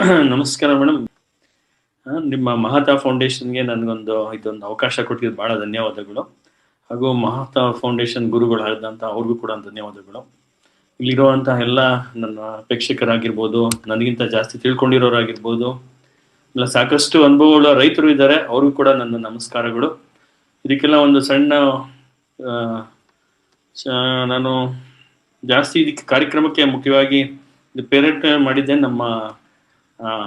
ನಮಸ್ಕಾರ ಮೇಡಮ್. ನಿಮ್ಮ ಮಹತಾ ಫೌಂಡೇಶನ್ಗೆ ನನಗೊಂದು ಇದೊಂದು ಅವಕಾಶ ಕೊಟ್ಟಿದ್ದು ಭಾಳ ಧನ್ಯವಾದಗಳು. ಹಾಗೂ ಮಹತಾ ಫೌಂಡೇಶನ್ ಗುರುಗಳಾದಂಥ ಅವ್ರಿಗೂ ಕೂಡ ಧನ್ಯವಾದಗಳು. ಇಲ್ಲಿರುವಂಥ ಎಲ್ಲ ನನ್ನ ಪ್ರೇಕ್ಷಕರಾಗಿರ್ಬೋದು, ನನಗಿಂತ ಜಾಸ್ತಿ ತಿಳ್ಕೊಂಡಿರೋರಾಗಿರ್ಬೋದು, ಇಲ್ಲ ಸಾಕಷ್ಟು ಅನುಭವಗಳ ರೈತರು ಇದ್ದಾರೆ, ಅವ್ರಿಗೂ ಕೂಡ ನನ್ನ ನಮಸ್ಕಾರಗಳು. ಇದಕ್ಕೆಲ್ಲ ಒಂದು ಸಣ್ಣ ಆ, ನಾನು ಜಾಸ್ತಿ ಇದಕ್ಕೆ ಕಾರ್ಯಕ್ರಮಕ್ಕೆ ಮುಖ್ಯವಾಗಿ ಇದು ಪೇರೆಂಟ್ ಮಾಡಿದ್ದೆ ನಮ್ಮ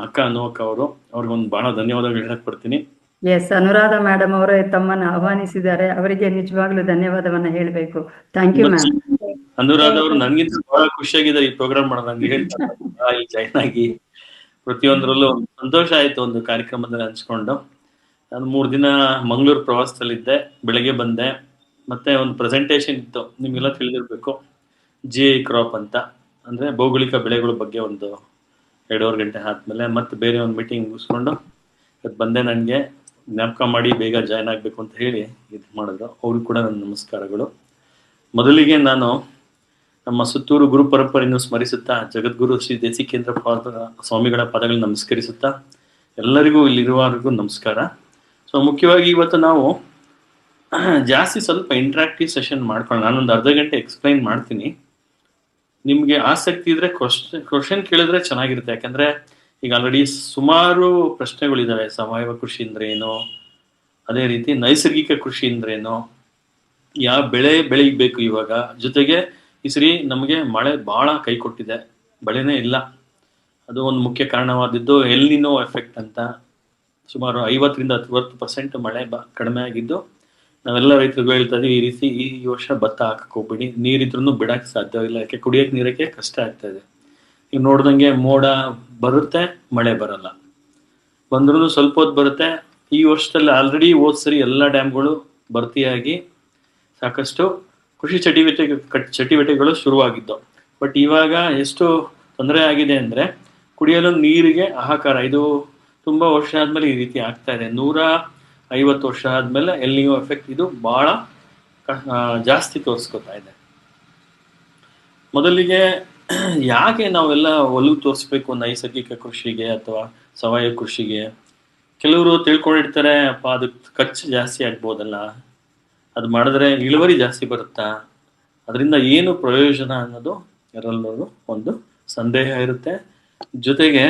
ಅಕ್ಕ ಅನುವಕ್ಕ ಅವರು. ಅವ್ರಿಗೊಂದು ಬಹಳ ಧನ್ಯವಾದಗಳು ಹೇಳಕ್ ಪಡ್ತೀನಿ. ಎಸ್, ಅನುರಾಧ ಮೇಡಮ್ ಅವರು ತಮ್ಮನ್ನು ಆಹ್ವಾನಿಸಿದ್ದಾರೆ, ಅವರಿಗೆ ನಿಜವಾಗ್ಲೂ ಧನ್ಯವಾದವನ್ನ ಹೇಳಬೇಕು. Thank you ma'am. ಅನುರಾಧ ಅವರು ನನ್ಗಿಂತ ಬಹಳ ಖುಷಿಯಾಗಿದೆ ಈ ಪ್ರೋಗ್ರಾಮ್ ಮಾಡೋದಂಗೆ ಹೇಳ್ತಾರೆ, ಇಲ್ಲಿ ಜಾಯ್ನ್ ಆಗಿ ಪ್ರತಿಯೊಂದರಲ್ಲೂ ಸಂತೋಷ ಆಯ್ತು. ಒಂದು ಕಾರ್ಯಕ್ರಮದಲ್ಲಿ ಹಂಚ್ಕೊಂಡು ನಾನು 3 ದಿನ ಮಂಗಳೂರು ಪ್ರವಾಸದಲ್ಲಿದ್ದೆ. ಬೆಳಗ್ಗೆ ಬಂದೆ, ಮತ್ತೆ ಒಂದು ಪ್ರೆಸೆಂಟೇಶನ್ ಇತ್ತು, ನಿಮ್ಗೆಲ್ಲ ತಿಳಿದಿರ್ಬೇಕು, GI ಕ್ರಾಪ್ ಅಂತ, ಅಂದ್ರೆ ಭೌಗೋಳಿಕ ಬೆಳೆಗಳ ಬಗ್ಗೆ ಒಂದು 2.5 ಗಂಟೆ ಆದ್ಮೇಲೆ ಮತ್ತೆ ಬೇರೆ ಒಂದು ಮೀಟಿಂಗ್ ಮುಗಿಸ್ಕೊಂಡು ಇವತ್ತು ಬಂದೆ. ನನಗೆ ಜ್ಞಾಪಕ ಮಾಡಿ ಬೇಗ ಜಾಯ್ನ್ ಆಗಬೇಕು ಅಂತ ಹೇಳಿ ಇದು ಮಾಡಿದ್ರು. ಅವ್ರಿಗೂ ಕೂಡ ನನ್ನ ನಮಸ್ಕಾರಗಳು. ಮೊದಲಿಗೆ ನಾನು ನಮ್ಮ ಸುತ್ತೂರು ಗುರು ಪರಂಪರೆಯನ್ನು ಸ್ಮರಿಸುತ್ತಾ ಜಗದ್ಗುರು ಶ್ರೀ ದೇಸಿಕೇಂದ್ರ ಸ್ವಾಮಿಗಳ ಪಾದಗಳನ್ನು ನಮಸ್ಕರಿಸುತ್ತಾ ಎಲ್ಲರಿಗೂ ಇಲ್ಲಿರುವವರಿಗೂ ನಮಸ್ಕಾರ. ಸೊ ಮುಖ್ಯವಾಗಿ ಇವತ್ತು ನಾವು ಜಾಸ್ತಿ ಸ್ವಲ್ಪ ಇಂಟ್ರಾಕ್ಟಿವ್ ಸೆಷನ್ ಮಾಡ್ಕೊಳ್ಳೋಣ. ನಾನೊಂದು ಅರ್ಧ ಗಂಟೆ ಎಕ್ಸ್ಪ್ಲೈನ್ ಮಾಡ್ತೀನಿ. ನಿಮ್ಗೆ ಆಸಕ್ತಿ ಇದ್ರೆ ಕ್ವಶನ್ ಕೇಳಿದ್ರೆ ಚೆನ್ನಾಗಿರುತ್ತೆ. ಯಾಕಂದ್ರೆ ಈಗ ಆಲ್ರೆಡಿ ಸುಮಾರು ಪ್ರಶ್ನೆಗಳಿದಾವೆ. ಸಾವಯವ ಕೃಷಿ ಅಂದ್ರೆ ಏನು, ಅದೇ ರೀತಿ ನೈಸರ್ಗಿಕ ಕೃಷಿ ಅಂದ್ರೆ ಏನು, ಯಾವ ಬೆಳೆ ಬೆಳಿಬೇಕು ಇವಾಗ, ಜೊತೆಗೆ ಈ ಸರಿ ನಮಗೆ ಮಳೆ ಬಹಳ ಕೈ ಕೊಟ್ಟಿದೆ, ಬೆಳೆನೇ ಇಲ್ಲ. ಅದು ಒಂದು ಮುಖ್ಯ ಕಾರಣವಾದದ್ದು ಎಲ್ ನಿನೋ ಎಫೆಕ್ಟ್ ಅಂತ. ಸುಮಾರು 50-60% ಮಳೆ ಕಡಿಮೆ ಆಗಿದ್ದು ನಾವೆಲ್ಲ ರೈತರಿಗೂ ಹೇಳ್ತಾ ಇದೀವಿ, ಈ ರೀತಿ ಈ ವರ್ಷ ಭತ್ತ ಹಾಕಕ್ ಹೋಗ್ಬೇಡಿ, ನೀರಿದ್ರೂ ಬಿಡಕ್ಕೆ ಸಾಧ್ಯವಿಲ್ಲ, ಯಾಕೆ ಕುಡಿಯಕ್ಕೆ ನೀರಕ್ಕೆ ಕಷ್ಟ ಆಗ್ತಾ ಇದೆ. ಈಗ ನೋಡ್ದಂಗೆ ಮೋಡ ಬರುತ್ತೆ, ಮಳೆ ಬರಲ್ಲ, ಬಂದ್ರೂ ಸ್ವಲ್ಪ ಹೊತ್ತು ಬರುತ್ತೆ. ಈ ವರ್ಷದಲ್ಲಿ ಆಲ್ರೆಡಿ ಸರಿ ಎಲ್ಲ ಡ್ಯಾಮ್ಗಳು ಭರ್ತಿಯಾಗಿ ಸಾಕಷ್ಟು ಕೃಷಿ ಚಟುವಟಿಕೆಗಳು ಶುರುವಾಗಿದ್ದು. ಬಟ್ ಇವಾಗ ಎಷ್ಟು ತೊಂದರೆ ಆಗಿದೆ ಅಂದ್ರೆ ಕುಡಿಯಲು ನೀರಿಗೆ ಹಾಹಾಕಾರ. ಇದು ತುಂಬಾ ವರ್ಷ ಆದ್ಮೇಲೆ ಈ ರೀತಿ ಆಗ್ತಾ ಇದೆ. 150 ವರ್ಷ ಆದ್ಮೇಲೆ ಎಲ್ ನಿನೋ ಎಫೆಕ್ಟ್ ಇದು ಬಹಳ ಜಾಸ್ತಿ ತೋರಿಸ್ಕೊತಾ ಇದೆ. ಮೊದಲಿಗೆ ಯಾಕೆ ನಾವೆಲ್ಲ ಒಲವು ತೋರಿಸ್ಬೇಕು ನೈಸರ್ಗಿಕ ಕೃಷಿಗೆ ಅಥವಾ ಸಾವಯವ ಕೃಷಿಗೆ? ಕೆಲವರು ತಿಳ್ಕೊಂಡಿರ್ತಾರೆ, ಅಪ್ಪ ಅದಕ್ಕೆ ಖರ್ಚು ಜಾಸ್ತಿ ಆಗ್ಬೋದಲ್ಲ, ಅದು ಮಾಡಿದ್ರೆ ಇಳುವರಿ ಜಾಸ್ತಿ ಬರುತ್ತಾ, ಅದರಿಂದ ಏನು ಪ್ರಯೋಜನ ಅನ್ನೋದು ಎಲ್ಲರೂ ಒಂದು ಸಂದೇಹ ಇರುತ್ತೆ. ಜೊತೆಗೆ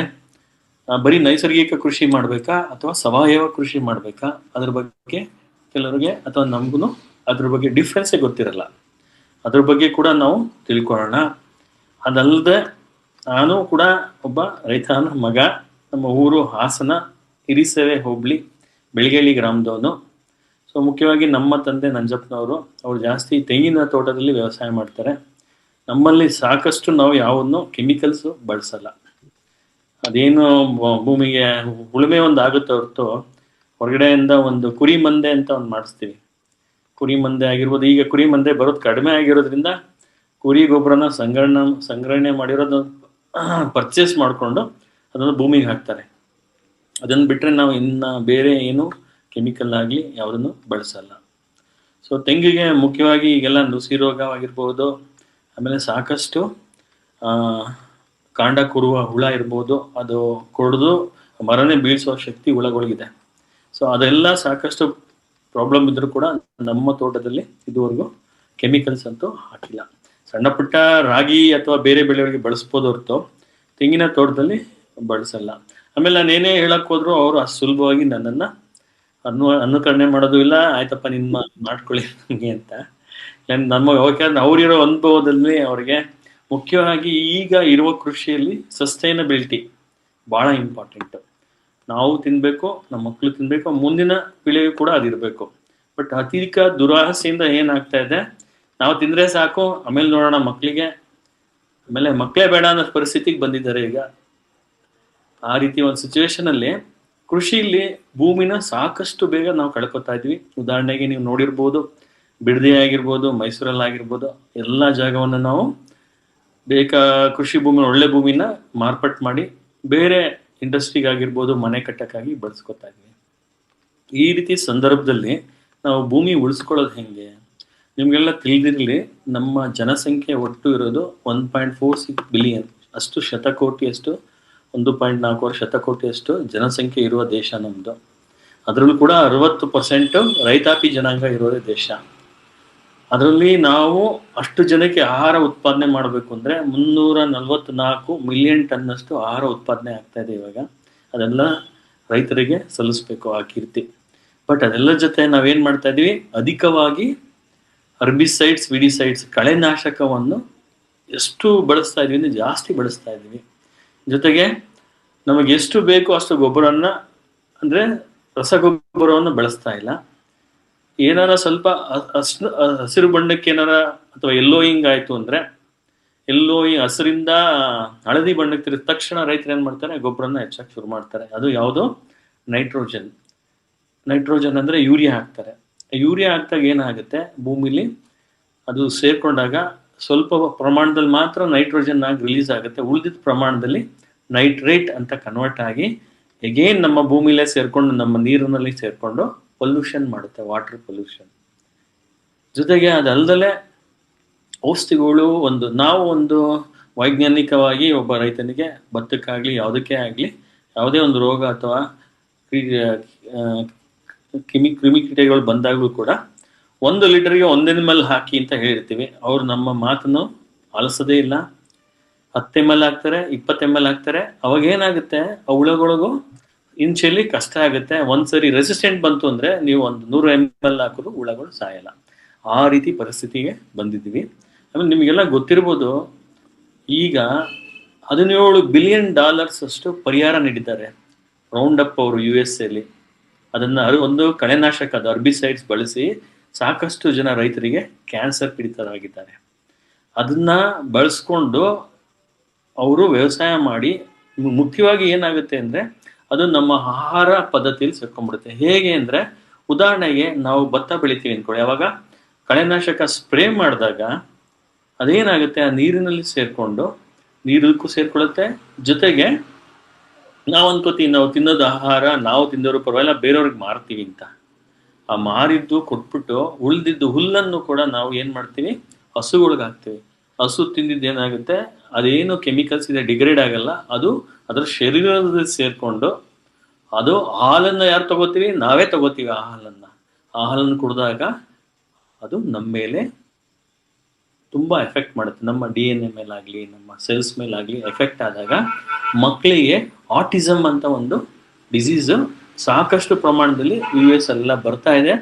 ಬರೀ ನೈಸರ್ಗಿಕ ಕೃಷಿ ಮಾಡ್ಬೇಕಾ ಅಥವಾ ಸಾವಯವ ಕೃಷಿ ಮಾಡ್ಬೇಕಾ, ಅದ್ರ ಬಗ್ಗೆ ಕೆಲವರಿಗೆ ಅಥವಾ ನಮಗೂ ಅದ್ರ ಬಗ್ಗೆ ಡಿಫ್ರೆನ್ಸೇ ಗೊತ್ತಿರಲ್ಲ. ಅದ್ರ ಬಗ್ಗೆ ಕೂಡ ನಾವು ತಿಳ್ಕೊಳ್ಳೋಣ. ಅದಲ್ಲದೆ ನಾನು ಕೂಡ ಒಬ್ಬ ರೈತನ ಮಗ. ನಮ್ಮ ಊರು ಹಾಸನ, ಹಿರಿಸೇವೆ ಹೋಬಳಿ, ಬೆಳಗೇಳಿ ಗ್ರಾಮದವನು. ಸೊ ಮುಖ್ಯವಾಗಿ ನಮ್ಮ ತಂದೆ ನಂಜಪ್ಪನವರು, ಅವ್ರು ಜಾಸ್ತಿ ತೆಂಗಿನ ತೋಟದಲ್ಲಿ ವ್ಯವಸಾಯ ಮಾಡ್ತಾರೆ. ನಮ್ಮಲ್ಲಿ ಸಾಕಷ್ಟು ನಾವು ಯಾವನ್ನು ಕೆಮಿಕಲ್ಸು ಬಳಸಲ್ಲ. ಅದೇನು ಭೂಮಿಗೆ ಉಳುಮೆ ಒಂದು ಆಗುತ್ತೆ ಹೊರತು ಹೊರಗಡೆಯಿಂದ ಒಂದು ಕುರಿ ಮಂದೆ ಅಂತ ಒಂದು ಮಾಡಿಸ್ತೀವಿ. ಕುರಿ ಮಂದೆ ಆಗಿರ್ಬೋದು, ಈಗ ಕುರಿ ಮಂದೆ ಬರೋದು ಕಡಿಮೆ ಆಗಿರೋದ್ರಿಂದ ಕುರಿ ಗೊಬ್ಬರನ ಸಂಗ್ರಹಣೆ ಮಾಡಿರೋದು ಪರ್ಚೇಸ್ ಮಾಡಿಕೊಂಡು ಅದನ್ನು ಭೂಮಿಗೆ ಹಾಕ್ತಾರೆ. ಅದನ್ನು ಬಿಟ್ಟರೆ ನಾವು ಇನ್ನು ಬೇರೆ ಏನು ಕೆಮಿಕಲ್ ಆಗಲಿ ಯಾವುದನ್ನು ಬಳಸಲ್ಲ. ಸೊ ತೆಂಗಿಗೆ ಮುಖ್ಯವಾಗಿ ಈಗೆಲ್ಲ ನುಸಿ ರೋಗವಾಗಿರ್ಬೋದು, ಆಮೇಲೆ ಸಾಕಷ್ಟು ಕಾಂಡ ಕೂರುವ ಹುಳ ಇರ್ಬೋದು, ಅದು ಕೊಡ್ದು ಮರನೇ ಬೀಳ್ಸೋ ಶಕ್ತಿ ಹುಳಗಳಿಗಿದೆ. ಸೊ ಅದೆಲ್ಲ ಸಾಕಷ್ಟು ಪ್ರಾಬ್ಲಮ್ ಇದ್ರೂ ಕೂಡ ನಮ್ಮ ತೋಟದಲ್ಲಿ ಇದುವರೆಗೂ ಕೆಮಿಕಲ್ಸ್ ಅಂತೂ ಹಾಕಿಲ್ಲ. ಸಣ್ಣ ಪುಟ್ಟ ರಾಗಿ ಅಥವಾ ಬೇರೆ ಬೆಳೆಗಳಿಗೆ ಬಳಸ್ಬೋದು ಹೊರತು ತೆಂಗಿನ ತೋಟದಲ್ಲಿ ಬಳಸಲ್ಲ. ಆಮೇಲೆ ನಾನು ಏನೇ ಹೇಳಕ್ ಹೋದ್ರು ಅವರು ಅಷ್ಟು ಸುಲಭವಾಗಿ ನನ್ನನ್ನು ಅನುಕರಣೆ ಮಾಡೋದು ಇಲ್ಲ. ಆಯ್ತಪ್ಪ ನಿಮ್ಮ ಮಾಡ್ಕೊಳ್ಳಿ ನಮಗೆ ಅಂತ. ನಮ್ಮ ಯಾಕಂದ್ರೆ ಅವ್ರಿರೋ ಅನುಭವದಲ್ಲಿ ಅವ್ರಿಗೆ ಮುಖ್ಯವಾಗಿ ಈಗ ಇರುವ ಕೃಷಿಯಲ್ಲಿ ಸಸ್ಟೈನಬಿಲಿಟಿ ಭಾಳ ಇಂಪಾರ್ಟೆಂಟ್. ನಾವು ತಿನ್ಬೇಕು, ನಮ್ಮ ಮಕ್ಕಳು ತಿನ್ಬೇಕು, ಮುಂದಿನ ಪೀಳಿಗೆ ಕೂಡ ಅದಿರಬೇಕು. ಬಟ್ ಅಧಿಕ ದುರಾಸೆಯಿಂದ ಏನಾಗ್ತಾ ಇದೆ, ನಾವು ತಿಂದ್ರೆ ಸಾಕು, ಆಮೇಲೆ ನೋಡೋಣ ಮಕ್ಕಳಿಗೆ, ಆಮೇಲೆ ಮಕ್ಕಳೇ ಬೇಡ ಅನ್ನೋ ಪರಿಸ್ಥಿತಿಗೆ ಬಂದಿದ್ದಾರೆ ಈಗ. ಆ ರೀತಿ ಒಂದು ಸಿಚುವೇಶನ್ ಅಲ್ಲಿ ಕೃಷಿಯಲ್ಲಿ ಭೂಮಿನ ಸಾಕಷ್ಟು ಬೇಗ ನಾವು ಕಳ್ಕೊತಾ ಇದ್ವಿ. ಉದಾಹರಣೆಗೆ ನೀವು ನೋಡಿರ್ಬೋದು, ಬಿಡದಿ ಆಗಿರ್ಬೋದು, ಮೈಸೂರಲ್ಲಿ ಆಗಿರ್ಬೋದು, ಎಲ್ಲ ಜಾಗವನ್ನು ನಾವು ಕೃಷಿ ಭೂಮಿ, ಒಳ್ಳೆ ಭೂಮಿನ ಮಾರ್ಪಾಟ್ ಮಾಡಿ ಬೇರೆ ಇಂಡಸ್ಟ್ರಿಗಾಗಿರ್ಬೋದು, ಮನೆ ಕಟ್ಟಕ್ಕಾಗಿ ಬಳಸ್ಕೊತಾ ಇದ್ವಿ. ಈ ರೀತಿ ಸಂದರ್ಭದಲ್ಲಿ ನಾವು ಭೂಮಿ ಉಳಿಸ್ಕೊಳ್ಳೋದು ಹೆಂಗೆ? ನಿಮ್ಗೆಲ್ಲ ತಿಳಿದಿರಲಿ, ನಮ್ಮ ಜನಸಂಖ್ಯೆ ಒಟ್ಟು ಇರೋದು 1.46 ಬಿಲಿಯನ್, ಅಷ್ಟು ಶತಕೋಟಿಯಷ್ಟು 1.4 ಶತಕೋಟಿಯಷ್ಟು ಜನಸಂಖ್ಯೆ ಇರುವ ದೇಶ ನಮ್ಮದು. ಅದರಲ್ಲೂ ಕೂಡ 60% ರೈತಾಪಿ ಜನಾಂಗ ಇರೋದೇ ದೇಶ. ಅದರಲ್ಲಿ ನಾವು ಅಷ್ಟು ಜನಕ್ಕೆ ಆಹಾರ ಉತ್ಪಾದನೆ ಮಾಡಬೇಕು ಅಂದರೆ 344 ಮಿಲಿಯನ್ ಟನ್ನಷ್ಟು ಆಹಾರ ಉತ್ಪಾದನೆ ಆಗ್ತಾ ಇದೆ ಇವಾಗ. ಅದೆಲ್ಲ ರೈತರಿಗೆ ಸಲ್ಲಿಸ್ಬೇಕು ಆ ಕೀರ್ತಿ. ಬಟ್ ಅದೆಲ್ಲ ಜೊತೆ ನಾವೇನು ಮಾಡ್ತಾ ಇದ್ದೀವಿ, ಅಧಿಕವಾಗಿ ಹರ್ಬಿಸೈಡ್ಸ್, ವಿಡಿಸೈಡ್ಸ್, ಕಳೆನಾಶಕವನ್ನು ಎಷ್ಟು ಬಳಸ್ತಾ ಇದೀವಿ ಅಂದರೆ ಜಾಸ್ತಿ ಬಳಸ್ತಾ ಇದ್ದೀವಿ. ಜೊತೆಗೆ ನಮಗೆ ಎಷ್ಟು ಬೇಕೋ ಅಷ್ಟು ಗೊಬ್ಬರನ್ನ ಅಂದರೆ ರಸಗೊಬ್ಬರವನ್ನು ಬಳಸ್ತಾ ಇಲ್ಲ. ಏನಾರ ಸ್ವಲ್ಪ ಹಸಿರು ಬಣ್ಣಕ್ಕೆ ಏನಾರ ಅಥವಾ ಎಲ್ಲೋಯಿಂಗ್ ಆಯಿತು ಅಂದರೆ, ಎಲ್ಲೋಯಿಂಗ್ ಹಸಿರಿಂದ ಹಳದಿ ಬಣ್ಣಕ್ಕೆ ತಿರುಗಿದ ತಕ್ಷಣ ರೈತರು ಏನು ಮಾಡ್ತಾರೆ, ಗೊಬ್ಬರನ ಹೆಚ್ಚಾಗಿ ಶುರು ಮಾಡ್ತಾರೆ. ಅದು ಯಾವುದು, ನೈಟ್ರೋಜನ್. ನೈಟ್ರೋಜನ್ ಅಂದರೆ ಯೂರಿಯಾ ಹಾಕ್ತಾರೆ. ಯೂರಿಯಾ ಹಾಕಿದಾಗ ಏನಾಗುತ್ತೆ, ಭೂಮಿಲಿ ಅದು ಸೇರ್ಕೊಂಡಾಗ ಸ್ವಲ್ಪ ಪ್ರಮಾಣದಲ್ಲಿ ಮಾತ್ರ ನೈಟ್ರೋಜನ್ ಆಗಿ ರಿಲೀಸ್ ಆಗುತ್ತೆ. ಉಳಿದಿದ್ದ ಪ್ರಮಾಣದಲ್ಲಿ ನೈಟ್ರೇಟ್ ಅಂತ ಕನ್ವರ್ಟ್ ಆಗಿ ಎಗೇನ್ ನಮ್ಮ ಭೂಮಿಲೇ ಸೇರ್ಕೊಂಡು ನಮ್ಮ ನೀರಿನಲ್ಲಿ ಸೇರ್ಕೊಂಡು ಪೊಲ್ಯೂಷನ್ ಮಾಡುತ್ತೆ, ವಾಟರ್ ಪೊಲ್ಯೂಷನ್. ಜೊತೆಗೆ ಅದಲ್ಲದೆ ಔಷಧಿಗಳು ನಾವು ಒಂದು ವೈಜ್ಞಾನಿಕವಾಗಿ ಒಬ್ಬ ರೈತನಿಗೆ ಭತ್ತಕ್ಕಾಗಲಿ ಯಾವುದಕ್ಕೆ ಆಗಲಿ ಯಾವುದೇ ಒಂದು ರೋಗ ಅಥವಾ ಕ್ರಿಮಿಕೀಟಗಳು ಬಂದಾಗಲೂ ಕೂಡ 1 ಲೀಟರ್ಗೆ 1 ml ಹಾಕಿ ಅಂತ ಹೇಳಿರ್ತೀವಿ. ಅವ್ರು ನಮ್ಮ ಮಾತನ್ನು ಆಲಿಸೋದೇ ಇಲ್ಲ. 10 ml ಹಾಕ್ತಾರೆ, 20 ml ಹಾಕ್ತಾರೆ. ಅವಾಗ ಏನಾಗುತ್ತೆ, ಆ ಹುಳಗಳಿಗೂ ಇನ್ಶಿಯಲಿ ಕಷ್ಟ ಆಗುತ್ತೆ. ಒಂದ್ಸರಿ ರೆಸಿಸ್ಟೆಂಟ್ ಬಂತು ಅಂದರೆ ನೀವು ಒಂದು 100 ml ಹಾಕಿದ್ರು ಹುಳಗಳು ಸಾಯಲ್ಲ. ಆ ರೀತಿ ಪರಿಸ್ಥಿತಿಗೆ ಬಂದಿದ್ದೀವಿ. ಆಮೇಲೆ ನಿಮಗೆಲ್ಲ ಗೊತ್ತಿರ್ಬೋದು, ಈಗ $17 ಬಿಲಿಯನ್ ಅಷ್ಟು ಪರಿಹಾರ ನೀಡಿದ್ದಾರೆ ರೌಂಡ್ ಅಪ್ ಅವರು USA ಅದನ್ನು ಒಂದು ಕಳೆನಾಶಕ, ಅದು ಹರ್ಬಿಸೈಡ್ಸ್ ಬಳಸಿ ಸಾಕಷ್ಟು ಜನ ರೈತರಿಗೆ ಕ್ಯಾನ್ಸರ್ ಪೀಡಿತರಾಗಿದ್ದಾರೆ. ಅದನ್ನ ಬಳಸ್ಕೊಂಡು ಅವರು ವ್ಯವಸಾಯ ಮಾಡಿ, ಮುಖ್ಯವಾಗಿ ಏನಾಗುತ್ತೆ ಅಂದರೆ ಅದು ನಮ್ಮ ಆಹಾರ ಪದ್ಧತಿಯಲ್ಲಿ ಸೇರ್ಕೊಂಡ್ಬಿಡುತ್ತೆ. ಹೇಗೆ ಅಂದರೆ, ಉದಾಹರಣೆಗೆ ನಾವು ಭತ್ತ ಬೆಳಿತೀವಿ ಅಂದ್ಕೊಳ್ಳಿ, ಅವಾಗ ಕಳೆನಾಶಕ ಸ್ಪ್ರೇ ಮಾಡಿದಾಗ ಅದೇನಾಗುತ್ತೆ, ಆ ನೀರಿನಲ್ಲಿ ಸೇರಿಕೊಂಡು ನೀರಕ್ಕೂ ಸೇರ್ಕೊಳ್ಳುತ್ತೆ. ಜೊತೆಗೆ ನಾವು ಅನ್ಕೋತೀವಿ ನಾವು ತಿನ್ನೋದು ಆಹಾರ ನಾವು ತಿಂದವರು ಪರವಾಗಿಲ್ಲ, ಬೇರೆಯವ್ರಿಗೆ ಮಾರ್ತೀವಿ ಅಂತ. ಆ ಮಾರಿದ್ದು ಕೊಟ್ಬಿಟ್ಟು ಉಳಿದಿದ್ದು ಹುಲ್ಲನ್ನು ಕೂಡ ನಾವು ಏನು ಮಾಡ್ತೀವಿ, ಹಸುಗಳಿಗೆ ಹಾಕ್ತೀವಿ. ಹಸು ತಿಂದಿದ್ದು ಏನಾಗುತ್ತೆ, ಅದೇನು ಕೆಮಿಕಲ್ಸ್ ಇದೆ ಡಿಗ್ರೇಡ್ ಆಗಲ್ಲ, ಅದು ಅದರ ಶರೀರದಲ್ಲಿ ಸೇರಿಕೊಂಡು ಅದು ಹಾಲನ್ನು ಯಾರು ತಗೋತೀವಿ, ನಾವೇ ತಗೋತೀವಿ. ಆ ಹಾಲನ್ನು ಕುಡಿದಾಗ ಅದು ನಮ್ಮ ಮೇಲೆ ತುಂಬ ಎಫೆಕ್ಟ್ ಮಾಡುತ್ತೆ. ನಮ್ಮ DNA ಮೇಲಾಗಲಿ ನಮ್ಮ ಸೆಲ್ಸ್ ಮೇಲಾಗಲಿ ಎಫೆಕ್ಟ್ ಆದಾಗ ಮಕ್ಕಳಿಗೆ ಆಟಿಸಮ್ ಅಂತ ಒಂದು ಡಿಸೀಸು ಸಾಕಷ್ಟು ಪ್ರಮಾಣದಲ್ಲಿ US ಎಲ್ಲ ಬರ್ತಾ ಇದೆ.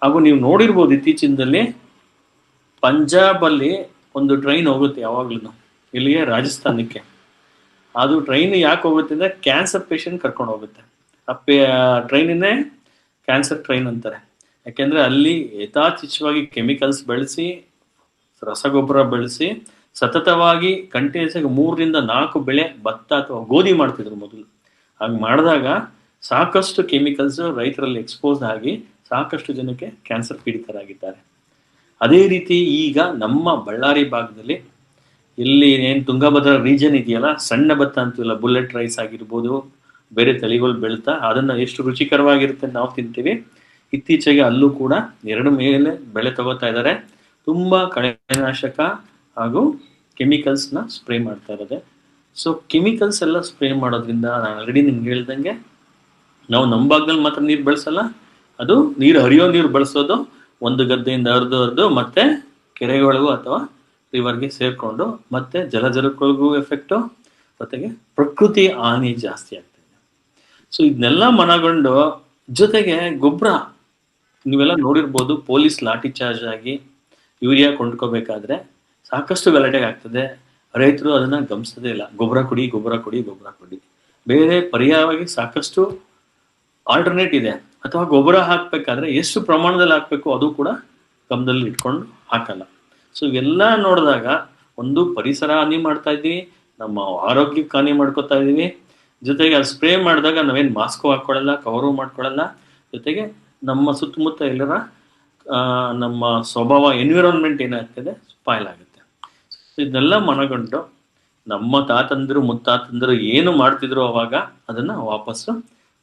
ಹಾಗೂ ನೀವು ನೋಡಿರ್ಬೋದು ಇತ್ತೀಚಿನದಲ್ಲಿ ಪಂಜಾಬಲ್ಲಿ ಒಂದು ಟ್ರೈನ್ ಹೋಗುತ್ತೆ ಯಾವಾಗ್ಲೂ ಇಲ್ಲಿಗೆ ರಾಜಸ್ಥಾನಕ್ಕೆ. ಅದು ಟ್ರೈನ್ ಯಾಕೆ ಹೋಗುತ್ತೆ ಅಂದರೆ ಕ್ಯಾನ್ಸರ್ ಪೇಷಂಟ್ ಕರ್ಕೊಂಡು ಹೋಗುತ್ತೆ. ಟ್ರೈನಿನೇ ಕ್ಯಾನ್ಸರ್ ಟ್ರೈನ್ ಅಂತಾರೆ. ಯಾಕೆಂದರೆ ಅಲ್ಲಿ ಯಥಾಚಿತವಾಗಿ ಕೆಮಿಕಲ್ಸ್ ಬೆಳೆಸಿ, ರಸಗೊಬ್ಬರ ಬೆಳೆಸಿ ಸತತವಾಗಿ ಕಂಟಿನ್ಯೂಸ್ ಆಗಿ 3 ರಿಂದ 4 ಬೆಳೆ ಭತ್ತ ಅಥವಾ ಗೋಧಿ ಮಾಡ್ತಿದ್ರು ಮೊದಲು. ಹಾಗೆ ಮಾಡಿದಾಗ ಸಾಕಷ್ಟು ಕೆಮಿಕಲ್ಸ್ ರೈತರಲ್ಲಿ ಎಕ್ಸ್ಪೋಸ್ ಆಗಿ ಸಾಕಷ್ಟು ಜನಕ್ಕೆ ಕ್ಯಾನ್ಸರ್ ಪೀಡಿತರಾಗಿದ್ದಾರೆ. ಅದೇ ರೀತಿ ಈಗ ನಮ್ಮ ಬಳ್ಳಾರಿ ಭಾಗದಲ್ಲಿ ಇಲ್ಲಿ ಏನು ತುಂಗಭದ್ರಾ ರೀಜನ್ ಇದೆಯಲ್ಲ, ಸಣ್ಣ ಭತ್ತ ಅಂತೀವಲ್ಲ, ಬುಲೆಟ್ ರೈಸ್ ಆಗಿರ್ಬೋದು, ಬೇರೆ ತಳಿಗಳು ಬೆಳ್ತಾ ಅದನ್ನು ಎಷ್ಟು ರುಚಿಕರವಾಗಿರುತ್ತೆ ನಾವು ತಿಂತೀವಿ. ಇತ್ತೀಚೆಗೆ ಅಲ್ಲೂ ಕೂಡ 2 ಮೇಲೆ ಬೆಳೆ ತಗೋತಾ ಇದ್ದಾರೆ. ತುಂಬ ಕಳೆನಾಶಕ ಹಾಗೂ ಕೆಮಿಕಲ್ಸ್ನ ಸ್ಪ್ರೇ ಮಾಡ್ತಾ ಇರೋದೆ. ಸೊ ಕೆಮಿಕಲ್ಸ್ ಎಲ್ಲ ಸ್ಪ್ರೇ ಮಾಡೋದ್ರಿಂದ ನಾನು ಆಲ್ರೆಡಿ ನಿಮ್ಗೆ ಹೇಳ್ದಂಗೆ ನಾವು ನಮ್ಮ ಭಾಗದಲ್ಲಿ ಮಾತ್ರ ನೀರು ಬಳಸಲ್ಲ, ಅದು ಹರಿಯೋ ನೀರು ಬಳಸೋದು ಒಂದು ಗದ್ದೆಯಿಂದ ಹರಿದು ಮತ್ತೆ ಕೆರೆಗಳಿಗೂ ಅಥವಾ ರಿವರ್ಗೆ ಸೇರಿಕೊಂಡು ಮತ್ತೆ ಜಲಚರಗಳಿಗೂ ಎಫೆಕ್ಟು, ಜೊತೆಗೆ ಪ್ರಕೃತಿ ಹಾನಿ ಜಾಸ್ತಿ ಆಗ್ತದೆ. ಸೊ ಇದನ್ನೆಲ್ಲ ಮನಗೊಂಡು ಜೊತೆಗೆ ಗೊಬ್ಬರ ನೀವೆಲ್ಲ ನೋಡಿರ್ಬೋದು, ಪೊಲೀಸ್ ಲಾಠಿ ಚಾರ್ಜ್ ಆಗಿ ಯೂರಿಯಾ ಕೊಂಡ್ಕೋಬೇಕಾದ್ರೆ ಸಾಕಷ್ಟು ಗಲಾಟೆಗೆ ಆಗ್ತದೆ. ರೈತರು ಅದನ್ನು ಗಮನಿಸೋದೇ ಇಲ್ಲ. ಗೊಬ್ಬರ ಕೊಡಿ. ಬೇರೆ ಪರ್ಯಾಯವಾಗಿ ಸಾಕಷ್ಟು ಆಲ್ಟರ್ನೇಟ್ ಇದೆ. ಅಥವಾ ಗೊಬ್ಬರ ಹಾಕಬೇಕಾದ್ರೆ ಎಷ್ಟು ಪ್ರಮಾಣದಲ್ಲಿ ಹಾಕಬೇಕು ಅದು ಕೂಡ ಗಮನದಲ್ಲಿ ಇಟ್ಕೊಂಡು ಹಾಕಲ್ಲ. ಸೊ ಇವೆಲ್ಲ ನೋಡಿದಾಗ ಒಂದು ಪರಿಸರ ಹಾನಿ ಮಾಡ್ತಾ ಇದ್ದೀವಿ, ನಮ್ಮ ಆರೋಗ್ಯಕ್ಕೆ ಹಾನಿ ಮಾಡ್ಕೋತಾ ಇದ್ದೀವಿ. ಜೊತೆಗೆ ಅದು ಸ್ಪ್ರೇ ಮಾಡಿದಾಗ ನಾವೇನು ಮಾಸ್ಕು ಹಾಕ್ಕೊಳ್ಳಲ್ಲ, ಕವರು ಮಾಡ್ಕೊಳ್ಳಲ್ಲ. ಜೊತೆಗೆ ನಮ್ಮ ಸುತ್ತಮುತ್ತ ಎಲ್ಲರ ನಮ್ಮ ಸ್ವಭಾವ ಎನ್ವಿರಾನ್ಮೆಂಟ್ ಏನಾಗ್ತದೆ ಸ್ಪಾಯ್ಲ್ ಆಗುತ್ತೆ. ಇದನ್ನೆಲ್ಲ ಮನಗೊಂಡು ನಮ್ಮ ತಾತಂದಿರು ಮುತ್ತಾತಂದಿರು ಏನು ಮಾಡ್ತಿದ್ರು ಅವಾಗ ಅದನ್ನು ವಾಪಸ್ಸು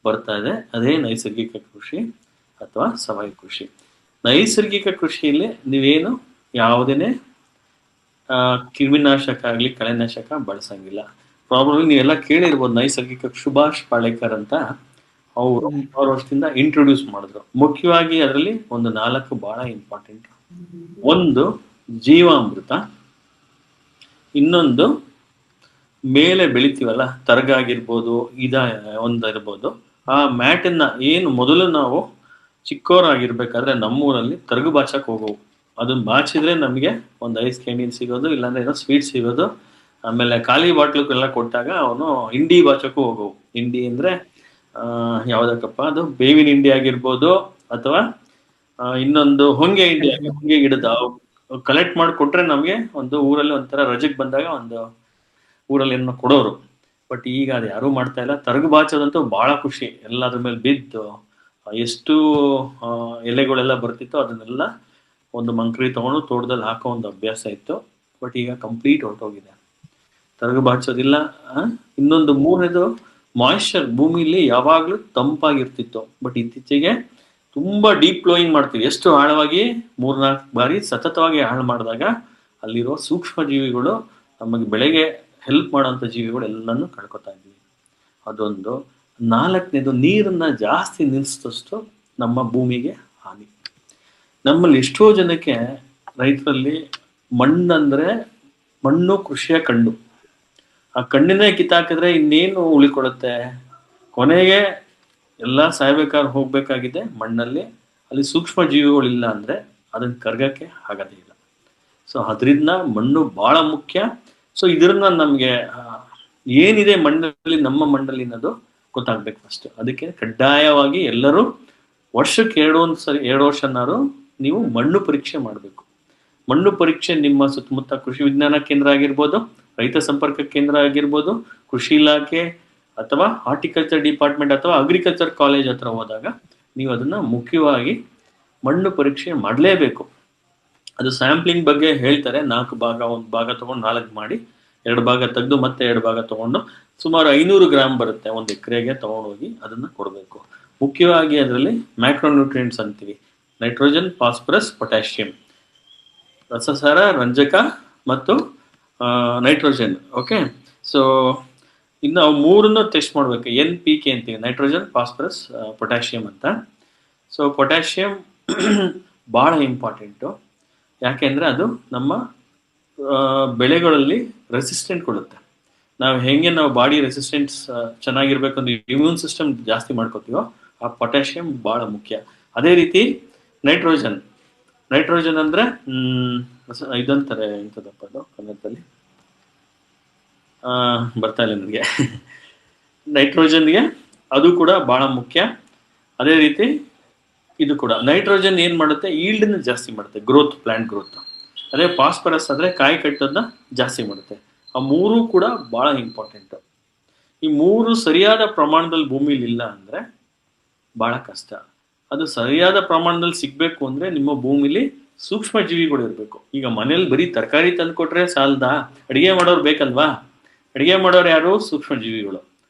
ಬರ್ತಾ ಇದೆ. ಅದೇ ನೈಸರ್ಗಿಕ ಕೃಷಿ ಅಥವಾ ಸಾವಯವ ಕೃಷಿ. ನೈಸರ್ಗಿಕ ಕೃಷಿಯಲ್ಲಿ ನೀವೇನು ಯಾವುದೇ ಕ್ರಿಮಿನಾಶಕ ಆಗಲಿ ಕಳೆನಾಶಕ ಬಳಸಂಗಿಲ್ಲ. ಪ್ರಾಬ್ಲಮ್ ನೀವೆಲ್ಲ ಕೇಳಿರ್ಬೋದು, ನೈಸರ್ಗಿಕ ಸುಭಾಷ್ ಪಾಳೇಕರ್ ಅಂತ. ಅವ್ರ ವರ್ಷದಿಂದ ಇಂಟ್ರೊಡ್ಯೂಸ್ ಮಾಡಿದ್ರು. ಮುಖ್ಯವಾಗಿ ಅದರಲ್ಲಿ ಒಂದು 4 ಬಹಳ ಇಂಪಾರ್ಟೆಂಟ್. ಒಂದು ಜೀವಾಮೃತ, ಇನ್ನೊಂದು ಮೇಲೆ ಬೆಳಿತೀವಲ್ಲ ತರಗಾಗಿರ್ಬೋದು, ಒಂದಿರ್ಬೋದು, ಆ ಮ್ಯಾಟನ್ನ ಏನು ಮೊದಲು ನಾವು ಚಿಕ್ಕವರಾಗಿರ್ಬೇಕಾದ್ರೆ ನಮ್ಮೂರಲ್ಲಿ ತರಗು ಬಾಚಕ್ ಹೋಗೋವು. ಅದನ್ನ ಬಾಚಿದ್ರೆ ನಮಗೆ ಒಂದು ಐಸ್ ಕ್ಯಾಂಡೀನ್ ಸಿಗೋದು, ಇಲ್ಲಾಂದ್ರೆ ಏನೋ ಸ್ವೀಟ್ ಸಿಗೋದು. ಆಮೇಲೆ ಖಾಲಿ ಬಾಟ್ಲುಗಳೆಲ್ಲ ಕೊಟ್ಟಾಗ ಅವನು ಹಿಂಡಿ ಬಾಚಕ್ಕೂ ಹೋಗೋವು. ಹಿಂಡಿ ಅಂದ್ರೆ ಯಾವ್ದಕ್ಕಪ್ಪ, ಅದು ಬೇವಿನ ಹಿಂಡಿ ಆಗಿರ್ಬೋದು, ಅಥವಾ ಇನ್ನೊಂದು ಹೊಂಗೆ ಹಿಂಡಿ ಹೊಂಗೆ ಗಿಡದ ಕಲೆಕ್ಟ್ ಮಾಡಿ ಕೊಟ್ರೆ ನಮ್ಗೆ ಒಂದು ಊರಲ್ಲಿ ಒಂಥರ ರಜೆಗೆ ಬಂದಾಗ ಒಂದು ಊರಲ್ಲಿ ಏನೋ ಕೊಡೋರು. ಬಟ್ ಈಗ ಅದು ಯಾರು ಮಾಡ್ತಾ ಇಲ್ಲ. ತರಗು ಬಾಚೋದಂತೂ ಬಹಳ ಖುಷಿ. ಎಲ್ಲ ಅದ್ರ ಮೇಲೆ ಬಿದ್ದು ಎಷ್ಟು ಎಲೆಗಳೆಲ್ಲ ಬರ್ತಿತ್ತು ಅದನ್ನೆಲ್ಲ ಒಂದು ಮಂಕ್ರಿ ತಗೊಂಡು ತೋಟದಲ್ಲಿ ಹಾಕೋ ಒಂದು ಅಭ್ಯಾಸ ಇತ್ತು. ಬಟ್ ಈಗ ಕಂಪ್ಲೀಟ್ ಹೊರಟೋಗಿದೆ, ತರಗು ಬಾಚೋದಿಲ್ಲ. ಇನ್ನೊಂದು ಮೂರನೇದು ಮಾಯಿಶ್ಚರ್, ಭೂಮಿಲಿ ಯಾವಾಗ್ಲೂ ತಂಪಾಗಿರ್ತಿತ್ತು. ಬಟ್ ಇತ್ತೀಚೆಗೆ ತುಂಬಾ ಡೀಪ್ ಫ್ಲೋಯಿಂಗ್ ಮಾಡ್ತೀವಿ. ಎಷ್ಟು ಆಳವಾಗಿ 3-4 ಬಾರಿ ಸತತವಾಗಿ ಹಾಳು ಮಾಡಿದಾಗ ಅಲ್ಲಿರೋ ಸೂಕ್ಷ್ಮ ಜೀವಿಗಳು, ನಮಗೆ ಬೆಳೆಗೆ ಹೆಲ್ಪ್ ಮಾಡೋಂಥ ಜೀವಿಗಳು ಎಲ್ಲನೂ ಕಳ್ಕೊತಾ ಇದ್ವಿ. ಅದೊಂದು. 4ನೇದು, ನೀರನ್ನ ಜಾಸ್ತಿ ನಿಲ್ಲಿಸಿದಷ್ಟು ನಮ್ಮ ಭೂಮಿಗೆ ಹಾನಿ. ನಮ್ಮಲ್ಲಿ ಎಷ್ಟೋ ಜನಕ್ಕೆ, ರೈತರಲ್ಲಿ ಮಣ್ಣಂದ್ರೆ ಮಣ್ಣು ಕೃಷಿಯ ಕಣ್ಣು. ಆ ಕಣ್ಣಿನೇ ಕಿತ್ತಾಕಿದ್ರೆ ಇನ್ನೇನು ಉಳಿಕೊಳ್ಳುತ್ತೆ? ಕೊನೆಗೆ ಎಲ್ಲ ಸಾಯ್ಬೇಕಾದ್ರೆ ಹೋಗ್ಬೇಕಾಗಿದೆ ಮಣ್ಣಲ್ಲಿ. ಅಲ್ಲಿ ಸೂಕ್ಷ್ಮ ಜೀವಿಗಳಿಲ್ಲ ಅಂದ್ರೆ ಅದನ್ನ ಕರ್ಗಕ್ಕೆ ಆಗೋದೇ ಇಲ್ಲ. ಸೊ ಅದರಿಂದ ಮಣ್ಣು ಬಹಳ ಮುಖ್ಯ. ಸೊ ಇದನ್ನ ನಮ್ಗೆ ಏನಿದೆ ಮಣ್ಣಲ್ಲಿ, ನಮ್ಮ ಮಣ್ಣಲ್ಲಿ ಅನ್ನೋದು ಗೊತ್ತಾಗ್ಬೇಕು ಫಸ್ಟ್. ಅದಕ್ಕೆ ಕಡ್ಡಾಯವಾಗಿ ಎಲ್ಲರೂ ವರ್ಷಕ್ಕೆ 2 ವರ್ಷನಾರು ನೀವು ಮಣ್ಣು ಪರೀಕ್ಷೆ ಮಾಡಬೇಕು. ಮಣ್ಣು ಪರೀಕ್ಷೆ ನಿಮ್ಮ ಸುತ್ತಮುತ್ತ ಕೃಷಿ ವಿಜ್ಞಾನ ಕೇಂದ್ರ ಆಗಿರ್ಬೋದು, ರೈತ ಸಂಪರ್ಕ ಕೇಂದ್ರ ಆಗಿರ್ಬೋದು, ಕೃಷಿ ಇಲಾಖೆ ಅಥವಾ ಹಾರ್ಟಿಕಲ್ಚರ್ ಡಿಪಾರ್ಟ್ಮೆಂಟ್ ಅಥವಾ ಅಗ್ರಿಕಲ್ಚರ್ ಕಾಲೇಜ್ ಹತ್ರ ಹೋದಾಗ ನೀವು ಅದನ್ನ ಮುಖ್ಯವಾಗಿ ಮಣ್ಣು ಪರೀಕ್ಷೆ ಮಾಡಲೇಬೇಕು. ಅದು ಸ್ಯಾಂಪ್ಲಿಂಗ್ ಬಗ್ಗೆ ಹೇಳ್ತಾರೆ. 4 ಭಾಗ, 1 ಭಾಗ ತಗೊಂಡು 4 ಮಾಡಿ, 2 ಭಾಗ ತೆಗೆದು ಮತ್ತೆ 2 ಭಾಗ ತಗೊಂಡು ಸುಮಾರು 500 ಗ್ರಾಮ್ ಬರುತ್ತೆ 1 ಎಕರೆಗೆ ತಗೊಂಡೋಗಿ ಅದನ್ನ ಕೊಡಬೇಕು. ಮುಖ್ಯವಾಗಿ ಅದರಲ್ಲಿ ಮ್ಯಾಕ್ರೋನ್ಯೂಟ್ರಿಯೆಂಟ್ಸ್ ಅಂತೀವಿ, ನೈಟ್ರೋಜನ್, ಫಾಸ್ಫರಸ್, ಪೊಟ್ಯಾಷಿಯಂ, ರಸಸಾರ, ರಂಜಕ ಮತ್ತು ನೈಟ್ರೋಜನ್. ಓಕೆ, ಸೊ ಇನ್ನು ಅವು 3 ಟೆಸ್ಟ್ ಮಾಡ್ಬೇಕು. NPK ಅಂತೀವಿ, ನೈಟ್ರೋಜನ್, ಫಾಸ್ಫರಸ್, ಪೊಟ್ಯಾಷಿಯಂ ಅಂತ. ಸೊ ಪೊಟ್ಯಾಷಿಯಂ ಬಹಳ ಇಂಪಾರ್ಟೆಂಟು. ಯಾಕೆಂದ್ರೆ ಅದು ನಮ್ಮ ಬೆಳೆಗಳಲ್ಲಿ ರೆಸಿಸ್ಟೆಂಟ್ ಕೊಡುತ್ತೆ. ನಾವು ಬಾಡಿ ರೆಸಿಸ್ಟೆನ್ಸ್ ಚೆನ್ನಾಗಿರ್ಬೇಕು ಅಂದ್ರೆ ಇಮ್ಯೂನ್ ಸಿಸ್ಟಮ್ ಜಾಸ್ತಿ ಮಾಡ್ಕೋತೀವೋ, ಆ ಪೊಟ್ಯಾಷಿಯಂ ಬಹಳ ಮುಖ್ಯ. ಅದೇ ರೀತಿ ನೈಟ್ರೋಜನ್ ಅಂದ್ರೆ ಇದಂತಾರೆ, ಎಂಥದಪ್ಪ ಅದು ಕನ್ನಡದಲ್ಲಿ ಬರ್ತಾ ಇಲ್ಲ ನನಗೆ. ನೈಟ್ರೋಜನ್ಗೆ ಅದು ಕೂಡ ಬಹಳ ಮುಖ್ಯ. ಅದೇ ರೀತಿ ಇದು ಕೂಡ ನೈಟ್ರೋಜನ್ ಏನ್ ಮಾಡುತ್ತೆ, ಈಲ್ಡ್ನ ಜಾಸ್ತಿ ಮಾಡುತ್ತೆ, ಗ್ರೋತ್, ಪ್ಲಾಂಟ್ ಗ್ರೋತ್. ಅದೇ ಫಾಸ್ಫರಸ್ ಆದ್ರೆ ಕಾಯಿ ಕಟ್ಟೋದನ್ನ ಜಾಸ್ತಿ ಮಾಡುತ್ತೆ. ಆ 3 ಕೂಡ ಬಹಳ ಇಂಪಾರ್ಟೆಂಟ್. ಈ 3 ಸರಿಯಾದ ಪ್ರಮಾಣದಲ್ಲಿ ಭೂಮಿಲಿ ಇಲ್ಲ ಅಂದ್ರೆ ಬಹಳ ಕಷ್ಟ. ಅದು ಸರಿಯಾದ ಪ್ರಮಾಣದಲ್ಲಿ ಸಿಗ್ಬೇಕು ಅಂದ್ರೆ ನಿಮ್ಮ ಭೂಮಿಲಿ ಸೂಕ್ಷ್ಮ ಜೀವಿಗಳು ಇರ್ಬೇಕು. ಈಗ ಮನೇಲಿ ಬರೀ ತರಕಾರಿ ತಂದು ಕೊಟ್ರೆ ಸಾಲದಾ? ಅಡಿಗೆ ಮಾಡೋರು ಬೇಕಲ್ವಾ? ಅಡಿಗೆ ಮಾಡೋರು ಯಾರು? ಸೂಕ್ಷ್ಮ ಜೀವಿಗಳು.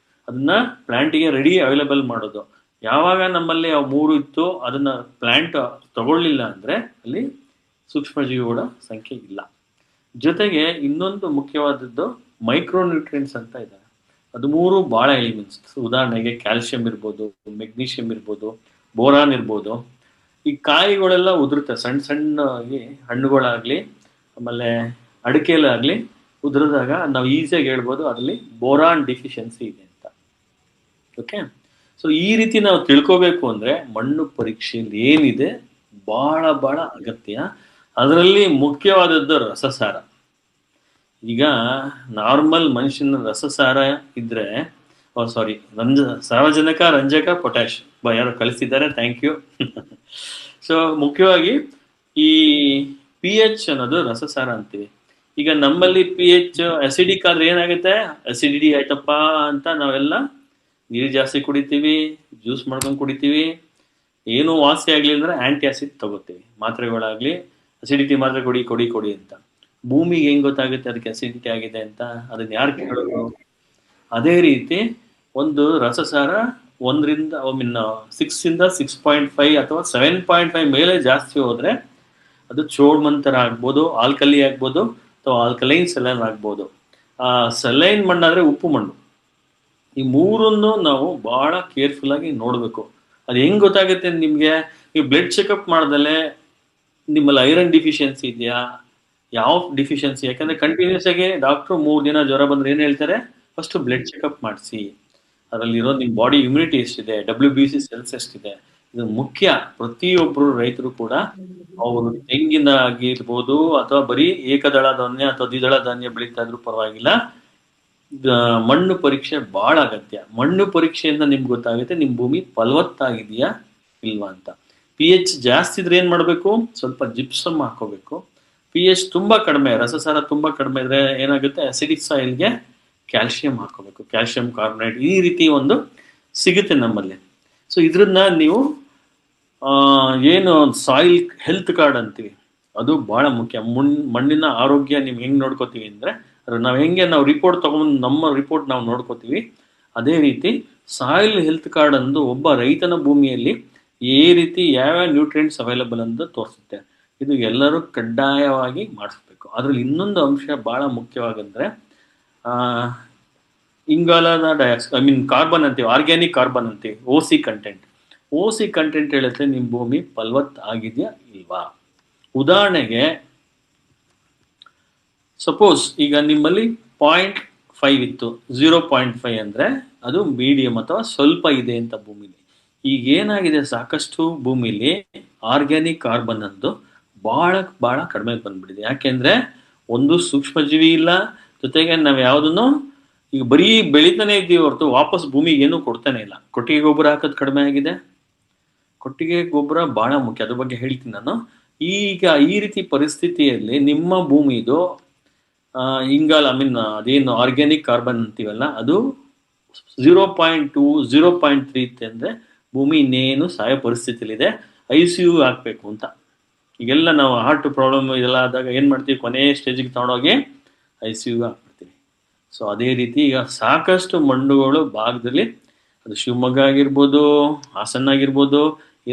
ಅದನ್ನ ಪ್ಲಾಂಟಿಗೆ ರೆಡಿ ಅವೈಲೇಬಲ್ ಮಾಡೋದು. ಯಾವಾಗ ನಮ್ಮಲ್ಲಿ ಆ 3 ಇತ್ತು, ಅದನ್ನ ಪ್ಲಾಂಟ್ ತಗೊಳ್ಳಿಲ್ಲ ಅಂದ್ರೆ ಅಲ್ಲಿ ಸೂಕ್ಷ್ಮ ಜೀವಿಗಳ ಸಂಖ್ಯೆ ಇಲ್ಲ. ಜೊತೆಗೆ ಇನ್ನೊಂದು ಮುಖ್ಯವಾದದ್ದು ಮೈಕ್ರೋನ್ಯೂಟ್ರಿಯೆಂಟ್ಸ್ ಅಂತ ಇದೆ. ಅದು 3 ಬಹಳ ಎಲಿಮೆಂಟ್ಸ್. ಉದಾಹರಣೆಗೆ ಕ್ಯಾಲ್ಸಿಯಂ ಇರ್ಬೋದು, ಮೆಗ್ನೀಷಿಯಂ ಇರ್ಬೋದು, ಬೋರಾನ್ ಇರ್ಬೋದು. ಈ ಕಾಯಿಗಳೆಲ್ಲ ಉದುರುತ್ತೆ, ಸಣ್ಣ ಹಣ್ಣುಗಳಾಗ್ಲಿ ಆಮೇಲೆ ಅಡಿಕೆಲಾಗ್ಲಿ ಉದುರಿದಾಗ ನಾವು ಈಸಿಯಾಗಿ ಹೇಳ್ಬೋದು ಅದರಲ್ಲಿ ಬೋರಾನ್ ಡಿಫಿಷಿಯನ್ಸಿ ಇದೆ ಅಂತ. ಓಕೆ, ಸೊ ಈ ರೀತಿ ನಾವು ತಿಳ್ಕೋಬೇಕು ಅಂದ್ರೆ ಮಣ್ಣು ಪರೀಕ್ಷೆಯಲ್ಲಿ ಏನಿದೆ ಬಹಳ ಅಗತ್ಯ. ಅದರಲ್ಲಿ ಮುಖ್ಯವಾದದ್ದು ರಸಸಾರ. ಈಗ ನಾರ್ಮಲ್ ಮನುಷ್ಯನ ರಸಸಾರ ಇದ್ರೆ, ಸಾರಜನಕ, ರಂಜಕ, ಪೊಟ್ಯಾಶ್ ಯಾರು ಕಳಿಸಿದ್ದಾರೆ, ಥ್ಯಾಂಕ್ ಯು. ಸೊ ಮುಖ್ಯವಾಗಿ ಈ pH ಅನ್ನೋದು ರಸಸಾರ ಅಂತೀವಿ. ಈಗ ನಮ್ಮಲ್ಲಿ pH ಅಸಿಡಿಕ್ ಆದ್ರೆ ಏನಾಗುತ್ತೆ, ಅಸಿಡಿಟಿ ಆಯ್ತಪ್ಪ ಅಂತ ನಾವೆಲ್ಲ ನೀರು ಜಾಸ್ತಿ ಕುಡಿತೀವಿ, ಜ್ಯೂಸ್ ಮಾಡ್ಕೊಂಡು ಕುಡಿತೀವಿ. ಏನು ವಾಸಿ ಆಗ್ಲಿ ಅಂದ್ರೆ ಆಂಟಿ ಆಸಿಡ್ ತಗೋತೀವಿ, ಮಾತ್ರೆಗಳಾಗ್ಲಿ ಅಸಿಡಿಟಿ ಮಾತ್ರೆ ಕೊಡಿ ಅಂತ. ಭೂಮಿಗೆ ಹೆಂಗ್ ಗೊತ್ತಾಗುತ್ತೆ ಅದಕ್ಕೆ ಅಸಿಡಿಟಿ ಆಗಿದೆ ಅಂತ? ಅದನ್ನ ಯಾರು ಕೇಳೋದು? ಅದೇ ರೀತಿ ಒಂದು ರಸಸಾರ 6 ಇಂದ 6.5 ಅಥವಾ 7.5 ಮೇಲೆ ಜಾಸ್ತಿ ಹೋದ್ರೆ ಅದು ಚೋಡ್ಮಂತರ ಆಗ್ಬೋದು, ಆಲ್ಕಲಿ ಆಗ್ಬೋದು ಅಥವಾ ಆಲ್ಕಲೈನ್ ಸೆಲನ್ ಆಗ್ಬೋದು. ಸಲೈನ್ ಮಣ್ಣಾದ್ರೆ ಉಪ್ಪು ಮಣ್ಣು. ಈ ಮೂರನ್ನು ನಾವು ಬಹಳ ಕೇರ್ಫುಲ್ ಆಗಿ ನೋಡ್ಬೇಕು. ಅದು ಹೆಂಗ್ ಗೊತ್ತಾಗುತ್ತೆ ನಿಮ್ಗೆ? ನೀವು ಬ್ಲಡ್ ಚೆಕಪ್ ಮಾಡ್ದಲೆ ನಿಮ್ಮಲ್ಲಿ ಐರನ್ ಡಿಫಿಷಿಯನ್ಸಿ ಇದೆಯಾ, ಯಾವ ಡಿಫಿಷಿಯನ್ಸಿ? ಯಾಕಂದ್ರೆ ಕಂಟಿನ್ಯೂಸ್ ಆಗಿ ಡಾಕ್ಟ್ರು 3 ದಿನ ಜ್ವರ ಬಂದ್ರೆ ಏನ್ ಹೇಳ್ತಾರೆ? ಫಸ್ಟ್ ಬ್ಲಡ್ ಚೆಕಪ್ ಮಾಡಿಸಿ, ಅದರಲ್ಲಿರೋ ನಿಮ್ ಬಾಡಿ ಇಮ್ಯುನಿಟಿ ಎಷ್ಟಿದೆ, WBC ಸೆಲ್ಸ್ ಎಷ್ಟಿದೆ, ಇದು ಮುಖ್ಯ. ಪ್ರತಿಯೊಬ್ರು ರೈತರು ಕೂಡ ಅವರು ತೆಂಗಿನ ಆಗಿರ್ಬೋದು ಅಥವಾ ಬರೀ ಏಕದಳ ಧಾನ್ಯ ಅಥವಾ ದ್ವಿದಳ ಧಾನ್ಯ ಬೆಳೀತಾ ಇದ್ರು ಪರವಾಗಿಲ್ಲ, ಮಣ್ಣು ಪರೀಕ್ಷೆ ಬಹಳ ಅಗತ್ಯ. ಮಣ್ಣು ಪರೀಕ್ಷೆಯಿಂದ ನಿಮ್ಗೆ ಗೊತ್ತಾಗುತ್ತೆ ನಿಮ್ ಭೂಮಿ ಫಲವತ್ತಾಗಿದೆಯಾ ಇಲ್ವಾ ಅಂತ. pH ಜಾಸ್ತಿ ಇದ್ರೆ ಏನ್ ಮಾಡ್ಬೇಕು? ಸ್ವಲ್ಪ ಜಿಪ್ಸಮ್ ಹಾಕೋಬೇಕು. pH ತುಂಬಾ ಕಡಿಮೆ, ರಸಸಾರ ತುಂಬಾ ಕಡಿಮೆ ಇದ್ರೆ ಏನಾಗುತ್ತೆ? ಅಸಿಡಿಕ್ ಸಾಯಿಲ್ಗೆ ಕ್ಯಾಲ್ಸಿಯಂ ಹಾಕೋಬೇಕು, ಕ್ಯಾಲ್ಸಿಯಂ ಕಾರ್ಬೊನೇಟ್ ಈ ರೀತಿ ಒಂದು ಸಿಗುತ್ತೆ ನಮ್ಮಲ್ಲಿ. ಸೊ ಇದ್ರನ್ನ ನೀವು ಏನು ಸಾಯಿಲ್ ಹೆಲ್ತ್ ಕಾರ್ಡ್ ಅಂತೀವಿ, ಅದು ಬಹಳ ಮುಖ್ಯ. ಮಣ್ಣಿನ ಆರೋಗ್ಯ ನೀವು ಹೆಂಗ್ ನೋಡ್ಕೋತೀವಿ ಅಂದ್ರೆ, ನಾವು ಹೆಂಗೆ ನಾವು ರಿಪೋರ್ಟ್ ತಗೊಂಡು ನಮ್ಮ ರಿಪೋರ್ಟ್ ನಾವು ನೋಡ್ಕೋತೀವಿ, ಅದೇ ರೀತಿ ಸಾಯಿಲ್ ಹೆಲ್ತ್ ಕಾರ್ಡ್ ಅಂದು ಒಬ್ಬ ರೈತನ ಭೂಮಿಯಲ್ಲಿ ಈ ರೀತಿ ಯಾವ್ಯಾವ ನ್ಯೂಟ್ರಿಯೆಂಟ್ಸ್ ಅವೈಲಬಲ್ ಅಂತ ತೋರಿಸುತ್ತೆ. ಇದು ಎಲ್ಲರೂ ಕಡ್ಡಾಯವಾಗಿ ಮಾಡಿಸ್ಬೇಕು. ಅದ್ರಲ್ಲಿ ಇನ್ನೊಂದು ಅಂಶ ಬಹಳ ಮುಖ್ಯವಾಗಂದ್ರೆ ಇಂಗಾಲದ ಡೈಆಕ್ಸೈಡ್, ಕಾರ್ಬನ್ ಅಂತೀವಿ, ಆರ್ಗ್ಯಾನಿಕ್ ಕಾರ್ಬನ್ ಅಂತೀವಿ, OC ಕಂಟೆಂಟ್. OC ಕಂಟೆಂಟ್ ಹೇಳುತ್ತೆ ನಿಮ್ಮ ಭೂಮಿ ಫಲವತ್ ಆಗಿದೆಯಾ ಇಲ್ವಾ. ಉದಾಹರಣೆಗೆ ಸಪೋಸ್ ಈಗ ನಿಮ್ಮಲ್ಲಿ 0.5 ಇತ್ತು, 0.5 ಅಂದ್ರೆ ಅದು ಮೀಡಿಯಂ ಅಥವಾ ಸ್ವಲ್ಪ ಇದೆ ಅಂತ ಭೂಮಿಲಿ. ಈಗ ಏನಾಗಿದೆ, ಸಾಕಷ್ಟು ಭೂಮಿಲಿ ಆರ್ಗ್ಯಾನಿಕ್ ಕಾರ್ಬನ್ ಅಂದು ಬಹಳ ಕಡಿಮೆ ಬಂದ್ಬಿಟ್ಟಿದೆ. ಯಾಕೆಂದ್ರೆ ಒಂದು ಸೂಕ್ಷ್ಮಜೀವಿ ಇಲ್ಲ, ಜೊತೆಗೆ ನಾವ್ ಯಾವ್ದನ್ನು ಈಗ ಬರೀ ಬೆಳಿತಾನೆ ಇದ್ದೀವಿ ಹೊರತು ವಾಪಸ್ ಭೂಮಿಗೆ ಏನು ಕೊಡ್ತಾನೆ ಇಲ್ಲ. ಕೊಟ್ಟಿಗೆ ಗೊಬ್ಬರ ಹಾಕೋದು ಕಡಿಮೆ ಆಗಿದೆ. ಕೊಟ್ಟಿಗೆ ಗೊಬ್ಬರ ಬಹಳ ಮುಖ್ಯ, ಅದ್ರ ಬಗ್ಗೆ ಹೇಳ್ತೀನಿ ನಾನು. ಈಗ ಈ ರೀತಿ ಪರಿಸ್ಥಿತಿಯಲ್ಲಿ ನಿಮ್ಮ ಭೂಮಿದು ಇಂಗಾಲ ಅದೇನು ಆರ್ಗ್ಯಾನಿಕ್ ಕಾರ್ಬನ್ ಅಂತೀವಲ್ಲ, ಅದು 0.2 0.3 ಇತ್ತೆ ಅಂದ್ರೆ ಭೂಮಿ ಇನ್ನೇನು ಸಾಯೋ ಪರಿಸ್ಥಿತಿಲಿದೆ, ICU ಹಾಕ್ಬೇಕು ಅಂತ. ಈಗೆಲ್ಲ ನಾವು ಹಾರ್ಟ್ ಪ್ರಾಬ್ಲಮ್ ಇದೆಲ್ಲ ಆದಾಗ ಏನ್ ಮಾಡ್ತೀವಿ? ಕೊನೆ ಸ್ಟೇಜಿಗೆ ತಗೊಂಡೋಗಿ ICU ಹಾಕ್ಬಿಡ್ತೀವಿ. ಸೊ ಅದೇ ರೀತಿ ಈಗ ಸಾಕಷ್ಟು ಮಣ್ಣುಗಳು ಭಾಗದಲ್ಲಿ, ಅದು ಶಿವಮೊಗ್ಗ ಆಗಿರ್ಬೋದು, ಹಾಸನ ಆಗಿರ್ಬೋದು,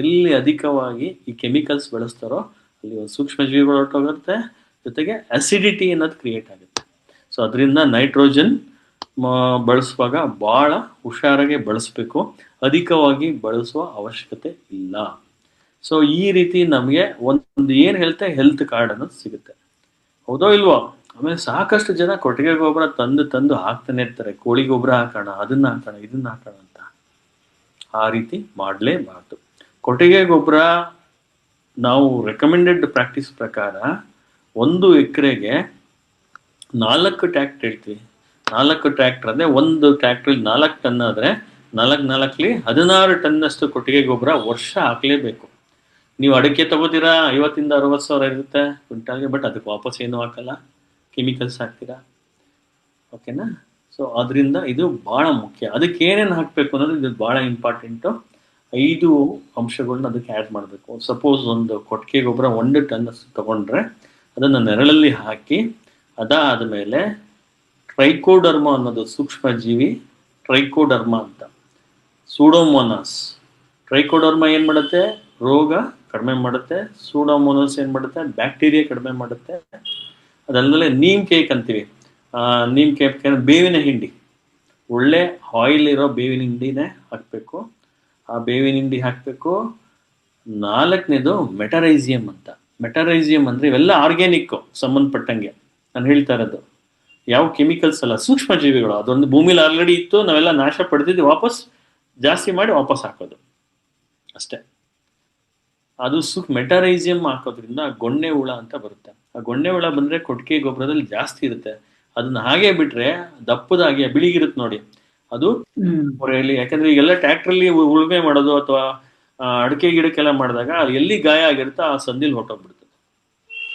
ಎಲ್ಲಿ ಅಧಿಕವಾಗಿ ಈ ಕೆಮಿಕಲ್ಸ್ ಬಳಸ್ತಾರೋ ಅಲ್ಲಿ ಒಂದು ಸೂಕ್ಷ್ಮ ಜೀವಿಗಳು ಹೊರಟೋಗುತ್ತೆ, ಜೊತೆಗೆ ಅಸಿಡಿಟಿ ಅನ್ನೋದು ಕ್ರಿಯೇಟ್ ಆಗುತ್ತೆ. ಸೊ ಅದರಿಂದ ನೈಟ್ರೋಜನ್ ಬಳಸುವಾಗ ಬಹಳ ಹುಷಾರಾಗಿ ಬಳಸಬೇಕು, ಅಧಿಕವಾಗಿ ಬಳಸುವ ಅವಶ್ಯಕತೆ ಇಲ್ಲ. ಸೊ ಈ ರೀತಿ ನಮಗೆ ಒಂದು ಏನ್ ಹೇಳ್ತೆ ಹೆಲ್ತ್ ಕಾರ್ಡ್ ಅನ್ನೋದು ಸಿಗುತ್ತೆ. ಹೌದೋ ಇಲ್ವೋ? ಆಮೇಲೆ ಸಾಕಷ್ಟು ಜನ ಕೊಟ್ಟಿಗೆ ಗೊಬ್ಬರ ತಂದು ಹಾಕ್ತಾನೆ ಇರ್ತಾರೆ. ಕೋಳಿ ಗೊಬ್ಬರ ಹಾಕೋಣ, ಅದನ್ನ ಹಾಕೋಣ, ಇದನ್ನ ಹಾಕೋಣ ಅಂತ. ಆ ರೀತಿ ಮಾಡಲೇಬಾರ್ದು. ಕೊಟ್ಟಿಗೆ ಗೊಬ್ಬರ ನಾವು ರೆಕಮೆಂಡೆಡ್ ಪ್ರಾಕ್ಟೀಸ್ ಪ್ರಕಾರ 1 ಎಕರೆಗೆ 4 ಟ್ರ್ಯಾಕ್ಟರ್ ಹೇಳ್ತೀವಿ. 4 ಟ್ರ್ಯಾಕ್ಟರ್ ಅಂದ್ರೆ ಒಂದು ಟ್ರ್ಯಾಕ್ಟರ್ 4 ಟನ್ ಆದ್ರೆ 4 16 ಟನ್ ಅಷ್ಟು ಕೊಟ್ಟಿಗೆ ಗೊಬ್ಬರ ವರ್ಷ ಹಾಕ್ಲೇಬೇಕು. ನೀವು ಅಡಿಕೆ ತಗೋತೀರಾ, 50 ಇಂದ 60 ಸಾವಿರ ಇರುತ್ತೆ ಕ್ವಿಂಟಾಲ್ಗೆ, ಬಟ್ ಅದಕ್ಕೆ ವಾಪಸ್ ಏನು ಹಾಕಲ್ಲ, ಕೆಮಿಕಲ್ಸ್ ಹಾಕ್ತೀರಾ. ಓಕೆನಾ? ಸೊ ಅದರಿಂದ ಇದು ಬಹಳ ಮುಖ್ಯ. ಅದಕ್ಕೆ ಏನೇನು ಹಾಕ್ಬೇಕು ಅನ್ನೋದು ಇದು ಬಹಳ ಇಂಪಾರ್ಟೆಂಟು. 5 ಅಂಶಗಳನ್ನ ಅದಕ್ಕೆ ಆ್ಯಡ್ ಮಾಡಬೇಕು. ಸಪೋಸ್ ಒಂದು ಕೊಟ್ಟಿಗೆ ಗೊಬ್ಬರ 1 ಟನ್ ತಗೊಂಡ್ರೆ ಅದನ್ನು ನೆರಳಲ್ಲಿ ಹಾಕಿ, ಅದಾದ ಮೇಲೆ ಟ್ರೈಕೋಡರ್ಮ ಅನ್ನೋದು ಸೂಕ್ಷ್ಮ ಜೀವಿ, ಟ್ರೈಕೋಡರ್ಮ ಅಂತ, ಸೂಡೋಮೋನಾಸ್. ಟ್ರೈಕೋಡರ್ಮ ಏನ್ ಮಾಡುತ್ತೆ? ರೋಗ ಕಡಿಮೆ ಮಾಡುತ್ತೆ. ಸೂಡೋಮೋನಾಸ್ ಏನ್ ಮಾಡುತ್ತೆ? ಬ್ಯಾಕ್ಟೀರಿಯಾ ಕಡಿಮೆ ಮಾಡುತ್ತೆ. ಅದಲ್ಲದೆ ನೀಮ್ ಕೇಕ್ ಅಂತೀವಿ. ನೀಮ್ ಕೇಕ್ ಬೇವಿನ ಹಿಂಡಿ, ಒಳ್ಳೆ ಆಯಿಲ್ ಇರೋ ಬೇವಿನ ಹಿಂಡಿನೇ ಹಾಕ್ಬೇಕು. ಆ ಬೇವಿನ ಹಿಂಡಿ ಹಾಕ್ಬೇಕು. 4ನೇದು ಮೆಟರೈಸಿಯಂ ಅಂತ. ಮೆಟರೈಸಿಯಂ ಅಂದ್ರೆ ಇವೆಲ್ಲ ಆರ್ಗ್ಯಾನಿಕ್ ಸಂಬಂಧಪಟ್ಟಂಗೆ ನಾನು ಹೇಳ್ತಾ ಇರೋದು, ಯಾವ ಕೆಮಿಕಲ್ಸ್ ಅಲ್ಲ, ಸೂಕ್ಷ್ಮ ಜೀವಿಗಳು. ಅದೊಂದು ಭೂಮಿಲಿ ಆಲ್ರೆಡಿ ಇತ್ತು, ನಾವೆಲ್ಲ ನಾಶ ಪಡೆದಿದ್ದು, ವಾಪಸ್ ಜಾಸ್ತಿ ಮಾಡಿ ವಾಪಸ್ ಹಾಕೋದು ಅಷ್ಟೇ. ಅದು ಮೆಟರೈಸಿಯಂ ಹಾಕೋದ್ರಿಂದ ಗೊಣ್ಣೆ ಹುಳ ಅಂತ ಬರುತ್ತೆ. ಆ ಗೊಣ್ಣೆ ಹುಳ ಬಂದ್ರೆ ಕೊಟ್ಟಿಗೆ ಗೊಬ್ಬರದಲ್ಲಿ ಜಾಸ್ತಿ ಇರುತ್ತೆ. ಅದನ್ನ ಹಾಗೆ ಬಿಟ್ರೆ ದಪ್ಪದಾಗಿ ಬಿಳಿಗಿರುತ್ತೆ ನೋಡಿ, ಅದು ಹೊರೆಯಲ್ಲಿ. ಯಾಕಂದ್ರೆ ಈಗೆಲ್ಲ ಟ್ರ್ಯಾಕ್ಟ್ರಲ್ಲಿ ಉಳುಮೆ ಮಾಡೋದು ಅಥವಾ ಅಡಿಕೆ ಗಿಡಕ್ಕೆಲ್ಲ ಮಾಡಿದಾಗ ಅಲ್ಲಿ ಎಲ್ಲಿ ಗಾಯ ಆಗಿರುತ್ತೆ ಆ ಸಂದಿಲ್ ಹೊಟ್ಟೋಗ್ಬಿಡ್ತದೆ.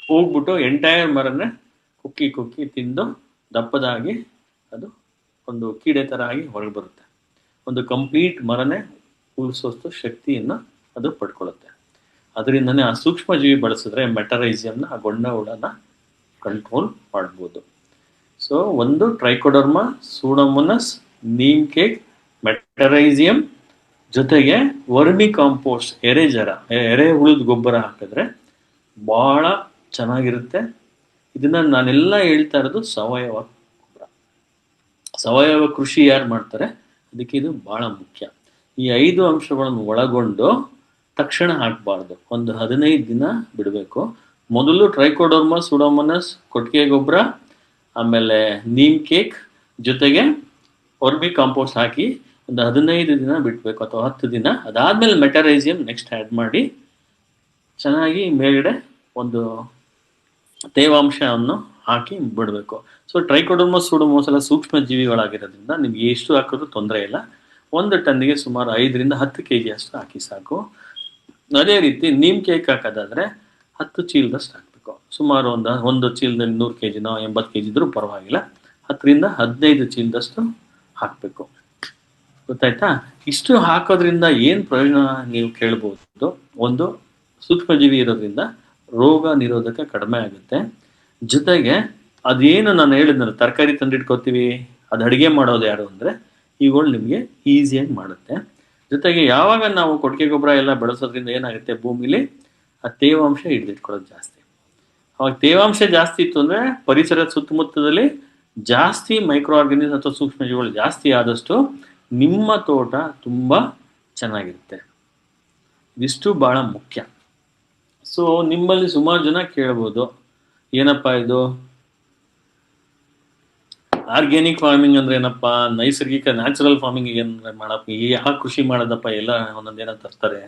ಹೋಗ್ಬಿಟ್ಟು ಎಂಟೈರ್ ಮರನೇ ಕುಕ್ಕಿ ತಿಂದು ದಪ್ಪದಾಗಿ ಅದು ಒಂದು ಕೀಡೆ ತರ ಆಗಿ ಹೊರಗೆ ಬರುತ್ತೆ. ಒಂದು ಕಂಪ್ಲೀಟ್ ಮರನೇ ಉಳಿಸೋಷ್ಟು ಶಕ್ತಿಯನ್ನು ಅದು ಪಡ್ಕೊಳ್ಳುತ್ತೆ. ಅದರಿಂದನೇ ಆ ಸೂಕ್ಷ್ಮ ಜೀವಿ ಬಳಸಿದ್ರೆ ಮೆಟರೈಸಿಯಂನ, ಆ ಗೊಣ್ಣ ಹುಳನ ಕಂಟ್ರೋಲ್ ಮಾಡ್ಬೋದು. ಸೊ ಒಂದು Trichoderma, Pseudomonas, neem cake, Metarhizium, ಜೊತೆಗೆ ವರ್ಮಿ ಕಾಂಪೋಸ್ಟ್, ಎರೆ ಹುಳದ ಗೊಬ್ಬರ ಹಾಕಿದ್ರೆ ಬಹಳ ಚೆನ್ನಾಗಿರುತ್ತೆ. ಇದನ್ನ ನಾನೆಲ್ಲ ಹೇಳ್ತಾ ಇರೋದು ಸಾವಯವ ಗೊಬ್ಬರ. ಸಾವಯವ ಕೃಷಿ ಯಾರು ಮಾಡ್ತಾರೆ ಅದಕ್ಕೆ ಇದು ಬಹಳ ಮುಖ್ಯ. ಈ 5 ಅಂಶಗಳನ್ನು ಒಳಗೊಂಡು ತಕ್ಷಣ ಹಾಕಬಾರ್ದು, ಒಂದು 15 ದಿನ ಬಿಡಬೇಕು. ಮೊದಲು ಟ್ರೈಕೋಡರ್ಮಾ ಸುಡೋಮೋನಸ್, ಕೊಟ್ಟಿಗೆ ಗೊಬ್ಬರ, ಆಮೇಲೆ ನೀಮ್ ಕೇಕ್ ಜೊತೆಗೆ ವರ್ಮಿ ಕಾಂಪೋಸ್ಟ್ ಹಾಕಿ ಒಂದು 15 ದಿನ ಬಿಡಬೇಕು ಅಥವಾ 10 ದಿನ. ಅದಾದ್ಮೇಲೆ ಮೆಟರೈಸಿಯಂ ನೆಕ್ಸ್ಟ್ ಆ್ಯಡ್ ಮಾಡಿ ಚೆನ್ನಾಗಿ ಮೇಲ್ಗಡೆ ಒಂದು ತೇವಾಂಶವನ್ನು ಹಾಕಿ ಬಿಡಬೇಕು. ಸೊ ಟ್ರೈಕೋಡರ್ಮಾ ಸುಡೋಮೋನಸ್ ಎಲ್ಲ ಸೂಕ್ಷ್ಮ ಜೀವಿಗಳಾಗಿರೋದ್ರಿಂದ ನಿಮ್ಗೆ ಎಷ್ಟು ಹಾಕಿದ್ರೂ ತೊಂದರೆ ಇಲ್ಲ. 1 ಟನ್ನಿಗೆ ಸುಮಾರು 5ರಿಂದ 10 kg ಅಷ್ಟು ಹಾಕಿ ಸಾಕು. ಅದೇ ರೀತಿ ನೀಮ್ ಕೇಕ್ ಹಾಕೋದಾದ್ರೆ 10 ಚೀಲದಷ್ಟು ಹಾಕಬೇಕು. ಸುಮಾರು ಒಂದು ಚೀಲದಲ್ಲಿ 100 kgನೋ 80 kg ಇದ್ರೂ ಪರವಾಗಿಲ್ಲ, 10ರಿಂದ 15 ಚೀಲದಷ್ಟು ಹಾಕಬೇಕು. ಗೊತ್ತಾಯ್ತಾ? ಇಷ್ಟು ಹಾಕೋದ್ರಿಂದ ಏನು ಪ್ರಯೋಜನ ನೀವು ಕೇಳ್ಬೋದು. ಒಂದು, ಸೂಕ್ಷ್ಮಜೀವಿ ಇರೋದ್ರಿಂದ ರೋಗ ನಿರೋಧಕ ಕಡಿಮೆ ಆಗುತ್ತೆ. ಜೊತೆಗೆ ಅದೇನು ನಾನು ಹೇಳಿದ್ನಲ್ಲ, ತರಕಾರಿ ತಂದಿಟ್ಕೋತೀವಿ, ಅದು ಅಡುಗೆ ಮಾಡೋದು ಯಾರು ಅಂದರೆ ಇವುಗಳು ನಿಮಗೆ ಈಸಿಯಾಗಿ ಮಾಡುತ್ತೆ. ಜೊತೆಗೆ ಯಾವಾಗ ನಾವು ಕೊಟ್ಟಿಗೆ ಗೊಬ್ಬರ ಎಲ್ಲ ಬೆಳೆಸೋದ್ರಿಂದ ಏನಾಗುತ್ತೆ, ಭೂಮಿಲಿ ಆ ತೇವಾಂಶ ಹಿಡಿದಿಟ್ಕೊಳ್ಳೋದು ಜಾಸ್ತಿ. ಅವಾಗ ತೇವಾಂಶ ಜಾಸ್ತಿ ಇತ್ತು ಅಂದರೆ ಪರಿಸರದ ಸುತ್ತಮುತ್ತದಲ್ಲಿ ಜಾಸ್ತಿ ಮೈಕ್ರೋ ಆರ್ಗನಿಸಮ್ ಅಥವಾ ಸೂಕ್ಷ್ಮಜೀವಿಗಳು ಜಾಸ್ತಿ ಆದಷ್ಟು ನಿಮ್ಮ ತೋಟ ತುಂಬ ಚೆನ್ನಾಗಿರುತ್ತೆ. ಇದಿಷ್ಟು ಭಾಳ ಮುಖ್ಯ. ಸೊ ನಿಮ್ಮಲ್ಲಿ ಸುಮಾರು ಜನ ಕೇಳ್ಬೋದು, ಏನಪ್ಪ ಇದು ಆರ್ಗ್ಯಾನಿಕ್ ಫಾರ್ಮಿಂಗ್ ಅಂದ್ರೆ ಏನಪ್ಪ, ನೈಸರ್ಗಿಕ ನ್ಯಾಚುರಲ್ ಫಾರ್ಮಿಂಗ್ ಏನ್ರೆ ಮಾಡಪ್ಪ, ಯಾವ ಕೃಷಿ ಮಾಡೋದಪ್ಪ, ಎಲ್ಲ ಒಂದೊಂದೇನೋ ತರ್ತಾರೆ.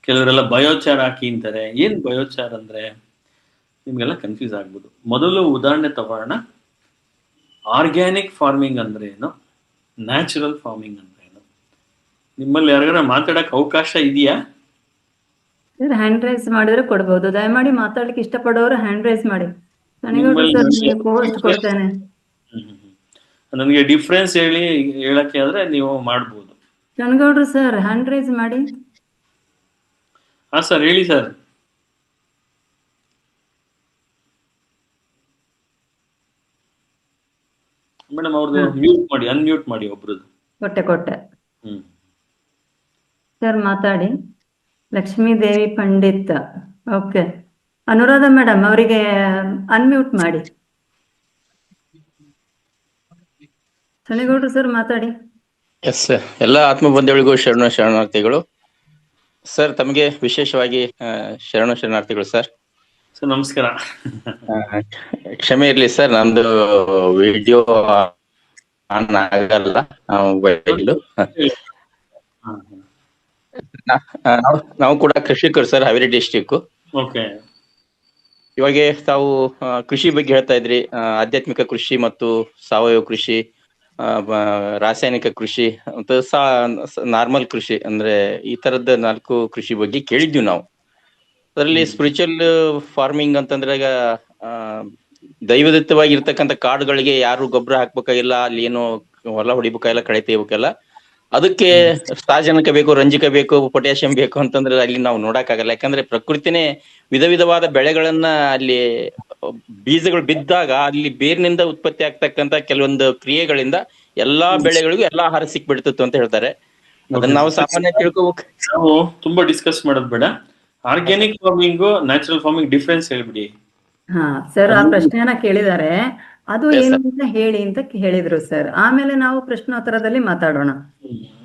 ಕೆಲವರೆಲ್ಲ ಬಯೋಚಾರ್ ಹಾಕಿ ಅಂತಾರೆ. ಏನು ಬಯೋಚಾರ್ ಅಂದರೆ ನಿಮಗೆಲ್ಲ ಕನ್ಫ್ಯೂಸ್ ಆಗ್ಬೋದು. ಮೊದಲು ಉದಾಹರಣೆ ತಗೋಣ. ಆರ್ಗ್ಯಾನಿಕ್ ಫಾರ್ಮಿಂಗ್ ಅಂದ್ರೆ ಏನು, ನ್ಯಾಚುರಲ್ ಫಾರ್ಮಿಂಗ್ ಅಂದ್ರೆ ಏನು? ನಿಮ್ಮಲ್ಲಿ ಯಾರಿಗಾರ ಮಾತಾಡಕ್ಕೆ ಅವಕಾಶ ಇದೆಯಾ? ಸರ್ ಹ್ಯಾಂಡ್ ರೈಸ್ ಮಾಡಿದ್ರೆ ಕೊಡ್ಬೋದು. ದಯಮಾಡಿ ಮಾತಾಡ್ಲಿಕ್ಕೆ ಇಷ್ಟಪಡೋರು ಹ್ಯಾಂಡ್ ರೈಸ್ ಮಾಡಿ. ನನಗೆ ಸರ್ ಪೋಸ್ಟ್ ಕೊಡ್ತೇನೆ. ನನಗೆ ಡಿಫ್ರೆನ್ಸ್ ಹೇಳಕ್ಕೆ ಆದ್ರೆ ನೀವು ಮಾಡ್ಬೋದು. ಚನ್ನಗೌಡ್ರು ಸರ್ ಹ್ಯಾಂಡ್ ರೈಸ್ ಮಾಡಿ. ಹಾ ಸರ್, ಹೇಳಿ ಸರ್. ಮೇಡಮ್ ಅವ್ರದ್ದು ಮ್ಯೂಟ್ ಮಾಡಿ, ಅನ್ಮ್ಯೂಟ್ ಮಾಡಿ ಒಬ್ರದ್ದು. ಕೊಟ್ಟೆ ಸರ್ ಮಾತಾಡಿ. ಲಕ್ಷ್ಮೀದೇವಿ ಪಂಡಿತ್. ಓಕೆ. ಅನುರಾಧ ಮೇಡಮ್ ಅವರಿಗೆ ಅನ್ಮ್ಯೂಟ್ ಮಾಡಿ. ಚನ್ನಗೌಡ್ರು ಸರ್ ಮಾತಾಡಿ. ಎಸ್ ಸರ್, ಎಲ್ಲ ಆತ್ಮ ಬಂಧುಗಳಿಗೂ ಶರಣಾರ್ಥಿಗಳು. ಸರ್ ತಮಗೆ ವಿಶೇಷವಾಗಿ ಶರಣಾರ್ಥಿಗಳು ಸರ್. ಸರ್ ನಮಸ್ಕಾರ. ಕ್ಷಮೆ ಇರ್ಲಿ ಸರ್, ನಂದು ವಿಡಿಯೋ ಆನ್ ಆಗಲ್ಲ ಮೊಬೈಲ್. ನಾವು ಕೂಡ ಕೃಷಿಕರು ಸರ್, ಹಾವೇರಿ ಡಿಸ್ಟಿಕ್. ಇವಾಗ ತಾವು ಕೃಷಿ ಬಗ್ಗೆ ಹೇಳ್ತಾ ಇದ್ರಿ, ಆಧ್ಯಾತ್ಮಿಕ ಕೃಷಿ ಮತ್ತು ಸಾವಯವ ಕೃಷಿ, ರಾಸಾಯನಿಕ ಕೃಷಿ ಮತ್ತು ನಾರ್ಮಲ್ ಕೃಷಿ ಅಂದ್ರೆ ಈ ತರದ 4 ಕೃಷಿ ಬಗ್ಗೆ ಕೇಳಿದ್ವಿ ನಾವು. ಅದರಲ್ಲಿ ಸ್ಪಿರಿಚುವಲ್ ಫಾರ್ಮಿಂಗ್ ಅಂತಂದ್ರೆ ಈಗ ದೈವದತ್ತವಾಗಿರ್ತಕ್ಕಂಥ ಕಾಡುಗಳಿಗೆ ಯಾರು ಗೊಬ್ಬರ ಹಾಕ್ಬೇಕಾಗಿಲ್ಲ, ಅಲ್ಲಿ ಏನು ಹೊಲ ಹೊಡಿಬೇಕಾಗಿಲ್ಲ, ಕಳೆ ತೆಗಿಬೇಕಲ್ಲ. ಅದಕ್ಕೆ ಸಾರಜನಕ ಬೇಕು, ರಂಜಕ ಬೇಕು, ಪೊಟ್ಯಾಷಿಯಂ ಬೇಕು ಅಂತಂದ್ರೆ ಅಲ್ಲಿ ನಾವು ನೋಡಕ್ಕಾಗಲ್ಲ. ಯಾಕಂದ್ರೆ ಪ್ರಕೃತಿನೇ ವಿಧವಾದ ಬೆಳೆಗಳನ್ನ ಅಲ್ಲಿ ಬೀಜಗಳು ಬಿದ್ದಾಗ ಅಲ್ಲಿ ಬೇರಿನಿಂದ ಉತ್ಪತ್ತಿ ಆಗ್ತಕ್ಕಂತ ಕೆಲವೊಂದು ಕ್ರಿಯೆಗಳಿಂದ ಎಲ್ಲಾ ಬೆಳೆಗಳಿಗೂ ಎಲ್ಲಾ ಆಹಾರ ಸಿಕ್ಬಿಡ್ತಿತ್ತು ಅಂತ ಹೇಳ್ತಾರೆ. ಅದನ್ನ ನಾವು ಸಾಮಾನ್ಯ ತಿಳ್ಕೋಬೇಕು. ನಾವು ತುಂಬಾ ಡಿಸ್ಕಸ್ ಮಾಡೋದು ಬೇಡ. Organic farming, natural farming difference ಹೇಳ್ಬಿಡಿ. ಹಾ ಸರ್, ಆ ಪ್ರಶ್ನೆಯನ್ನ ಕೇಳಿದ್ದಾರೆ. ಅದು ಏನು ಅಂತ ಹೇಳಿ ಅಂತ ಹೇಳಿದ್ರು ಸರ್. ಆಮೇಲೆ ನಾವು ಪ್ರಶ್ನೋತ್ತರದಲ್ಲಿ ಮಾತಾಡೋಣ.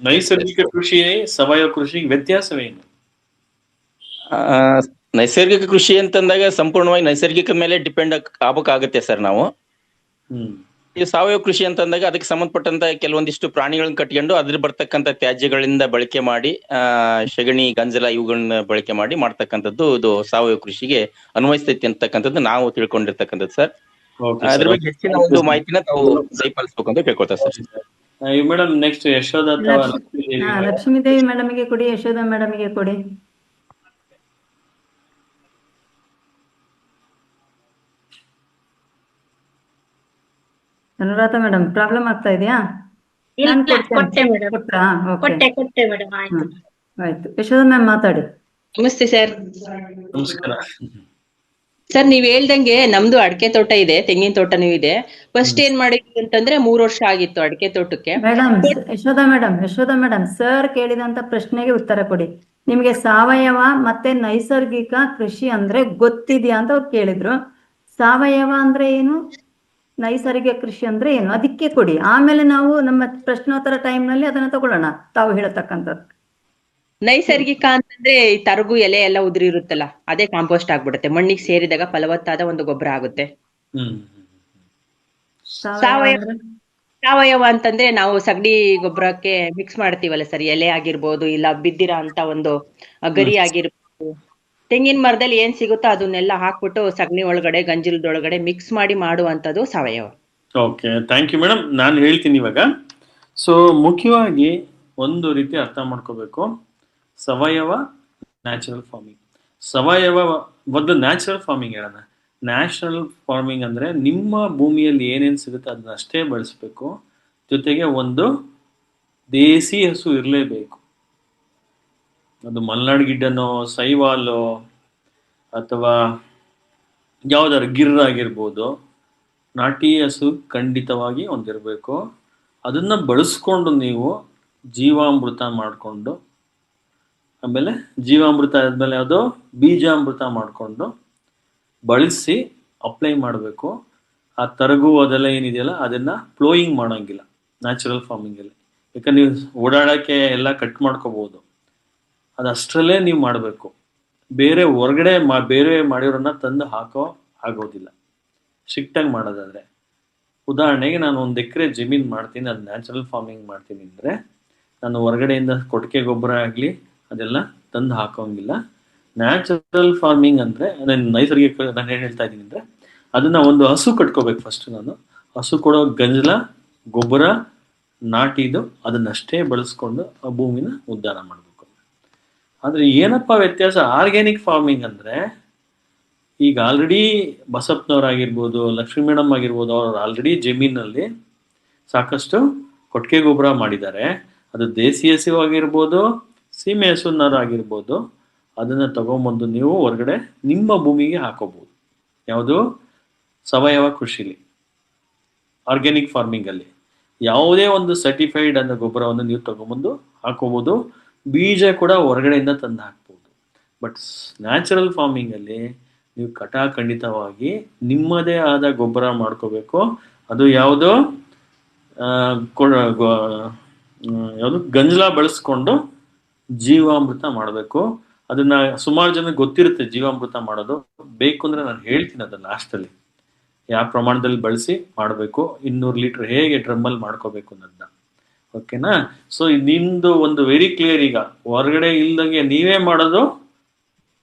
ನೈಸರ್ಗಿಕ ಕೃಷಿ, ಸಾವಯವ ಕೃಷಿ ವ್ಯತ್ಯಾಸವೇನು? ನೈಸರ್ಗಿಕ ಕೃಷಿ ಅಂತಂದಾಗ ಸಂಪೂರ್ಣವಾಗಿ ನೈಸರ್ಗಿಕ ಮೇಲೆ ಡಿಪೆಂಡ್ ಆಗ್ಬೇಕಾಗುತ್ತೆ ಸರ್ ನಾವು. ಈ ಸಾವಯವ ಕೃಷಿ ಅಂತಂದಾಗ ಅದಕ್ಕೆ ಸಂಬಂಧಪಟ್ಟಂತ ಕೆಲವೊಂದಿಷ್ಟು ಪ್ರಾಣಿಗಳನ್ನ ಕಟ್ಕೊಂಡು ಅದ್ರ ಬರ್ತಕ್ಕಂಥ ತ್ಯಾಜ್ಯಗಳಿಂದ ಬಳಕೆ ಮಾಡಿ, ಸಗಣಿ, ಗಂಜಲ ಇವುಗಳನ್ನ ಬಳಕೆ ಮಾಡಿ ಮಾಡ್ತಕ್ಕಂಥದ್ದು ಇದು ಸಾವಯವ ಕೃಷಿಗೆ ಅನ್ವಯಿಸ್ತೈತಿ ಅಂತಕ್ಕಂಥದ್ದು ನಾವು ತಿಳ್ಕೊಂಡಿರ್ತಕ್ಕಂಥದ್ದು ಸರ್. ಅದ್ರ ಬಗ್ಗೆ ಹೆಚ್ಚಿನ ಒಂದು ಮಾಹಿತಿನ ತಾವು ದಯಪಾಲಿಸ್ಬೇಕು ಅಂತ ಕೇಳ್ಕೊಳ್ತಾ sir. Madam next Yashoda Lakshmidevi ಮೇಡಮ್ಗೆ ಕೊಡಿ, ಯಶೋಧ ಮೇಡಮ್ಗೆ ಕೊಡಿ. ಅನುರಾಧ ಮೇಡಮ್ ಪ್ರಾಬ್ಲಮ್ ಆಗ್ತಾ ಇದೆಯಾ? ಆಯ್ತು, ಯಶೋಧ ಮ್ಯಾಮ್ ಮಾತಾಡಿ. ನಮಸ್ತೆ ಸರ್. ನಮಸ್ಕಾರ ಸರ್, ನೀವ್ ಹೇಳ್ದಂಗೆ ನಮ್ದು ಅಡಿಕೆ ತೋಟ ಇದೆ, ತೆಂಗಿನ ತೋಟನೂ ಇದೆ. ಫಸ್ಟ್ ಏನ್ ಮಾಡಿದ್ವಿ ಅಂತಂದ್ರೆ 3 ವರ್ಷ ಆಗಿತ್ತು ಅಡಿಕೆ ತೋಟಕ್ಕೆ. ಮೇಡಮ್ ಯಶೋಧ ಮೇಡಮ್ ಸರ್ ಕೇಳಿದಂತ ಪ್ರಶ್ನೆಗೆ ಉತ್ತರ ಕೊಡಿ. ನಿಮ್ಗೆ ಸಾವಯವ ಮತ್ತೆ ನೈಸರ್ಗಿಕ ಕೃಷಿ ಅಂದ್ರೆ ಗೊತ್ತಿದ್ಯಾ ಅಂತ ಅವ್ರು ಕೇಳಿದ್ರು. ಸಾವಯವ ಅಂದ್ರೆ ಏನು, ನೈಸರ್ಗಿಕ ಕೃಷಿ ಅಂದ್ರೆ ಏನು ಅದಕ್ಕೆ ಕೊಡಿ, ಆಮೇಲೆ ನಾವು ನಮ್ಮ ಪ್ರಶ್ನೋತ್ತರ ಟೈಮ್ನಲ್ಲಿ ಅದನ್ನ ತಗೊಳ್ಳೋಣ ತಾವು ಹೇಳತಕ್ಕಂಥದ್ದು. ನೈಸರ್ಗಿಕ ಅಂತಂದ್ರೆ ಈ ತರಗು ಎಲೆ ಎಲ್ಲ ಉದುರಿರುತ್ತಲ್ಲ, ಅದೇ ಕಾಂಪೋಸ್ಟ್ ಆಗ್ಬಿಡುತ್ತೆ, ಮಣ್ಣಿಗೆ ಸೇರಿದಾಗ ಫಲವತ್ತಾದ ಒಂದು ಗೊಬ್ಬರ ಆಗುತ್ತೆ. ಹ್ಮ್ ಸಾವಯವ ಅಂದ್ರೆ ಸಾವಯವ ಅಂತಂದ್ರೆ ನಾವು ಸಗಣಿ ಗೊಬ್ಬರಕ್ಕೆ ಮಿಕ್ಸ್ ಮಾಡ್ತೀವಲ್ಲ ಸರ್, ಎಲೆ ಆಗಿರ್ಬೋದು ಇಲ್ಲ ಬಿದ್ದಿರೋ ಅಂತ ಒಂದು ಗರಿ ಆಗಿರ್ಬೋದು, ತೆಂಗಿನ ಮರದಲ್ಲಿ ಏನ್ ಸಿಗುತ್ತೋ ಅದನ್ನೆಲ್ಲ ಹಾಕ್ಬಿಟ್ಟು ಸಗಣಿ ಒಳಗಡೆ ಗಂಜಲದೊಳಗಡೆ ಮಿಕ್ಸ್ ಮಾಡಿ ಮಾಡುವಂತದ್ದು ಸಾವಯವ. Okay, thank you madam. ನಾನು ಹೇಳ್ತೀನಿ ಇವಾಗ. ಸೊ ಮುಖ್ಯವಾಗಿ ಒಂದು ರೀತಿ ಅರ್ಥ ಮಾಡ್ಕೋಬೇಕು, ಸಾವಯವ, ನ್ಯಾಚುರಲ್ ಫಾರ್ಮಿಂಗ್. ಸಾವಯವ ಮೊದಲು ನ್ಯಾಚುರಲ್ ಫಾರ್ಮಿಂಗ್ ಹೇಳೋಣ. ನ್ಯಾಚುರಲ್ ಫಾರ್ಮಿಂಗ್ ಅಂದ್ರೆ ನಿಮ್ಮ ಭೂಮಿಯಲ್ಲಿ ಏನೇನು ಸಿಗುತ್ತೆ ಅದನ್ನ ಅಷ್ಟೇ ಬಳಸಬೇಕು, ಜೊತೆಗೆ ಒಂದು ದೇಸಿ ಹಸು ಇರಲೇಬೇಕು. ಅದು ಮಲ್ನಾಡ್ ಗಿಡ್ಡನೋ, ಸೈವಾಲೋ, ಅಥವಾ ಯಾವ್ದಾದ್ರು ಗಿರ್ ಆಗಿರ್ಬೋದು, ನಾಟಿ ಹಸು ಖಂಡಿತವಾಗಿ ಒಂದಿರಬೇಕು. ಅದನ್ನ ಬಳಸ್ಕೊಂಡು ನೀವು ಜೀವಾಮೃತ ಮಾಡಿಕೊಂಡು, ಆಮೇಲೆ ಜೀವಾಮೃತ ಆದಮೇಲೆ ಅದು ಬೀಜಾಮೃತ ಮಾಡಿಕೊಂಡು ಬಳಸಿ ಅಪ್ಲೈ ಮಾಡಬೇಕು. ಆ ತರಗು ಅದೆಲ್ಲ ಏನಿದೆಯಲ್ಲ ಅದನ್ನ ಫ್ಲೋಯಿಂಗ್ ಮಾಡೋಂಗಿಲ್ಲ ನ್ಯಾಚುರಲ್ ಫಾರ್ಮಿಂಗಲ್ಲಿ. ಯಾಕಂದ್ರೆ ನೀವು ಓಡಾಡೋಕ್ಕೆ ಎಲ್ಲ ಕಟ್ ಮಾಡ್ಕೋಬೋದು, ಅದಷ್ಟರಲ್ಲೇ ನೀವು ಮಾಡಬೇಕು. ಬೇರೆ ಹೊರಗಡೆ ಬೇರೆ ಮಾಡಿರೋನ್ನ ತಂದು ಹಾಕೋ ಆಗೋದಿಲ್ಲ ಸ್ಟ್ರಿಕ್ಟಾಗಿ ಮಾಡೋದಾದರೆ. ಉದಾಹರಣೆಗೆ ನಾನು 1 ಎಕರೆ ಜಮೀನು ಮಾಡ್ತೀನಿ, ಅದು ನ್ಯಾಚುರಲ್ ಫಾರ್ಮಿಂಗ್ ಮಾಡ್ತೀನಿ ಅಂದರೆ ನಾನು ಹೊರಗಡೆಯಿಂದ ಕೊಟ್ಟಿಗೆ ಗೊಬ್ಬರ ಆಗಲಿ ಅದೆಲ್ಲ ತಂದು ಹಾಕೋಂಗಿಲ್ಲ. ನ್ಯಾಚುರಲ್ ಫಾರ್ಮಿಂಗ್ ಅಂದರೆ ನೈಸರ್ಗಿಕ, ನಾನು ಏನು ಹೇಳ್ತಾ ಇದ್ದೀನಿ ಅಂದರೆ ಅದನ್ನು ಒಂದು ಹಸು ಕಟ್ಕೋಬೇಕು ಫಸ್ಟ್. ನಾನು ಹಸು ಕೊಡೋ ಗಂಜಲ ಗೊಬ್ಬರ ನಾಟಿದು ಅದನ್ನಷ್ಟೇ ಬಳಸ್ಕೊಂಡು ಆ ಭೂಮಿನ ಉದ್ಧಾರ ಮಾಡಬೇಕು. ಆದರೆ ಏನಪ್ಪ ವ್ಯತ್ಯಾಸ ಆರ್ಗ್ಯಾನಿಕ್ ಫಾರ್ಮಿಂಗ್ ಅಂದರೆ, ಈಗ ಆಲ್ರೆಡಿ ಬಸಪ್ಪನವರಾಗಿರ್ಬೋದು, ಲಕ್ಷ್ಮೀ ಮೇಡಮ್ ಆಗಿರ್ಬೋದು, ಅವ್ರು ಆಲ್ರೆಡಿ ಜಮೀನಲ್ಲಿ ಸಾಕಷ್ಟು ಕೊಟ್ಟಿಗೆ ಗೊಬ್ಬರ ಮಾಡಿದ್ದಾರೆ. ಅದು ದೇಸಿ ಹಸು ಆಗಿರ್ಬೋದು, ಸೀಮೆ ಹಸುನಾರು ಆಗಿರ್ಬೋದು, ಅದನ್ನು ತಗೊಂಬಂದು ನೀವು ಹೊರಗಡೆ ನಿಮ್ಮ ಭೂಮಿಗೆ ಹಾಕೋಬಹುದು. ಯಾವುದು? ಸಾವಯವ ಕೃಷಿಲಿ, ಆರ್ಗ್ಯಾನಿಕ್ ಫಾರ್ಮಿಂಗಲ್ಲಿ ಯಾವುದೇ ಒಂದು ಸರ್ಟಿಫೈಡ್ ಅನ್ನೋ ಗೊಬ್ಬರವನ್ನು ನೀವು ತಗೊಂಬಂದು ಹಾಕೋಬೋದು. ಬೀಜ ಕೂಡ ಹೊರಗಡೆಯಿಂದ ತಂದು ಹಾಕ್ಬೋದು. ಬಟ್ ನ್ಯಾಚುರಲ್ ಫಾರ್ಮಿಂಗಲ್ಲಿ ನೀವು ಖಂಡಿತವಾಗಿ ನಿಮ್ಮದೇ ಆದ ಗೊಬ್ಬರ ಮಾಡ್ಕೋಬೇಕು. ಅದು ಯಾವುದೋ ಯಾವುದು ಗಂಜಲ ಬಳಸ್ಕೊಂಡು ಜೀವಾಮೃತ ಮಾಡಬೇಕು. ಅದನ್ನ ಸುಮಾರು ಜನ ಗೊತ್ತಿರುತ್ತೆ ಜೀವಾಮೃತ ಮಾಡೋದು. ಬೇಕು ಅಂದ್ರೆ ನಾನು ಹೇಳ್ತೀನಿ ಅದನ್ನ ಲಾಸ್ಟಲ್ಲಿ ಯಾವ ಪ್ರಮಾಣದಲ್ಲಿ ಬಳಸಿ ಮಾಡಬೇಕು, 200 ಲೀಟರ್ ಹೇಗೆ ಡ್ರಮ್ಮಲ್ಲಿ ಮಾಡ್ಕೋಬೇಕು ಅನ್ನೋದನ್ನ. ಓಕೆನಾ? ಸೊ ನಿಮ್ದು ಒಂದು ವೆರಿ ಕ್ಲಿಯರ್. ಈಗ ಹೊರಗಡೆ ಇಲ್ದಂಗೆ ನೀವೇ ಮಾಡೋದು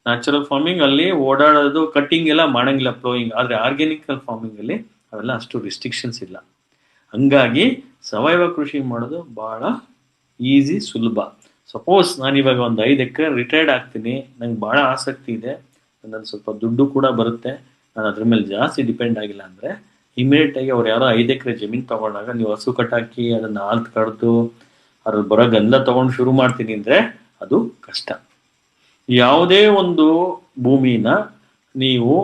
ನ್ಯಾಚುರಲ್ ಫಾರ್ಮಿಂಗ್, ಅಲ್ಲಿ ಓಡಾಡೋದು ಕಟ್ಟಿಂಗ್ ಎಲ್ಲ ಮಾಡಂಗಿಲ್ಲ, ಫ್ಲೋಯಿಂಗ್. ಆದರೆ ಆರ್ಗ್ಯಾನಿಕಲ್ ಫಾರ್ಮಿಂಗ್ ಅಲ್ಲಿ ಅವೆಲ್ಲ ಅಷ್ಟು ರಿಸ್ಟ್ರಿಕ್ಷನ್ಸ್ ಇಲ್ಲ. ಹಂಗಾಗಿ ಸಾವಯವ ಕೃಷಿ ಮಾಡೋದು ಬಹಳ ಈಸಿ, ಸುಲಭ. ಸಪೋಸ್ ನಾನಿವಾಗ ಒಂದು 5 ಎಕರೆ ರಿಟೈರ್ಡ್ ಆಗ್ತೀನಿ, ನಂಗೆ ಭಾಳ ಆಸಕ್ತಿ ಇದೆ, ನನ್ನ ಸ್ವಲ್ಪ ದುಡ್ಡು ಕೂಡ ಬರುತ್ತೆ, ನಾನು ಅದ್ರ ಮೇಲೆ ಜಾಸ್ತಿ ಡಿಪೆಂಡ್ ಆಗಿಲ್ಲ ಅಂದರೆ ಇಮಿಡಿಯೇಟಾಗಿ ಅವ್ರು ಯಾರೋ 5 ಎಕರೆ ಜಮೀನು ತಗೊಂಡಾಗ ನೀವು ಹಸು ಕಟ್ಟಾಕಿ ಅದನ್ನು ಹಾಲು ಕಡ್ದು ಅದ್ರ ಬರೋ ಗಂಧ ತಗೊಂಡು ಶುರು ಮಾಡ್ತೀನಿ ಅಂದರೆ ಅದು ಕಷ್ಟ. ಯಾವುದೇ ಒಂದು ಭೂಮಿನ ನೀವು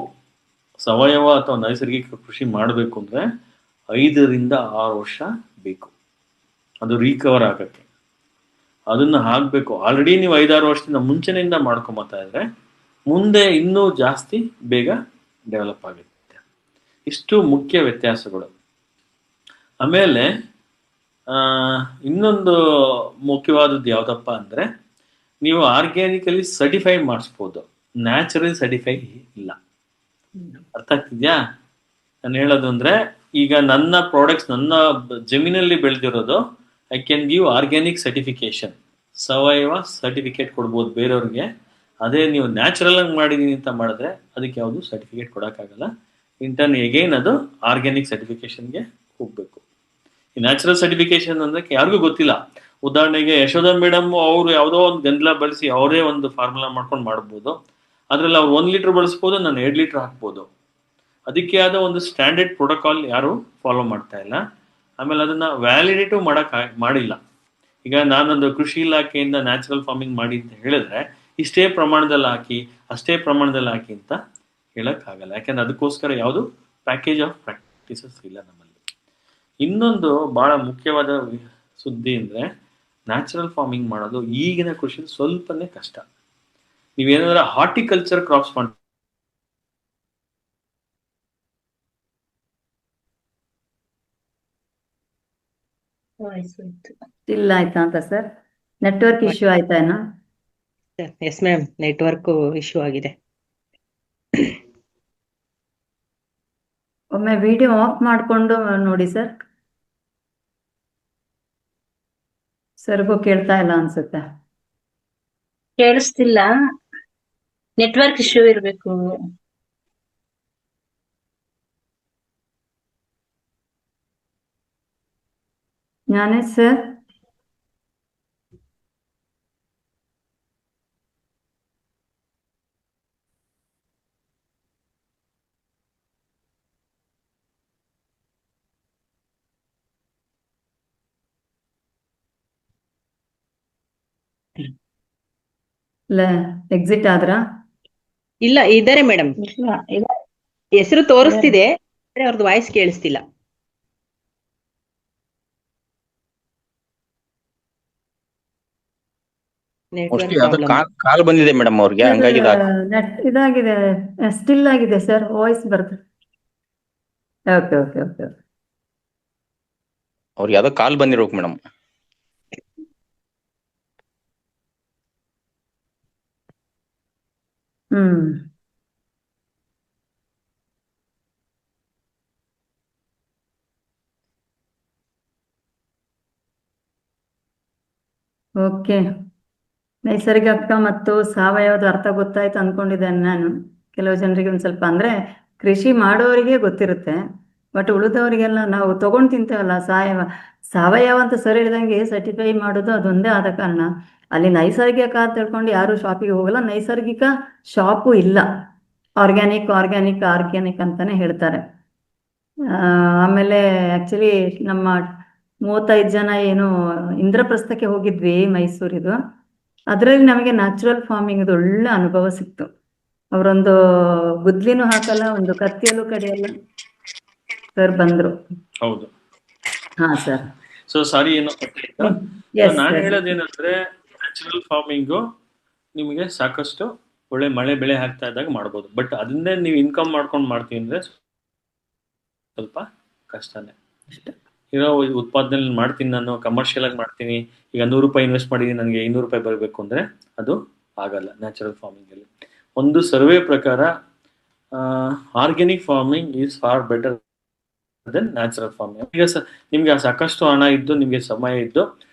ಸಾವಯವ ಅಥವಾ ನೈಸರ್ಗಿಕ ಕೃಷಿ ಮಾಡಬೇಕು ಅಂದರೆ 5 ರಿಂದ 6 ವರ್ಷ ಬೇಕು ಅದು ರಿಕವರ್ ಆಗಕ್ಕೆ. ಅದನ್ನು ಹಾಕಬೇಕು. ಆಲ್ರೆಡಿ ನೀವು 5-6 ವರ್ಷದಿಂದ ಮುಂಚೆನಿಂದ ಮಾಡ್ಕೊಂಬತ್ತಾ ಇದ್ರೆ ಮುಂದೆ ಇನ್ನೂ ಜಾಸ್ತಿ ಬೇಗ ಡೆವಲಪ್ ಆಗುತ್ತೆ. ಇಷ್ಟು ಮುಖ್ಯ ವ್ಯತ್ಯಾಸಗಳು. ಆಮೇಲೆ ಇನ್ನೊಂದು ಮುಖ್ಯವಾದದ್ದು ಯಾವುದಪ್ಪ ಅಂದರೆ, ನೀವು ಆರ್ಗ್ಯಾನಿಕಲಿ ಸರ್ಟಿಫೈ ಮಾಡಿಸ್ಬೋದು, ನ್ಯಾಚುರಲಿ ಸರ್ಟಿಫೈ ಇಲ್ಲ. ಅರ್ಥ ಆಗ್ತಿದ್ಯಾ ನಾನು ಹೇಳೋದು? ಅಂದರೆ ಈಗ ನನ್ನ ಪ್ರಾಡಕ್ಟ್ಸ್ ನನ್ನ ಜಮೀನಲ್ಲಿ ಬೆಳೆದಿರೋದು I can give organic certification, ಸಾವಯವ ಸರ್ಟಿಫಿಕೇಟ್ ಕೊಡ್ಬೋದು ಬೇರೆಯವ್ರಿಗೆ. ಅದೇ ನೀವು ನ್ಯಾಚುರಲ್ ಆಗಿ ಮಾಡಿದೀನಿ ಅಂತ ಮಾಡಿದ್ರೆ ಅದಕ್ಕೆ ಯಾವುದು ಸರ್ಟಿಫಿಕೇಟ್ ಕೊಡೋಕ್ಕಾಗಲ್ಲ. ಇಂಟರ್ನ್ ಎಗೈನ್ ಅದು ಆರ್ಗ್ಯಾನಿಕ್ ಸರ್ಟಿಫಿಕೇಶನ್ಗೆ ಹೋಗ್ಬೇಕು. ಈ ನ್ಯಾಚುರಲ್ ಸರ್ಟಿಫಿಕೇಶನ್ ಅಂದ್ರೆ ಯಾರಿಗೂ ಗೊತ್ತಿಲ್ಲ. ಉದಾಹರಣೆಗೆ ಯಶೋಧ ಮೇಡಮ್ ಅವರು ಯಾವುದೋ ಒಂದು ಗಂಧಲ ಬಳಸಿ ಅವರೇ ಒಂದು ಫಾರ್ಮುಲಾ ಮಾಡ್ಕೊಂಡು ಮಾಡ್ಬೋದು. ಅದ್ರಲ್ಲಿ ಅವ್ರು 1 ಲೀಟರ್ ಬಳಸ್ಬೋದು, ನಾನು 2 ಲೀಟರ್ ಹಾಕ್ಬೋದು. ಅದಕ್ಕೆ ಆದ ಒಂದು ಸ್ಟ್ಯಾಂಡರ್ಡ್ ಪ್ರೋಟೋಕಾಲ್ ಯಾರು ಫಾಲೋ ಮಾಡ್ತಾ ಇಲ್ಲ. ಆಮೇಲೆ ಅದನ್ನ ವ್ಯಾಲಿಡೇಟು ಮಾಡಿಲ್ಲ. ಈಗ ನಾನೊಂದು ಕೃಷಿ ಇಲಾಖೆಯಿಂದ ನ್ಯಾಚುರಲ್ ಫಾರ್ಮಿಂಗ್ ಮಾಡಿ ಅಂತ ಹೇಳಿದ್ರೆ ಇಷ್ಟೇ ಪ್ರಮಾಣದಲ್ಲಿ ಹಾಕಿ ಅಷ್ಟೇ ಪ್ರಮಾಣದಲ್ಲಿ ಹಾಕಿ ಅಂತ ಹೇಳಕ್ಕಾಗಲ್ಲ. ಯಾಕಂದ್ರೆ ಅದಕ್ಕೋಸ್ಕರ ಯಾವುದು ಪ್ಯಾಕೇಜ್ ಆಫ್ ಪ್ರಾಕ್ಟೀಸಸ್ ಇಲ್ಲ ನಮ್ಮಲ್ಲಿ. ಇನ್ನೊಂದು ಬಹಳ ಮುಖ್ಯವಾದ ಸುದ್ದಿ ಅಂದ್ರೆ, ನ್ಯಾಚುರಲ್ ಫಾರ್ಮಿಂಗ್ ಮಾಡೋದು ಈಗಿನ ಕೃಷಿ ಸ್ವಲ್ಪನೇ ಕಷ್ಟ. ನೀವೇನಾದ್ರೂ ಹಾರ್ಟಿಕಲ್ಚರ್ ಕ್ರಾಪ್ಸ್ ಇಲ್ಲ ಆಯ್ತಾ ಅಂತ ಸರ್? ನೆಟ್ವರ್ಕ್ ಇಶ್ಯೂ ಆಯ್ತಾ ಏನೋ? ಎಸ್ ಮ್ಯಾಮ್, ನೆಟ್ವರ್ಕ್ ಇಶ್ಯೂ ಆಗಿದೆ. ಒಮ್ಮೆ ವಿಡಿಯೋ ಆಫ್ ಮಾಡಿಕೊಂಡು ನೋಡಿ ಸರ್. ಸರ್ಗೂ ಕೇಳ್ತಾ ಇಲ್ಲ ಅನ್ಸುತ್ತೆ. ಕೇಳಿಸ್ತಿಲ್ಲ, ನೆಟ್ವರ್ಕ್ ಇಶ್ಯೂ ಇರ್ಬೇಕು. ಜ್ಞಾನೇಶ್ ಸರ್, ಇಲ್ಲ ಎಕ್ಸಿಟ್ ಆದ್ರಾ? ಇಲ್ಲ, ಇದ್ದಾರೆ ಮೇಡಮ್. ಹೆಸರು ತೋರಿಸ್ತಿದೆ, ಅವ್ರದ್ದು ವಾಯ್ಸ್ ಕೇಳಿಸ್ತಿಲ್ಲ. ಮೋಸ್ಟ್ಲಿ ಅದು ಕಾಲ್ ಬಂದಿದೆ ಮೇಡಮ್ ಅವ್ರಿಗೆ, ಹಂಗಾಗಿ ಇದಾಗಿದೆ, ಸ್ಟಿಲ್ ಆಗಿದೆ ಸರ್, ವಾಯ್ಸ್ ಬರ್ತದೆ. Okay okay okay. ಅವ್ರಿಗೆ ಯಾವ್ದೋ ಕಾಲ್ ಬಂದಿರ್ಬೇಕು ಮೇಡಮ್. ಓಕೆ. ನೈಸರ್ಗಿಕ ಮತ್ತು ಸಾವಯವದ ಅರ್ಥ ಗೊತ್ತಾಯ್ತು ಅನ್ಕೊಂಡಿದ್ದೇನೆ ನಾನು. ಕೆಲವು ಜನರಿಗೆ ಒಂದ್ ಸ್ವಲ್ಪ ಅಂದ್ರೆ ಕೃಷಿ ಮಾಡೋರಿಗೆ ಗೊತ್ತಿರುತ್ತೆ, ಬಟ್ ಉಳಿದವರಿಗೆಲ್ಲ ನಾವು ತಗೊಂಡು ತಿಂತೇವಲ್ಲ ಸಾವಯವ ಅಂತ ಸರಿ ಹೇಳಿದಂಗೆ ಸರ್ಟಿಫೈ ಮಾಡೋದು ಅದೊಂದೇ ಆದ ಕಾರಣ ಅಲ್ಲಿ ನೈಸರ್ಗಿಕ ಅಂತ ತಿಳ್ಕೊಂಡು ಯಾರು ಶಾಪಿಗೆ ಹೋಗಲ್ಲ. ನೈಸರ್ಗಿಕ ಶಾಪು ಇಲ್ಲ, ಆರ್ಗ್ಯಾನಿಕ್ ಆರ್ಗ್ಯಾನಿಕ್ ಆರ್ಗ್ಯಾನಿಕ್ ಅಂತಾನೆ ಹೇಳ್ತಾರೆ. ಆಮೇಲೆ ಆಕ್ಚುಲಿ ನಮ್ಮ 35 ಜನ ಏನು ಇಂದ್ರಪ್ರಸ್ಥಕ್ಕೆ ಹೋಗಿದ್ವಿ ಮೈಸೂರಿದು, ಅದರಲ್ಲಿ ನಮಗೆ ನ್ಯಾಚುರಲ್ ಫಾರ್ಮಿಂಗ್ ಒಳ್ಳೆ ಅನುಭವ ಸಿಕ್ತು. ಅವರೊಂದು ಗುದ್ಲಿನೂ ಹಾಕಲ್ಲ, ಒಂದು ಕತ್ತಿಯಲ್ಲೂ ಕಡಿಯಲ್ಲ ಸರ್ ಬಂದ್ರು. ಹೌದು. ಹಾ ಸರ್. ಸೊ ಸಾರಿ ಏನೋ Yes, ನಾನು sir. ಹೇಳೋದೇನಂದ್ರೆ ನ್ಯಾಚುರಲ್ ಫಾರ್ಮಿಂಗು ನಿಮಗೆ ಸಾಕಷ್ಟು ಒಳ್ಳೆ ಮಳೆ ಬೆಳೆ ಹಾಕ್ತಾ ಇದ್ದಾಗ ಮಾಡ್ಬೋದು. ಬಟ್ ಅದನ್ನೇ ನೀವು ಇನ್ಕಮ್ ಮಾಡ್ಕೊಂಡು ಮಾಡ್ತೀವಿ ಅಂದ್ರೆ ಸ್ವಲ್ಪ ಕಷ್ಟನೇ. ಇರೋ ಉತ್ಪಾದನೆ ಮಾಡ್ತೀನಿ ನಾನು, ಕಮರ್ಷಿಯಲ್ ಆಗಿ ಮಾಡ್ತೀನಿ, ಈಗ 100 ರೂಪಾಯಿ ಇನ್ವೆಸ್ಟ್ ಮಾಡಿದೀನಿ, ನನಗೆ 200 ರೂಪಾಯಿ ಬರಬೇಕು ಅಂದ್ರೆ ಅದು ಆಗಲ್ಲ ನ್ಯಾಚುರಲ್ ಫಾರ್ಮಿಂಗ್ ಅಲ್ಲಿ. ಒಂದು ಸರ್ವೆ ಪ್ರಕಾರ organic farming is far better than natural farming. ಈಗ ನಿಮ್ಗೆ ಸಾಕಷ್ಟು ಹಣ ಇದ್ದು, ನಿಮ್ಗೆ ಸಮಯ ಇದ್ದು,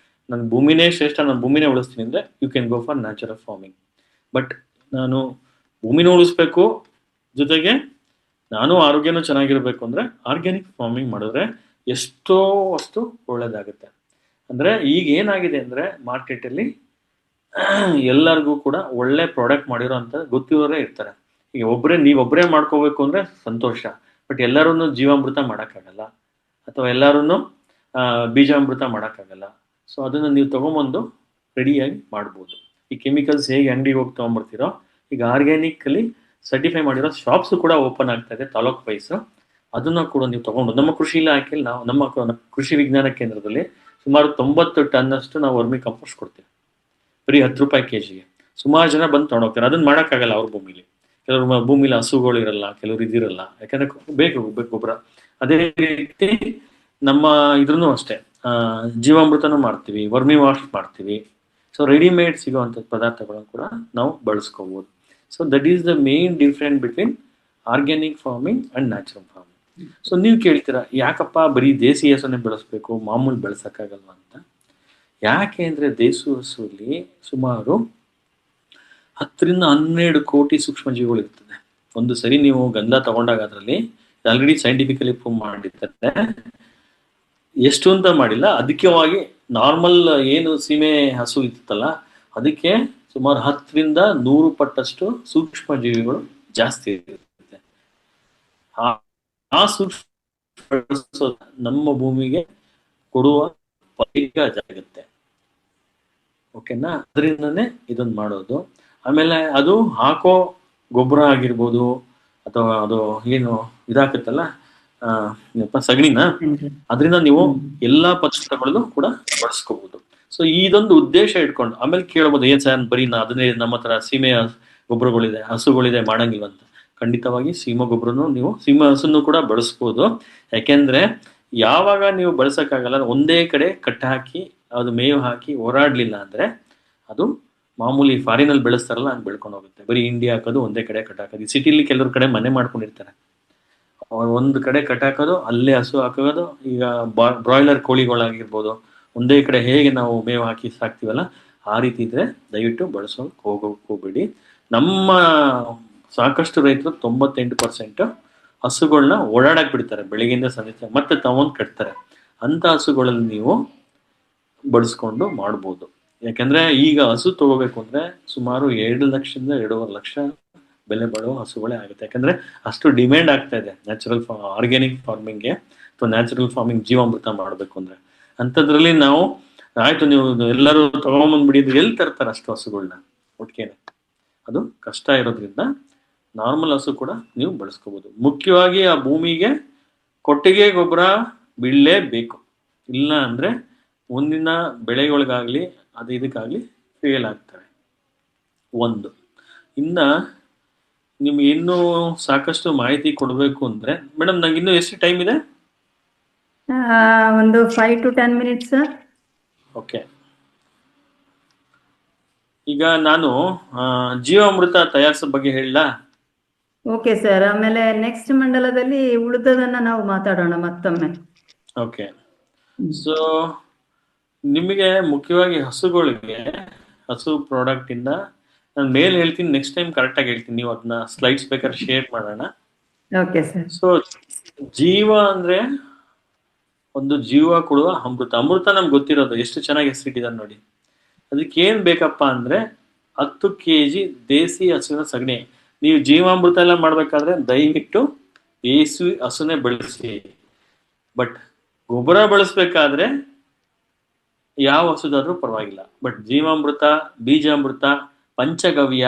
ನನ್ನ ಭೂಮಿನೇ ಶ್ರೇಷ್ಠ, ನಾನು ಭೂಮಿನೇ ಉಳಿಸ್ತೀನಿ ಅಂದ್ರೆ you can go for natural farming. But ನಾನು ಭೂಮಿನೂ ಉಳಿಸ್ಬೇಕು, ಜೊತೆಗೆ ನಾನು ಆರೋಗ್ಯನೂ ಚೆನ್ನಾಗಿರ್ಬೇಕು ಅಂದ್ರೆ ಆರ್ಗ್ಯಾನಿಕ್ ಫಾರ್ಮಿಂಗ್ ಮಾಡಿದ್ರೆ ಎಷ್ಟೋ ಅಷ್ಟು ಒಳ್ಳೇದಾಗುತ್ತೆ. ಅಂದ್ರೆ ಈಗ ಏನಾಗಿದೆ ಅಂದ್ರೆ ಮಾರ್ಕೆಟಲ್ಲಿ ಎಲ್ಲರಿಗೂ ಕೂಡ ಒಳ್ಳೆ ಪ್ರಾಡಕ್ಟ್ ಮಾಡಿರೋ ಅಂತ ಗೊತ್ತಿರೋರೇ ಇರ್ತಾರೆ. ಈಗ ನೀವೊಬ್ಬರೇ ಮಾಡ್ಕೋಬೇಕು ಅಂದ್ರೆ ಸಂತೋಷ, ಬಟ್ ಎಲ್ಲರೂ ಜೀವಾಮೃತ ಮಾಡೋಕ್ಕಾಗಲ್ಲ, ಅಥವಾ ಎಲ್ಲರೂ ಬೀಜಾಮೃತ ಮಾಡೋಕ್ಕಾಗಲ್ಲ. ಸೊ ಅದನ್ನು ನೀವು ತೊಗೊಂಬಂದು ರೆಡಿಯಾಗಿ ಮಾಡ್ಬೋದು. ಈ ಕೆಮಿಕಲ್ಸ್ ಹೇಗೆ ಅಂಗಡಿಗೆ ಹೋಗಿ ತೊಗೊಂಬರ್ತೀರೋ, ಈಗ ಆರ್ಗ್ಯಾನಿಕಲ್ಲಿ ಸರ್ಟಿಫೈ ಮಾಡಿರೋ ಶಾಪ್ಸು ಕೂಡ ಓಪನ್ ಆಗ್ತಾ ಇದೆ ತಾಲೂಕ್ ವೈಸ್. ಅದನ್ನ ಕೂಡ ನೀವು ತಗೊಂಡು ನಮ್ಮ ಕೃಷಿ ಇಲಾಖೆಯಲ್ಲಿ ನಾವು ನಮ್ಮ ಕೃಷಿ ವಿಜ್ಞಾನ ಕೇಂದ್ರದಲ್ಲಿ ಸುಮಾರು 90 ಟನ್ ಅಷ್ಟು ನಾವು ವರ್ಮಿ ಕಂಪೋಸ್ಟ್ ಕೊಡ್ತೀವಿ, ಬರೀ 10 ರೂಪಾಯಿ ಕೆಜಿಗೆ. ಸುಮಾರು ಜನ ಬಂದು ತೊಗೊಂಡೋಗ್ತಾರೆ. ಅದನ್ನ ಮಾಡೋಕ್ಕಾಗಲ್ಲ ಅವ್ರ ಭೂಮಿಲಿ, ಕೆಲವ್ರ ಭೂಮಿಲಿ ಹಸುಗಳು ಇರಲ್ಲ, ಕೆಲವ್ರು ಇದಿರಲ್ಲ, ಯಾಕಂದ್ರೆ ಬೇಕು ಗೊಬ್ಬರ. ಅದೇ ರೀತಿ ನಮ್ಮ ಇದ್ರೂ ಅಷ್ಟೇ, ಜೀವಾಮೃತನೂ ಮಾಡ್ತೀವಿ, ವರ್ಮಿ ವಾಶ್ ಮಾಡ್ತೀವಿ. ಸೊ ರೆಡಿಮೇಡ್ ಸಿಗೋವಂಥ ಪದಾರ್ಥಗಳನ್ನು ಕೂಡ ನಾವು ಬಳಸ್ಕೋಬಹುದು. So that is the main difference between organic farming and natural farming. So ನೀವು ಕೇಳ್ತೀರಾ, ಯಾಕಪ್ಪ ಬರೀ ದೇಸಿ ಹಸುನೇ ಬೆಳೆಸ್ಬೇಕು, ಮಾಮೂಲಿ ಬೆಳೆಸಕ್ಕಾಗಲ್ವ ಅಂತ. ಯಾಕೆ ಅಂದ್ರೆ ದೇಸಿ ಹಸುಲಿ ಸುಮಾರು 10 ರಿಂದ 12 ಕೋಟಿ ಸೂಕ್ಷ್ಮ ಜೀವಿಗಳು ಇರ್ತದೆ. ಒಂದು ಸರಿ ನೀವು ಗಂಧ ತಗೊಂಡಾಗ ಅದರಲ್ಲಿ ಆಲ್ರೆಡಿ ಸೈಂಟಿಫಿಕಲಿ ಪ್ರೂವ್ ಮಾಡಿರ್ತಾರೆ, ಎಷ್ಟು ಅಂತ ಮಾಡಿಲ್ಲ, ಅದಕ್ಕೆವಾಗಿ ನಾರ್ಮಲ್ ಏನು ಸೀಮೆ ಹಸು ಇರ್ತಲ್ಲ ಅದಕ್ಕೆ ಸುಮಾರು 10 ರಿಂದ 100 ಪಟ್ಟಷ್ಟು ಸೂಕ್ಷ್ಮ ಜೀವಿಗಳು ಜಾಸ್ತಿ ಇರುತ್ತೆ. ಆ ಸೂಕ್ಷ್ಮ ನಮ್ಮ ಭೂಮಿಗೆ ಕೊಡುವ ಆಗುತ್ತೆ. ಓಕೆನಾ? ಅದರಿಂದನೇ ಇದನ್ನ ಮಾಡೋದು. ಆಮೇಲೆ ಅದು ಹಾಕೋ ಗೊಬ್ಬರ ಆಗಿರ್ಬೋದು, ಅಥವಾ ಅದು ಏನು ಇದಾಕತ್ತಲ್ಲ ಸಗಣಿನ, ಅದರಿಂದ ನೀವು ಎಲ್ಲಾ ಪದಾರ್ಥಗಳನ್ನು ಕೂಡ ಬಳಸ್ಕೋಬಹುದು. ಸೊ ಇದೊಂದು ಉದ್ದೇಶ ಇಟ್ಕೊಂಡು ಆಮೇಲೆ ಕೇಳ್ಬೋದು, ಏನ್ ಸರ್ ಬರೀ ಅದನ್ನೇ ನಮ್ಮ ಹತ್ರ ಸೀಮೆ ಗೊಬ್ಬರಗಳಿದೆ, ಹಸುಗಳಿದೆ, ಮಾಡಂಗಿಲ್ವಂತ. ಖಂಡಿತವಾಗಿ ಸೀಮೆ ಗೊಬ್ಬರನು ನೀವು ಸೀಮೆ ಹಸುನು ಕೂಡ ಬಳಸ್ಬೋದು. ಯಾಕೆಂದ್ರೆ ಯಾವಾಗ ನೀವು ಬಳಸಕ್ಕಾಗಲ್ಲ, ಒಂದೇ ಕಡೆ ಕಟ್ಟ ಹಾಕಿ ಅದು ಮೇವು ಹಾಕಿ ಓಡಾಡ್ಲಿಲ್ಲ ಅಂದ್ರೆ ಅದು ಮಾಮೂಲಿ ಫಾರಿನಲ್ಲಿ ಬೆಳೆಸ್ತಾರಲ್ಲ ಹಂಗೆ ಬೆಳ್ಕೊಂಡು ಹೋಗುತ್ತೆ. ಬರೀ ಹಿಂಡಿ ಹಾಕೋದು, ಒಂದೇ ಕಡೆ ಕಟ್ ಹಾಕೋದು. ಸಿಟಿಲಿ ಕೆಲವ್ರ ಕಡೆ ಮನೆ ಮಾಡ್ಕೊಂಡಿರ್ತಾರೆ, ಒಂದು ಕಡೆ ಕಟ್ ಹಾಕೋದು, ಅಲ್ಲೇ ಹಸು ಹಾಕೋದು. ಈಗ ಬ್ರಾಯ್ಲರ್ ಕೋಳಿಗಳಾಗಿರ್ಬೋದು, ಒಂದೇ ಕಡೆ ಹೇಗೆ ನಾವು ಮೇವು ಹಾಕಿ ಸಾಕ್ತೀವಲ್ಲ ಆ ರೀತಿ ಇದ್ರೆ ದಯವಿಟ್ಟು ಬಳಸೋಕೆ ಹೋಗ್ಬೇಡಿ. ನಮ್ಮ ಸಾಕಷ್ಟು ರೈತರು 98% ಹಸುಗಳನ್ನ ಓಡಾಡಕ್ ಬಿಡ್ತಾರೆ, ಬೆಳಿಗ್ಗೆಯಿಂದ ಸಂಜೆ ಮತ್ತೆ ತಗೊಂಡ್ ಕಟ್ತಾರೆ. ಅಂತ ಹಸುಗಳಲ್ಲಿ ನೀವು ಬಳಸ್ಕೊಂಡು ಮಾಡ್ಬೋದು. ಯಾಕಂದ್ರೆ ಈಗ ಹಸು ತಗೋಬೇಕು ಅಂದ್ರೆ ಸುಮಾರು 2 ಲಕ್ಷದಿಂದ 2.5 ಲಕ್ಷ ಬೆಲೆ ಬಾಳುವ ಹಸುಗಳೇ ಆಗುತ್ತೆ. ಯಾಕಂದ್ರೆ ಅಷ್ಟು ಡಿಮ್ಯಾಂಡ್ ಆಗ್ತಾ ಇದೆ ನ್ಯಾಚುರಲ್ ಆರ್ಗ್ಯಾನಿಕ್ ಫಾರ್ಮಿಂಗ್ಗೆ ಅಥವಾ ನ್ಯಾಚುರಲ್ ಫಾರ್ಮಿಂಗ್ ಜೀವಾಮೃತ ಮಾಡಬೇಕು ಅಂದ್ರೆ. ಅಂಥದ್ರಲ್ಲಿ ನಾವು ಆಯ್ತು ನೀವು ಎಲ್ಲರೂ ತಗೊಂಬಂದ್ಬಿಡಿ ಅಂದ್ರೆ ಎಲ್ಲಿ ತರ್ತಾರೆ ಅಷ್ಟು ಹಸುಗಳನ್ನ ಒಟ್ಟಿಗೆನೆ? ಅದು ಕಷ್ಟ ಇರೋದ್ರಿಂದ ನಾರ್ಮಲ್ ಹಸು ಕೂಡ ನೀವು ಬಳಸ್ಕೋಬಹುದು. ಮುಖ್ಯವಾಗಿ ಆ ಭೂಮಿಗೆ ಕೊಟ್ಟಿಗೆ ಗೊಬ್ಬರ ಬೀಳಲೇಬೇಕು, ಇಲ್ಲ ಅಂದ್ರೆ ಮುಂದಿನ ಬೆಳೆಗಳಿಗಾಗ್ಲಿ ಅದು ಇದಕ್ಕಾಗ್ಲಿ ಫೇಲ್ ಆಗ್ತವೆ. ಒಂದು ಇನ್ನ ನಿಮ್ಗೆ ಇನ್ನೂ ಸಾಕಷ್ಟು ಮಾಹಿತಿ ಕೊಡಬೇಕು ಅಂದ್ರೆ ಮೇಡಮ್ ನಂಗೆ ಇನ್ನೂ ಎಷ್ಟು ಟೈಮ್ ಇದೆ? ಒಂದು 5 to 10 minutes ಸರ್. ಓಕೆ, ಈಗ ನಾನು ಜೀವಾಮೃತ ತಯಾರಿಸೋ ಬಗ್ಗೆ ಹೇಳಲಾ? ಓಕೆ ಸರ್, ಆಮೇಲೆ ನೆಕ್ಸ್ಟ್ ಮಂಡಲದಲ್ಲಿ ಉಳಿದದನ್ನ ನಾವು ಮಾತಾಡೋಣ ಮತ್ತೊಮ್ಮೆ. ಓಕೆ, ಸೊ ನಿಮಗೆ ಮುಖ್ಯವಾಗಿ ಹಸುಗಳಿಗೆ ಹಸು ಪ್ರಾಡಕ್ಟ್ ಇಂದ ನಾನು ಮೇಲ್ ಹೇಳ್ತೀನಿ, ನೆಕ್ಸ್ಟ್ ಟೈಮ್ ಕರೆಕ್ಟಾಗಿ ಹೇಳ್ತೀನಿ, ನೀವು ಅದನ್ನ ಸ್ಲೈಡ್ಸ್ ಬೇಕಾದ್ರೆ ಶೇರ್ ಮಾಡೋಣ. Okay sir. ಸೊ ಜೀವ ಅಂದ್ರೆ ಒಂದು ಜೀವ ಕೊಡುವ ಅಮೃತ. ಅಮೃತ ನಮ್ಗೆ ಗೊತ್ತಿರೋದು, ಎಷ್ಟು ಚೆನ್ನಾಗಿ ಹೆಸರಿಟ್ಟಿದ್ದಾರೆ ನೋಡಿ. ಅದಕ್ಕೆ ಏನ್ ಬೇಕಪ್ಪ ಅಂದ್ರೆ 10 kg ದೇಸಿ ಹಸುವಿನ ಸಗಣಿ. ನೀವು ಜೀವಾಮೃತ ಎಲ್ಲ ಮಾಡ್ಬೇಕಾದ್ರೆ ದಯವಿಟ್ಟು ದೇಸಿ ಹಸುನೇ ಬಳಸಿ. ಬಟ್ ಗೊಬ್ಬರ ಬಳಸ್ಬೇಕಾದ್ರೆ ಯಾವ ಹಸುದಾದ್ರೂ ಪರವಾಗಿಲ್ಲ. ಬಟ್ ಜೀವಾಮೃತ, ಬೀಜಾಮೃತ, ಪಂಚಗವ್ಯ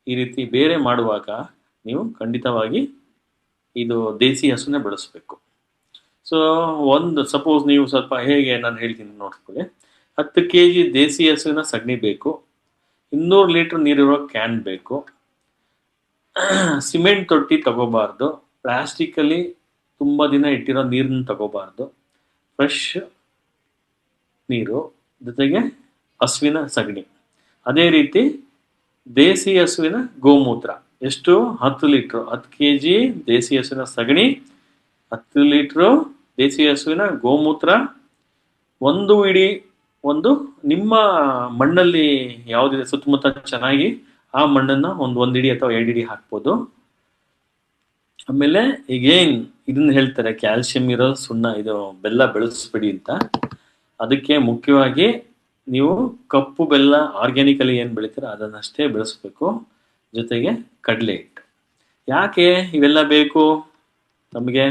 ಈ ರೀತಿ ಬೇರೆ ಮಾಡುವಾಗ ನೀವು ಖಂಡಿತವಾಗಿ ಇದು ದೇಸಿ ಹಸುನೇ ಬಳಸಬೇಕು. ಸೊ ಒಂದು ಸಪೋಸ್ ನೀವು ಸ್ವಲ್ಪ ಹೇಗೆ ನಾನು ಹೇಳ್ತೀನಿ ನೋಡ್ಕೊಳ್ಳಿ. 10 kg ದೇಸಿ ಹಸುವಿನ ಸಗಣಿ ಬೇಕು, 200 ಲೀಟರ್ ನೀರಿರೋ ಕ್ಯಾನ್ ಬೇಕು, ಸಿಮೆಂಟ್ ತೊಟ್ಟಿ ತಗೋಬಾರ್ದು, ಪ್ಲಾಸ್ಟಿಕ್ಕಲ್ಲಿ ತುಂಬ ದಿನ ಇಟ್ಟಿರೋ ನೀರನ್ನ ತಗೋಬಾರ್ದು, ಫ್ರೆಶ್ ನೀರು ಜೊತೆಗೆ ಹಸುವಿನ ಸಗಣಿ. ಅದೇ ರೀತಿ ದೇಸಿ ಹಸುವಿನ ಗೋಮೂತ್ರ ಎಷ್ಟು? 10 ಲೀಟ್ರು. 10 kg ದೇಸಿ ಹಸುವಿನ ಸಗಣಿ, 10 ಲೀಟ್ರು ದೇಸಿ ಹಸುವಿನ ಗೋಮೂತ್ರ. ಒಂದು ಇಡೀ ಒಂದು ನಿಮ್ಮ ಮಣ್ಣಲ್ಲಿ ಯಾವುದಿದೆ ಸುತ್ತಮುತ್ತ ಚೆನ್ನಾಗಿ ಆ ಮಣ್ಣನ್ನ ಒಂದು ಇಡಿ ಅಥವಾ 2 ಇಡಿ ಹಾಕ್ಬೋದು. ಆಮೇಲೆ ಈಗೇನ್ ಇದನ್ನ ಹೇಳ್ತಾರೆ ಕ್ಯಾಲ್ಸಿಯಂ ಇರೋ ಸುಣ್ಣ, ಇದು ಬೆಲ್ಲ ಬೆಳೆಸ್ಬಿಡಿ ಅಂತ. ಅದಕ್ಕೆ ಮುಖ್ಯವಾಗಿ ನೀವು ಕಪ್ಪು ಬೆಲ್ಲ ಆರ್ಗ್ಯಾನಿಕಲಿ ಏನ್ ಬೆಳಿತೀರ ಅದನ್ನಷ್ಟೇ ಬೆಳೆಸ್ಬೇಕು. ಜೊತೆಗೆ ಕಡಲೆ ಹಿಟ್ಟು. ಯಾಕೆ ಇವೆಲ್ಲ ಬೇಕು ನಮಗೆ?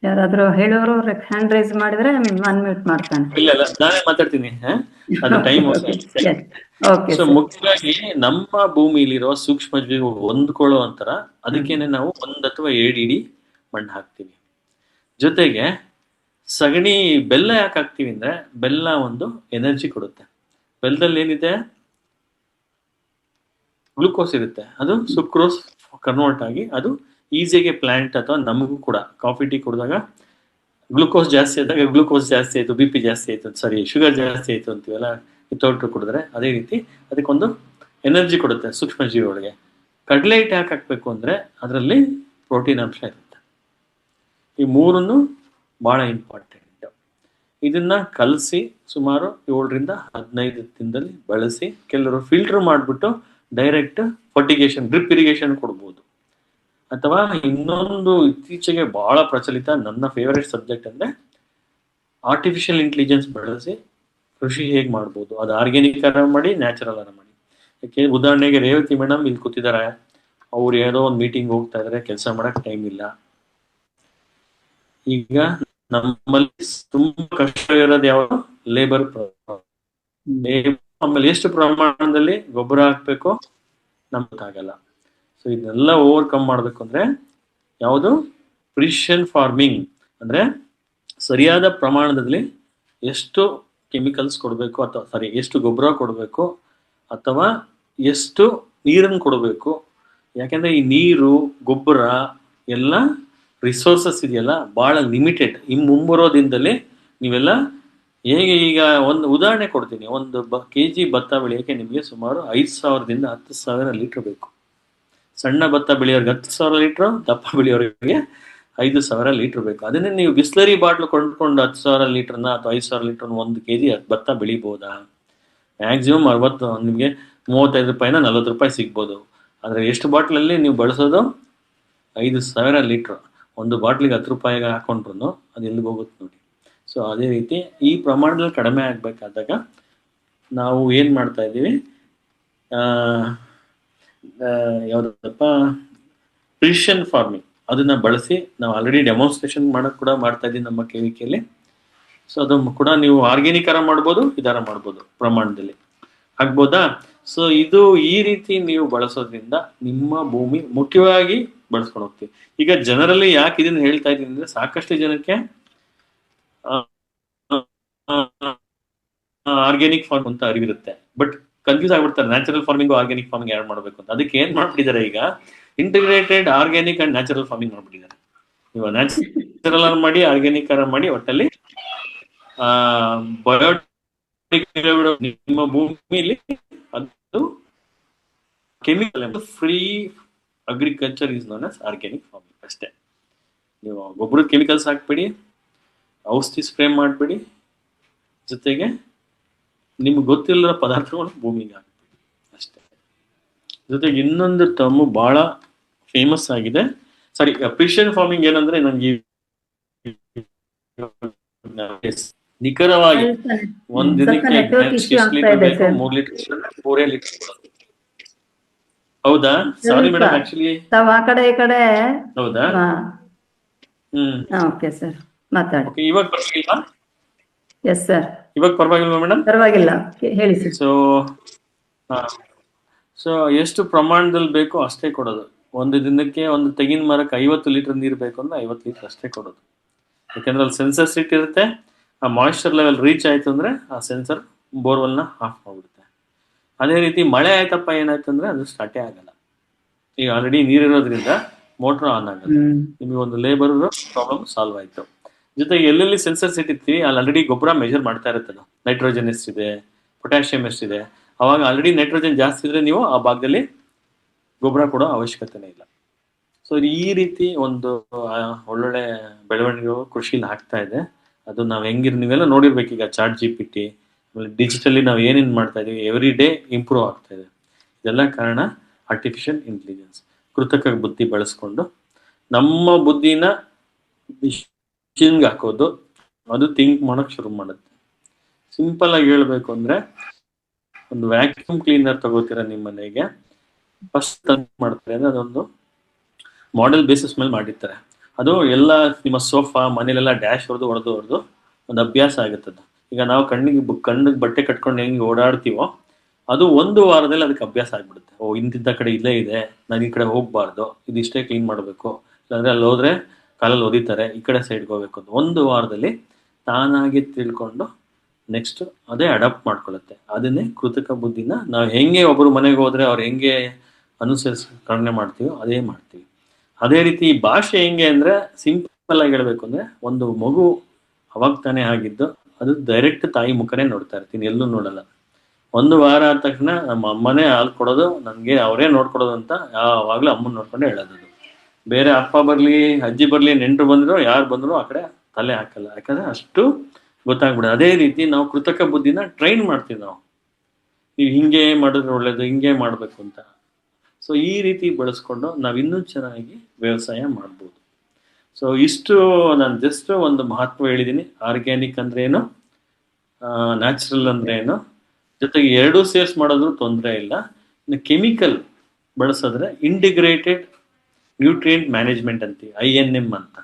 ಯಾರಾದ್ರೂ ಹೇಳೋರು ಹ್ಯಾಂಡ್ ರೈಸ್ ಮಾಡಿದ್ರೆ ಅನ್ಮ್ಯೂಟ್ ಮಾಡ್ತಾನೆ. ಇಲ್ಲ ನಾನೇ ಮಾತಾಡ್ತೀನಿ, ಅದು ಟೈಮ್. ಓಕೆ. ಸೊ ಮುಖ್ಯವಾಗಿ ನಮ್ಮ ಭೂಮಿಲಿರೋ ಸೂಕ್ಷ್ಮ ಜೀವಿಗಳು ಹೊಂದ್ಕೊಳ್ಳೋ ಅಂತರ ಅದಕ್ಕೇನೆ ನಾವು 1 ಅಥವಾ 2 ಇಡಿ ಮಣ್ಣು ಹಾಕ್ತೀವಿ. ಜೊತೆಗೆ ಸಗಣಿ ಬೆಲ್ಲ ಯಾಕೆ ಹಾಕ್ತೀವಿ ಅಂದ್ರೆ ಬೆಲ್ಲ ಒಂದು ಎನರ್ಜಿ ಕೊಡುತ್ತೆ. ಬೆಲ್ಲದಲ್ಲಿ ಏನಿದೆ? ಗ್ಲೂಕೋಸ್ ಇರುತ್ತೆ. ಅದು ಸುಕ್ರೋಸ್ ಕನ್ವರ್ಟ್ ಆಗಿ ಅದು ಈಸಿಯಾಗಿ ಪ್ಲಾಂಟ್ ಅಥವಾ ನಮಗೂ ಕೂಡ ಕಾಫಿ ಟೀ ಕುಡಿದಾಗ ಗ್ಲೂಕೋಸ್ ಜಾಸ್ತಿ ಆದಾಗ ಗ್ಲೂಕೋಸ್ ಜಾಸ್ತಿ ಆಯ್ತು, BP ಜಾಸ್ತಿ ಆಯ್ತು, ಸಾರಿ ಶುಗರ್ ಜಾಸ್ತಿ ಆಯ್ತು ಅಂತೀವಲ್ಲ ವಿತೌಟ್ ಕುಡಿದ್ರೆ, ಅದೇ ರೀತಿ ಅದಕ್ಕೊಂದು ಎನರ್ಜಿ ಕೊಡುತ್ತೆ ಸೂಕ್ಷ್ಮ ಜೀವಿಗಳಿಗೆ. ಕಡಲೆ ಹಿಟ್ಟು ಯಾಕೆ ಹಾಕ್ಬೇಕು ಅಂದ್ರೆ ಅದರಲ್ಲಿ ಪ್ರೋಟೀನ್ ಅಂಶ ಇರುತ್ತೆ. ಈ ಮೂರನ್ನು ಬಹಳ ಇಂಪಾರ್ಟೆಂಟ್. ಇದನ್ನ ಕಲಸಿ ಸುಮಾರು 7 ರಿಂದ 15 ದಿನದಲ್ಲಿ ಬಳಸಿ, ಕೆಲವರು ಫಿಲ್ಟರ್ ಮಾಡಿಬಿಟ್ಟು ಡೈರೆಕ್ಟ್ ಫರ್ಟಿಗೇಷನ್ ಡ್ರಿಪ್ ಇರಿಗೇಷನ್ ಕೊಡ್ಬೋದು. ಅಥವಾ ಇನ್ನೊಂದು ಇತ್ತೀಚೆಗೆ ಬಹಳ ಪ್ರಚಲಿತ, ನನ್ನ ಫೇವರೇಟ್ ಸಬ್ಜೆಕ್ಟ್ ಅಂದ್ರೆ ಆರ್ಟಿಫಿಷಿಯಲ್ ಇಂಟೆಲಿಜೆನ್ಸ್ ಬಳಸಿ ಕೃಷಿ ಹೇಗೆ ಮಾಡ್ಬೋದು. ಅದು ಆರ್ಗ್ಯಾನಿಕ್ ಅರ ಮಾಡಿ, ನ್ಯಾಚುರಲ್ ಅರ ಮಾಡಿ. ಯಾಕೆ ಉದಾಹರಣೆಗೆ ರೇವತಿ ಮೇಡಮ್ ಇಲ್ಲಿ ಕೂತಿದ್ದಾರೆ, ಅವ್ರು ಏನೋ ಒಂದು ಮೀಟಿಂಗ್ ಹೋಗ್ತಾ ಇದಾರೆ, ಕೆಲಸ ಮಾಡಕ್ ಟೈಮ್ ಇಲ್ಲ. ಈಗ ನಮ್ಮಲ್ಲಿ ತುಂಬಾ ಕಷ್ಟ ಇರೋದು ಯಾವ? ಲೇಬರ್. ಆಮೇಲೆ ಎಷ್ಟು ಪ್ರಮಾಣದಲ್ಲಿ ಗೊಬ್ಬರ ಹಾಕ್ಬೇಕು ನಮ್ಗಾಗಲ್ಲ. ಸೊ ಇದನ್ನೆಲ್ಲ ಓವರ್ಕಮ್ ಮಾಡ್ಬೇಕು ಅಂದ್ರೆ ಯಾವುದು? ಪ್ರಿಸಿಷನ್ ಫಾರ್ಮಿಂಗ್ ಅಂದ್ರೆ ಸರಿಯಾದ ಪ್ರಮಾಣದಲ್ಲಿ ಎಷ್ಟು ಕೆಮಿಕಲ್ಸ್ ಕೊಡಬೇಕು, ಅಥವಾ ಸಾರಿ ಎಷ್ಟು ಗೊಬ್ಬರ ಕೊಡಬೇಕು, ಅಥವಾ ಎಷ್ಟು ನೀರನ್ನು ಕೊಡಬೇಕು, ಯಾಕೆಂದ್ರೆ ಈ ನೀರು, ಗೊಬ್ಬರ ಎಲ್ಲ ರಿಸೋರ್ಸಸ್ ಇದೆಯಲ್ಲ ಬಹಳ ಲಿಮಿಟೆಡ್. ಮುಂಬರೋ ದಿನದಲ್ಲಿ ನೀವೆಲ್ಲ ಹೇಗೆ, ಈಗ ಒಂದು ಉದಾಹರಣೆ ಕೊಡ್ತೀನಿ. ಒಂದು KG ಭತ್ತ ಬೆಳೆಯೋಕೆ ನಿಮಗೆ ಸುಮಾರು 5,000ದಿಂದ 10,000 ಲೀಟರ್ ಬೇಕು. ಸಣ್ಣ ಭತ್ತ ಬೆಳೆಯೋರಿಗೆ 10,000 ಲೀಟರ್, ದಪ್ಪ ಬೆಳೆಯೋರಿಗೆ 5,000 ಲೀಟರ್ ಬೇಕು. ಅದನ್ನೇ ನೀವು ಬಿಸ್ಲರಿ ಬಾಟ್ಲು ಕೊಂಡ್ಕೊಂಡು 10,000 ಲೀಟರ್ನ ಅಥವಾ 5,000 ಲೀಟರ್ 1 KG ಭತ್ತ ಬೆಳಿಬೋದಾ? ಮ್ಯಾಕ್ಸಿಮಮ್ 60, ನಿಮಗೆ 35 ರೂಪಾಯಿನ 40 ರೂಪಾಯಿ ಸಿಗ್ಬೋದು. ಆದರೆ ಎಷ್ಟು ಬಾಟ್ಲಲ್ಲಿ ನೀವು ಬಳಸೋದು? 5,000 ಲೀಟ್ರ್. ಒಂದು ಬಾಟ್ಲಿಗೆ 10 ರೂಪಾಯಿಗೆ ಹಾಕೊಂಡ್ರು ಅದು ಎಲ್ಲಿಗೆ ಹೋಗುತ್ತೆ ನೋಡಿ. ಸೊ ಅದೇ ರೀತಿ ಈ ಪ್ರಮಾಣದಲ್ಲಿ ಕಡಿಮೆ ಆಗಬೇಕಾದಾಗ ನಾವು ಏನು ಮಾಡ್ತಾ ಇದ್ದೀವಿ, ಯಾವುದಪ್ಪ, ಪ್ರಿಸಿಷನ್ ಫಾರ್ಮಿಂಗ್ ಅದನ್ನ ಬಳಸಿ ನಾವು ಆಲ್ರೆಡಿ ಡೆಮಾನ್ಸ್ಟ್ರೇಷನ್ ಮಾಡೋಕೆ ಕೂಡ ಮಾಡ್ತಾ ಇದ್ದೀವಿ ನಮ್ಮ KVKಯಲ್ಲಿ. ಸೊ ಅದು ಕೂಡ ನೀವು ಆರ್ಗ್ಯಾನಿಕ್ ಮಾಡ್ಬೋದು, ಇದರ ಮಾಡ್ಬೋದು, ಪ್ರಮಾಣದಲ್ಲಿ ಆಗ್ಬೋದಾ? ಸೊ ಇದು ಈ ರೀತಿ ನೀವು ಬಳಸೋದ್ರಿಂದ ನಿಮ್ಮ ಭೂಮಿ ಮುಖ್ಯವಾಗಿ ಬಳಸ್ಕೊಂಡು ಹೋಗ್ತೀವಿ. ಈಗ ಜನರಲ್ಲಿ ಯಾಕೆ ಇದನ್ನ ಹೇಳ್ತಾ ಇದ್ದೀನಿ ಅಂದ್ರೆ, ಸಾಕಷ್ಟು ಜನಕ್ಕೆ ಆರ್ಗ್ಯಾನಿಕ್ ಫಾರ್ಮ್ ಅಂತ ಅರಿವಿರುತ್ತೆ, ಬಟ್ ಕನ್ಫ್ಯೂಸ್ ಆಗ್ಬಿಡ್ತಾರೆ ನ್ಯಾಚುರಲ್ ಫಾರ್ಮಿಂಗ್ ಆರ್ಗ್ಯಾನಿಕ್ ಫಾರ್ಮಿಂಗ್ ಯಾರು ಮಾಡ್ಬೇಕು ಅಂತ. ಅದಕ್ಕೆ ಏನ್ ಮಾಡ್ಬಿಟ್ಟಿದ್ದಾರೆ, ಈಗ integrated organic and natural farming ಮಾಡ್ಬಿಟ್ಟಿದ್ದಾರೆ. ಇವಾಗ ನ್ಯಾಚುರಲ್ ಮಾಡಿ, ಆರ್ಗ್ಯಾನಿಕ್ ಮಾಡಿ, ಒಟ್ಟಲ್ಲಿ ನಿಮ್ಮ ಭೂಮಿಲಿ ಅದು chemical free agriculture is known as organic farming ಅಷ್ಟೇ. ನೀವು ಗೊಬ್ಬರದ ಕೆಮಿಕಲ್ಸ್ ಹಾಕ್ಬೇಡಿ, ಔಷಧಿ ಸ್ಪ್ರೇ ಮಾಡಬೇಡಿ, ಜೊತೆಗೆ ನಿಮ್ಗೆ ಗೊತ್ತಿಲ್ಲದ ಪದಾರ್ಥಗಳು ಭೂಮಿಗೆ ಹಾಕ್ಬೇಡಿ ಅಷ್ಟೇ. ಜೊತೆಗೆ ಇನ್ನೊಂದು ಟರ್ಮ್ ಬಹಳ ಫೇಮಸ್ ಆಗಿದೆ, ಸಾರಿ ಪ್ರಿಸಿಷನ್ ಫಾರ್ಮಿಂಗ್ ಏನಂದ್ರೆ, ನನಗೆ ನಿಖರವಾಗಿ ಒಂದ್ ದಿನಕ್ಕೆ ಎಷ್ಟು ಲೀಟರ್ ಬೇಕು? 3 ಲೀಟರ್, 4 ಲೀಟರ್. ಹೌದಾ? ಸಾರಿ ಮೇಡಮ್, ಆಕ್ಚುಲಿ ತಾವ್ ಆ ಕಡೆ ಈ ಕಡೆ. ಹೌದಾ? ಓಕೆ ಸರ್, ಮಾತಾಡಿ. ಇವಾಗ ಪರವಾಗಿಲ್ವಾ? ಎಸ್ ಸರ್, ಇವಾಗ ಪರವಾಗಿಲ್ವಾ ಮೇಡಮ್? ಪರವಾಗಿಲ್ಲ, ಹೇಳಿ ಸರ್. ಸೊ ಎಷ್ಟು ಪ್ರಮಾಣದಲ್ಲಿ ಬೇಕೋ ಅಷ್ಟೇ ಕೊಡೋದು. ಒಂದು ದಿನಕ್ಕೆ ಒಂದು ತೆಂಗಿನ ಮರಕ್ಕೆ 50 ಲೀಟರ್ ನೀರು ಬೇಕು ಅಂದ್ರೆ 50 ಲೀಟರ್ ಅಷ್ಟೇ ಕೊಡೋದು. ಯಾಕಂದ್ರೆ ಅಲ್ಲಿ ಸೆನ್ಸರ್ ಸಿಟ್ ಇರುತ್ತೆ, ಆ ಮಾಯಿಶ್ಚರ್ ಲೆವೆಲ್ ರೀಚ್ ಆಯ್ತು ಅಂದ್ರೆ ಆ ಸೆನ್ಸರ್ ಬೋರ್ವೆಲ್ನ ಆಫ್ ಮಾಡ್ಬಿಡುತ್ತೆ. ಅದೇ ರೀತಿ ಮಳೆ ಆಯ್ತಪ್ಪ ಏನಾಯ್ತು ಅಂದ್ರೆ ಅದು ಸ್ಟಾರ್ಟೇ ಆಗಲ್ಲ. ಈಗ ಆಲ್ರೆಡಿ ನೀರಿರೋದ್ರಿಂದ ಮೋಟರ್ ಆನ್ ಆಗಲ್ಲ, ನಿಮಗೆ ಒಂದು ಲೇಬರ್ ಪ್ರಾಬ್ಲಮ್ ಸಾಲ್ವ್ ಆಯ್ತು. ಜೊತೆಗೆ ಎಲ್ಲೆಲ್ಲಿ ಸೆನ್ಸರ್ಸ್ ಇಟ್ಟಿರ್ತೀವಿ ಅಲ್ಲಿ ಆಲ್ರೆಡಿ ಗೊಬ್ಬರ ಮೆಜರ್ ಮಾಡ್ತಾ ಇರುತ್ತಲ್ಲ, ನೈಟ್ರೋಜನ್ ಎಷ್ಟಿದೆ, ಪೊಟ್ಯಾಷಿಯಂ ಎಷ್ಟಿದೆ. ಅವಾಗ ಆಲ್ರೆಡಿ ನೈಟ್ರೋಜನ್ ಜಾಸ್ತಿ ಇದ್ರೆ ನೀವು ಆ ಭಾಗದಲ್ಲಿ ಗೊಬ್ಬರ ಕೊಡೋ ಅವಶ್ಯಕತೆನೇ ಇಲ್ಲ. ಸೊ ಈ ರೀತಿ ಒಂದು ಒಳ್ಳೊಳ್ಳೆ ಬೆಳವಣಿಗೆಗಳು ಕೃಷಿಲಿ ಆಗ್ತಾ ಇದೆ. ಅದು ನಾವು ನೀವೆಲ್ಲ ನೋಡಿರ್ಬೇಕು. ಈಗ ChatGPT, ಆಮೇಲೆ ಡಿಜಿಟಲಿ ನಾವು ಏನೇನು ಮಾಡ್ತಾ ಇದೀವಿ, ಎವ್ರಿ ಡೇ ಇಂಪ್ರೂವ್ ಆಗ್ತಾ ಇದೆ. ಇದೆಲ್ಲ ಕಾರಣ ಆರ್ಟಿಫಿಷಿಯಲ್ ಇಂಟೆಲಿಜೆನ್ಸ್, ಕೃತಕ ಬುದ್ಧಿ ಬಳಸ್ಕೊಂಡು ನಮ್ಮ ಬುದ್ಧಿನ ಮಿಷಿನ್ಗೆ ಹಾಕೋದು, ಅದು ಥಿಂಕ್ ಮಾಡೋಕೆ ಶುರು ಮಾಡುತ್ತೆ. ಸಿಂಪಲ್ ಆಗಿ ಹೇಳ್ಬೇಕು ಅಂದ್ರೆ, ಒಂದು ವ್ಯಾಕ್ಯೂಮ್ ಕ್ಲೀನರ್ ತಗೋತೀರ ನಿಮ್ಮ ಮನೆಗೆ, ಫಸ್ಟ್ ಮಾಡ್ತಾರೆ ಅಂದ್ರೆ ಅದೊಂದು ಮಾಡೆಲ್ ಬೇಸಿಸ್ ಮೇಲೆ ಮಾಡಿರ್ತಾರೆ. ಅದು ಎಲ್ಲ ನಿಮ್ಮ ಸೋಫಾ ಮನೇಲೆಲ್ಲ ಡ್ಯಾಶ್ ಹೊಡೆದು ಒಂದು ಅಭ್ಯಾಸ ಆಗುತ್ತದೆ. ಈಗ ನಾವು ಕಣ್ಣಿಗೆ ಬಟ್ಟೆ ಕಟ್ಕೊಂಡು ಹೆಂಗೆ ಓಡಾಡ್ತೀವೋ ಅದು 1 ವಾರದಲ್ಲಿ ಅದಕ್ಕೆ ಅಭ್ಯಾಸ ಆಗ್ಬಿಡುತ್ತೆ. ಇಂತಿದ್ದ ಕಡೆ ಇಲ್ಲೇ ಇದೆ, ನಾನು ಈ ಕಡೆ ಹೋಗ್ಬಾರ್ದು, ಇದಿಷ್ಟೇ ಕ್ಲೀನ್ ಮಾಡಬೇಕು, ಇಲ್ಲಾಂದ್ರೆ ಅಲ್ಲಿ ಹೋದ್ರೆ ಕಾಲಲ್ಲಿ ಒದಿತಾರೆ, ಈ ಕಡೆ ಸೈಡ್ಗೆ ಹೋಗ್ಬೇಕು ಅಂತ 1 ವಾರದಲ್ಲಿ ತಾನಾಗಿ ತಿಳ್ಕೊಂಡು ನೆಕ್ಸ್ಟ್ ಅದೇ ಅಡಾಪ್ಟ್ ಮಾಡ್ಕೊಳ್ಳುತ್ತೆ. ಅದನ್ನೇ ಕೃತಕ ಬುದ್ಧಿನ ನಾವು ಹೆಂಗೆ ಒಬ್ಬರು ಮನೆಗೆ ಹೋದ್ರೆ ಅವ್ರು ಹೆಂಗೆ ಅನುಸರಿಸ್ಕರಣೆ ಮಾಡ್ತೀವೋ ಅದೇ ಮಾಡ್ತೀವಿ. ಅದೇ ರೀತಿ ಭಾಷೆ ಹೆಂಗೆ ಅಂದ್ರೆ, ಸಿಂಪಲ್ ಆಗಿ ಹೇಳ್ಬೇಕು ಅಂದ್ರೆ, ಒಂದು ಮಗು ಅವಾಗ ತಾನೇ ಆಗಿದ್ದು ಅದು ಡೈರೆಕ್ಟ್ ತಾಯಿ ಮುಖನೇ ನೋಡ್ತಾ ಇರ್ತೀನಿ, ಎಲ್ಲೂ ನೋಡಲ್ಲ. 1 ವಾರ ಆದ ತಕ್ಷಣ ನಮ್ಮ ಅಮ್ಮನೇ ಹಾಲು ಕೊಡೋದು, ನನಗೆ ಅವರೇ ನೋಡ್ಕೊಡೋದು ಅಂತ ಯಾವಾಗಲೂ ಅಮ್ಮನ ನೋಡ್ಕೊಂಡೆ ಹೇಳೋದು. ಬೇರೆ ಅಪ್ಪ ಬರ್ಲಿ, ಅಜ್ಜಿ ಬರ್ಲಿ, ನೆಂಟರು ಬಂದ್ರು, ಯಾರು ಬಂದ್ರು ಆ ಕಡೆ ತಲೆ ಹಾಕಲ್ಲ, ಯಾಕಂದ್ರೆ ಅಷ್ಟು ಗೊತ್ತಾಗ್ಬಿಡೋದು. ಅದೇ ರೀತಿ ನಾವು ಕೃತಕ ಬುದ್ಧಿನ ಟ್ರೈನ್ ಮಾಡ್ತೀವಿ. ನೀವು ಹಿಂಗೆ ಮಾಡಿದ್ರೆ ಒಳ್ಳೇದು, ಹಿಂಗೆ ಮಾಡ್ಬೇಕು ಅಂತ. ಸೊ ಈ ರೀತಿ ಬಳಸ್ಕೊಂಡು ನಾವು ಇನ್ನೂ ಚೆನ್ನಾಗಿ ವ್ಯವಸಾಯ ಮಾಡ್ಬೋದು. ಸೊ ಇಷ್ಟು ನಾನು ಜಸ್ಟ್ ಒಂದು ಮಹತ್ವ ಹೇಳಿದ್ದೀನಿ. ಆರ್ಗ್ಯಾನಿಕ್ ಅಂದ್ರೆ ಏನು, ನ್ಯಾಚುರಲ್ ಅಂದ್ರೆ ಏನು, ಜೊತೆಗೆ ಎರಡೂ ಸೇರ್ಸ್ ಮಾಡೋದು ತೊಂದರೆ ಇಲ್ಲ. ಇನ್ನು ಕೆಮಿಕಲ್ ಬಳಸಿದ್ರೆ ಇಂಟಿಗ್ರೇಟೆಡ್ ನ್ಯೂಟ್ರಿಯೆಂಟ್ ಮ್ಯಾನೇಜ್ಮೆಂಟ್ ಅಂತೀವಿ, INM ಅಂತ.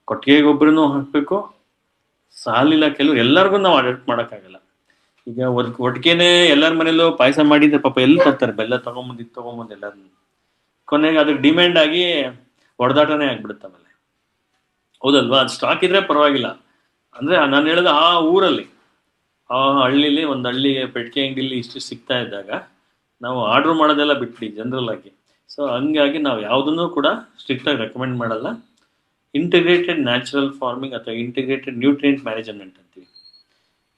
ಕೊಟ್ಟಿಗೆ ಗೊಬ್ಬರನೂ ಹಾಕಬೇಕು, ಸಾಲಿಲ್ಲ ಕೆಲವು ಎಲ್ಲರಿಗೂ ನಾವು ಅಡಾಪ್ಟ್ ಮಾಡೋಕ್ಕಾಗಲ್ಲ. ಈಗ ಒಟ್ಟಿಗೆನೆ ಎಲ್ಲರ ಮನೇಲೂ ಪಾಯಸ ಮಾಡಿದ್ರೆ ಪಾಪ ಎಲ್ಲಿ ತರ್ತಾರೆ, ಬೆಲ್ಲ ತಗೊಂಬಂದು ಎಲ್ಲರೂ. ಕೊನೆಗೆ ಅದಕ್ಕೆ ಡಿಮ್ಯಾಂಡ್ ಆಗಿ ಹೊಡೆದಾಟನೇ ಆಗ್ಬಿಡುತ್ತೆ ಆಮೇಲೆ, ಹೌದಲ್ವಾ? ಅದು ಸ್ಟಾಕ್ ಇದ್ರೆ ಪರವಾಗಿಲ್ಲ. ಅಂದ್ರೆ ನಾನು ಹೇಳೋದು, ಆ ಊರಲ್ಲಿ, ಆ ಹಳ್ಳಿಲಿ, ಒಂದು ಹಳ್ಳಿ ಪೆಟ್ಟಿಗೆ ಅಂಗಡಿಲಿ ಇಷ್ಟು ಸಿಗ್ತಾ ಇದ್ದಾಗ ನಾವು ಆರ್ಡರ್ ಮಾಡೋದೆಲ್ಲ ಬಿಟ್ಬಿಡಿ. ಜನರಲ್ ಆಗಿ ಸೊ ಹಂಗಾಗಿ ನಾವು ಯಾವುದನ್ನು ಕೂಡ ಸ್ಟ್ರಿಕ್ಟಾಗಿ ರೆಕಮೆಂಡ್ ಮಾಡಲ್ಲ. ಇಂಟಿಗ್ರೇಟೆಡ್ ನ್ಯಾಚುರಲ್ ಫಾರ್ಮಿಂಗ್ ಅಥವಾ ಇಂಟಿಗ್ರೇಟೆಡ್ ನ್ಯೂಟ್ರಿಯೆಂಟ್ ಮ್ಯಾನೇಜ್ಮೆಂಟ್ ಅಂತೀವಿ.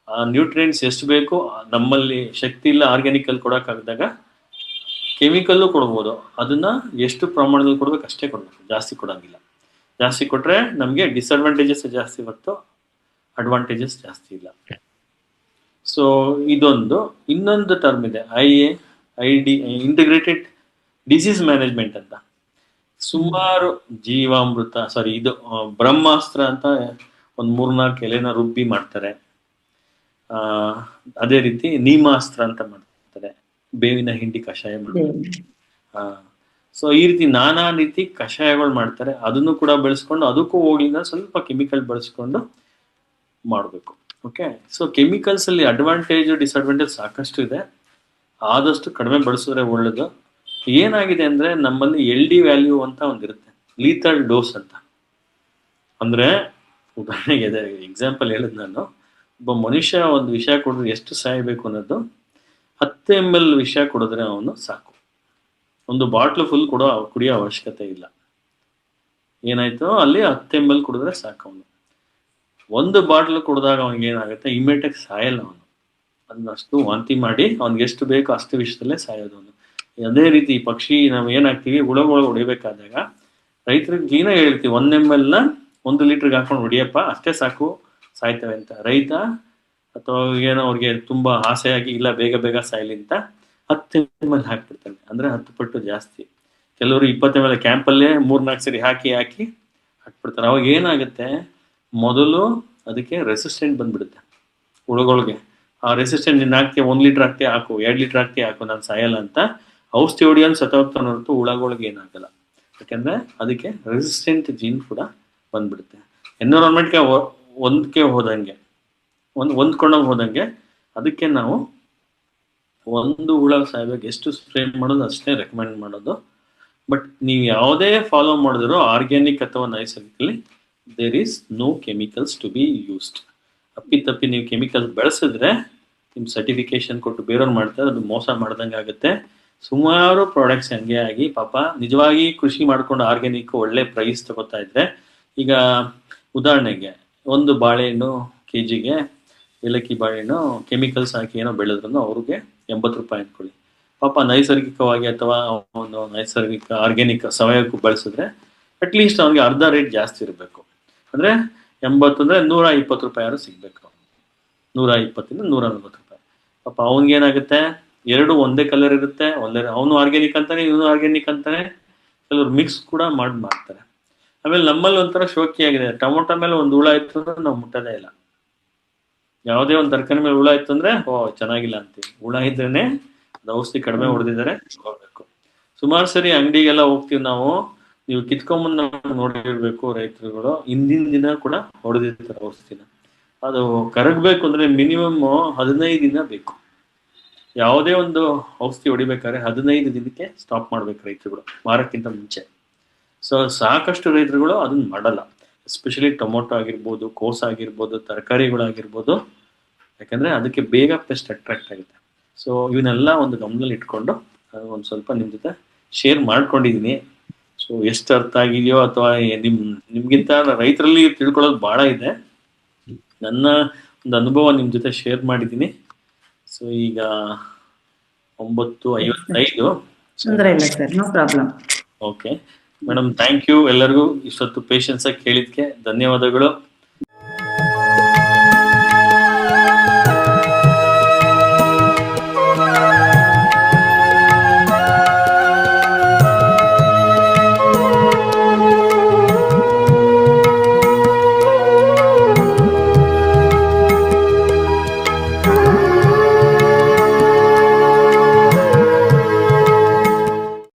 ಆ ನ್ಯೂಟ್ರಿಯೆಂಟ್ಸ್ ಎಷ್ಟು ಬೇಕು, ನಮ್ಮಲ್ಲಿ ಶಕ್ತಿ ಇಲ್ಲ ಆರ್ಗ್ಯಾನಿಕಲ್ಲಿ ಕೊಡೋಕ್ಕಾಗದಾಗ ಕೆಮಿಕಲ್ಲು ಕೊಡ್ಬೋದು. ಅದನ್ನು ಎಷ್ಟು ಪ್ರಮಾಣದಲ್ಲಿ ಕೊಡ್ಬೇಕು ಅಷ್ಟೇ ಕೊಡಬೇಕು, ಜಾಸ್ತಿ ಕೊಡೋಂಗಿಲ್ಲ. ಜಾಸ್ತಿ ಕೊಟ್ಟರೆ ನಮಗೆ ಡಿಸ್ಅಡ್ವಾಂಟೇಜಸ್ ಜಾಸ್ತಿ ಹೊತ್ತು ಅಡ್ವಾಂಟೇಜಸ್ ಜಾಸ್ತಿ ಇಲ್ಲ. ಸೊ ಇನ್ನೊಂದು ಟರ್ಮ್ ಇದೆ, IAID ಇಂಟಿಗ್ರೇಟೆಡ್ ಡಿಸೀಸ್ ಮ್ಯಾನೇಜ್ಮೆಂಟ್ ಅಂತ. ಸುಮಾರು ಜೀವಾಮೃತ ಬ್ರಹ್ಮಾಸ್ತ್ರ ಅಂತ ಒಂದು 3-4 ಎಲೆನ ರುಬ್ಬಿ ಮಾಡ್ತಾರೆ. ಅದೇ ರೀತಿ ನೀಮಾಸ್ತ್ರ ಅಂತ ಮಾಡ್ತಾರೆ, ಬೇವಿನ ಹಿಂಡಿ ಕಷಾಯ ಮಾಡ್ತಾರೆ. ಸೊ ಈ ರೀತಿ ನಾನಾ ರೀತಿ ಕಷಾಯಗಳು ಮಾಡ್ತಾರೆ. ಅದನ್ನು ಕೂಡ ಬೆಳೆಸ್ಕೊಂಡು ಅದಕ್ಕೂ ಹೋಗ್ಲಿಲ್ಲ ಸ್ವಲ್ಪ ಕೆಮಿಕಲ್ ಬಳಸ್ಕೊಂಡು ಮಾಡಬೇಕು. ಓಕೆ, ಸೊ ಕೆಮಿಕಲ್ಸ್ ಅಲ್ಲಿ ಅಡ್ವಾಂಟೇಜ್ ಡಿಸ್ಅಡ್ವಾಂಟೇಜ್ ಸಾಕಷ್ಟು ಇದೆ. ಆದಷ್ಟು ಕಡಿಮೆ ಬಳಸಿದ್ರೆ ಒಳ್ಳೇದು. ಏನಾಗಿದೆ ಅಂದ್ರೆ ನಮ್ಮಲ್ಲಿ LD ವ್ಯಾಲ್ಯೂ ಅಂತ ಒಂದಿರುತ್ತೆ, ಲೀಥಲ್ ಡೋಸ್ ಅಂತ. ಅಂದ್ರೆ ಉದಾಹರಣೆಗೆ ಎಕ್ಸಾಂಪಲ್ ಹೇಳಿದ್ ನಾನು, ಒಬ್ಬ ಮನುಷ್ಯ ಒಂದು ವಿಷ ಕುಡಿದ್ರೆ ಎಷ್ಟು ಸಾಯಬೇಕು ಅನ್ನೋದು 10 ml ವಿಷ ಕುಡಿದ್ರೆ ಅವನು ಸಾಕು. ಒಂದು ಬಾಟ್ಲು ಫುಲ್ ಕುಡಿಯೋ ಅವಶ್ಯಕತೆ ಇಲ್ಲ. ಏನಾಯ್ತು, ಅಲ್ಲಿ 10 ml ಕುಡಿದ್ರೆ ಸಾಕು. ಅವನು ಒಂದು ಬಾಟ್ಲು ಕುಡಿದಾಗ ಅವನಿಗೆ ಏನಾಗುತ್ತೆ, ಇಮಿಡಿಯೇಟ್ ಸಾಯಲ್ಲ ಅವನು. ಅದನ್ನಷ್ಟು ವಾಂತಿ ಮಾಡಿ ಅವ್ನಿಗೆ ಎಷ್ಟು ಬೇಕೋ ಅಷ್ಟು ವಿಷಯದಲ್ಲೇ ಸಾಯೋದು ಅವನು. ಅದೇ ರೀತಿ ಪಕ್ಷಿ ನಾವು ಏನಾಗ್ತೀವಿ, ಹುಳಗಳು ಹೊಡಿಬೇಕಾದಾಗ ರೈತರಿಗೆ ಕ್ಲೀನಾಗಿ ಹೇಳ್ತೀವಿ, 1 ml 1 ಲೀಟರ್ಗೆ ಹಾಕೊಂಡು ಹೊಡಿಯಪ್ಪ, ಅಷ್ಟೇ ಸಾಕು, ಸಾಯ್ತವೆ ಅಂತ. ರೈತ ಅಥವಾ ಏನೋ ಅವ್ರಿಗೆ ತುಂಬಾ ಆಸೆಯಾಗಿ ಇಲ್ಲ ಬೇಗ ಬೇಗ ಸಾಯ್ಲಿ ಅಂತ 10 ml ಹಾಕ್ಬಿಡ್ತಾನೆ. ಅಂದ್ರೆ 10 ಪಟ್ಟು ಜಾಸ್ತಿ. ಕೆಲವರು 20 ml ಕ್ಯಾಂಪಲ್ಲೇ 3-4 ಸರಿ ಹಾಕಿ ಹಾಕ್ಬಿಡ್ತಾರೆ. ಅವಾಗ ಏನಾಗುತ್ತೆ, ಮೊದಲು ಅದಕ್ಕೆ ರೆಸಿಸ್ಟೆಂಟ್ ಬಂದ್ಬಿಡುತ್ತೆ ಹುಳುಗಳಿಗೆ. ಆ ರೆಸಿಸ್ಟೆಂಟ್ ನೀನು ಹಾಕ್ತೀಯ, 1 ಲೀಟರ್ ಹಾಕ್ತೀಯ ಹಾಕು, 2 ಲೀಟರ್ ಹಾಕ್ತೀಯ ಹಾಕು, ನಾನು ಸಾಯಲ್ಲ ಅಂತ ಔಷಧಿ ಹೊಡಿಯೋನ್ ಸತ್ತೋಗ್ತಾನೆ ಹೊರತು ಹುಳಗಳಿಗೆ ಏನಾಗಲ್ಲ. ಯಾಕಂದ್ರೆ ಅದಕ್ಕೆ ರೆಸಿಸ್ಟೆಂಟ್ ಜೀನ್ ಕೂಡ ಬಂದ್ಬಿಡುತ್ತೆ. ಎನ್ವಿರಾನ್ಮೆಂಟ್ಗೆ ಹೊಂದ್ಕೊಂಡಂಗೆ ಹೋದಂಗೆ ಅದಕ್ಕೆ ನಾವು ಒಂದು ಹುಳ ಸಾಯ್ಬೇಕು ಎಷ್ಟು ಸ್ಪ್ರೇ ಮಾಡೋದು ಅಷ್ಟೇ ರೆಕಮೆಂಡ್ ಮಾಡೋದು. ಬಟ್ ನೀವು ಯಾವುದೇ ಫಾಲೋ ಮಾಡಿದ್ರು ಆರ್ಗ್ಯಾನಿಕ್ ಅಥವಾ ನೈಸರ್ಗಿಕಲಿ there is no chemicals to be used. ಅಪ್ಪಿ ನೀವು ಕೆಮಿಕಲ್ ಬೆಳೆಸಿದ್ರೆ ನಿಮ್ಮ ಸರ್ಟಿಫಿಕೇಶನ್ ಕೊಟ್ಟು ಬೇರೆಯವ್ರು ಮಾಡ್ತಾರೆ, ಅದು ಮೋಸ ಮಾಡ್ದಂಗೆ ಆಗುತ್ತೆ. ಸುಮಾರು ಪ್ರಾಡಕ್ಟ್ಸ್ ಹಂಗೆ ಆಗಿ ಪಾಪ ನಿಜವಾಗಿ ಕೃಷಿ ಮಾಡ್ಕೊಂಡು ಆರ್ಗ್ಯಾನಿಕ್ ಒಳ್ಳೆ ಪ್ರೈಸ್ ತಗೋತಾ ಇದ್ರೆ, ಈಗ ಉದಾಹರಣೆಗೆ ಒಂದು ಬಾಳೆಹಣ್ಣು ಕೆಜಿಗೆ, ಏಲಕ್ಕಿ ಬಾಳೆಹಣ್ಣು ಕೆಮಿಕಲ್ಸ್ ಹಾಕಿ ಏನೋ ಬೆಳೆದ್ರು ಅವ್ರಿಗೆ 80 ರೂಪಾಯಿ ಅಂದ್ಕೊಳ್ಳಿ. ಪಾಪ ನೈಸರ್ಗಿಕವಾಗಿ ಅಥವಾ ಒಂದು ನೈಸರ್ಗಿಕ ಆರ್ಗ್ಯಾನಿಕ್ ಸಾವಯವಕ್ಕೂ ಬಳಸಿದ್ರೆ ಅಟ್ಲೀಸ್ಟ್ ಅವ್ನಿಗೆ ಅರ್ಧ ರೇಟ್ ಜಾಸ್ತಿ ಇರಬೇಕು. ಅಂದ್ರೆ 80 ಅಂದ್ರೆ 120 ರೂಪಾಯಿ ಯಾರು ಸಿಗ್ಬೇಕು. 120 140 ರೂಪಾಯಿ. ಪಾಪ ಅವನಿಗೇನಾಗುತ್ತೆ, ಎರಡು ಒಂದೇ ಕಲರ್ ಇರುತ್ತೆ, ಅವನು ಆರ್ಗ್ಯಾನಿಕ್ ಅಂತಾನೆ ಇವನು ಆರ್ಗ್ಯಾನಿಕ್ ಅಂತಾನೆ, ಕೆಲವರು ಮಿಕ್ಸ್ ಕೂಡ ಮಾಡ್ತಾರೆ. ಆಮೇಲೆ ನಮ್ಮಲ್ಲಿ ಒಂಥರ ಶೋಕಿ ಆಗಿದೆ, ಟೊಮೊಟೊ ಮೇಲೆ ಒಂದು ಹುಳ ಇತ್ತು ಅಂದ್ರೆ ನಾವು ಮುಟ್ಟೋದೇ ಇಲ್ಲ. ಯಾವುದೇ ಒಂದು ತರಕಾರಿ ಮೇಲೆ ಹುಳ ಇತ್ತು ಅಂದ್ರೆ ಚೆನ್ನಾಗಿಲ್ಲ ಅಂತೀವಿ. ಹುಳ ಇದ್ರೇನೆ ಅದು ಔಷಧಿ ಕಡಿಮೆ ಹೊಡೆದಿದ್ದಾರೆ ಹೋಗ್ಬೇಕು. ಸುಮಾರು ಸರಿ ಅಂಗಡಿಗೆಲ್ಲ ಹೋಗ್ತೀವಿ ನಾವು, ನೀವು ಕಿತ್ಕೊಂಬಂದು ನೋಡಿರ್ಬೇಕು, ರೈತರುಗಳು ಹಿಂದಿನ ದಿನ ಕೂಡ ಹೊಡೆದಿರ್ತಾರೆ ಔಷಧಿನ. ಅದು ಕರಗಬೇಕು ಅಂದ್ರೆ ಮಿನಿಮಮ್ 15 ದಿನ ಬೇಕು. ಯಾವುದೇ ಒಂದು ಔಷಧಿ ಹೊಡಿಬೇಕಾದ್ರೆ 15 ದಿನಕ್ಕೆ ಸ್ಟಾಪ್ ಮಾಡ್ಬೇಕು ರೈತರುಗಳು, ಮಾರಕ್ಕಿಂತ ಮುಂಚೆ. ಸೊ ಸಾಕಷ್ಟು ರೈತರುಗಳು ಅದನ್ನ ಮಾಡಲ್ಲ. ಎಸ್ಪೆಷಲಿ ಟೊಮೊಟೊ ಆಗಿರ್ಬೋದು, ಕೋಸ್ ಆಗಿರ್ಬೋದು, ತರಕಾರಿಗಳಾಗಿರ್ಬೋದು, ಯಾಕಂದ್ರೆ ಅದಕ್ಕೆ ಬೇಗ ಪೆಸ್ಟ್ ಅಟ್ರಾಕ್ಟ್ ಆಗುತ್ತೆ. ಸೊ ಇವನ್ನೆಲ್ಲ ಒಂದು ಗಮನದಲ್ಲಿ ಇಟ್ಕೊಂಡು ಒಂದು ಸ್ವಲ್ಪ ನಿಮ್ ಜೊತೆ ಶೇರ್ ಮಾಡ್ಕೊಂಡಿದೀನಿ. ಸೊ ಎಷ್ಟು ಅರ್ಥ ಆಗಿದೆಯೋ ಅಥವಾ ನಿಮ್ಗಿಂತ ರೈತರಲ್ಲಿ ತಿಳ್ಕೊಳ್ಳೋದು ಬಹಳ ಇದೆ. ನನ್ನ ಒಂದು ಅನುಭವ ನಿಮ್ ಜೊತೆ ಶೇರ್ ಮಾಡಿದ್ದೀನಿ. ಸೊ ಈಗ 9:55. ತೊಂದರೆ ಇಲ್ಲ sir, no problem. Okay madam, thank you ಎಲ್ಲರಿಗೂ. ಇಷ್ಟೊತ್ತು ಪೇಷನ್ಸ್ ಆಗಿ ಕೇಳಿದ್ಕೆ ಧನ್ಯವಾದಗಳು.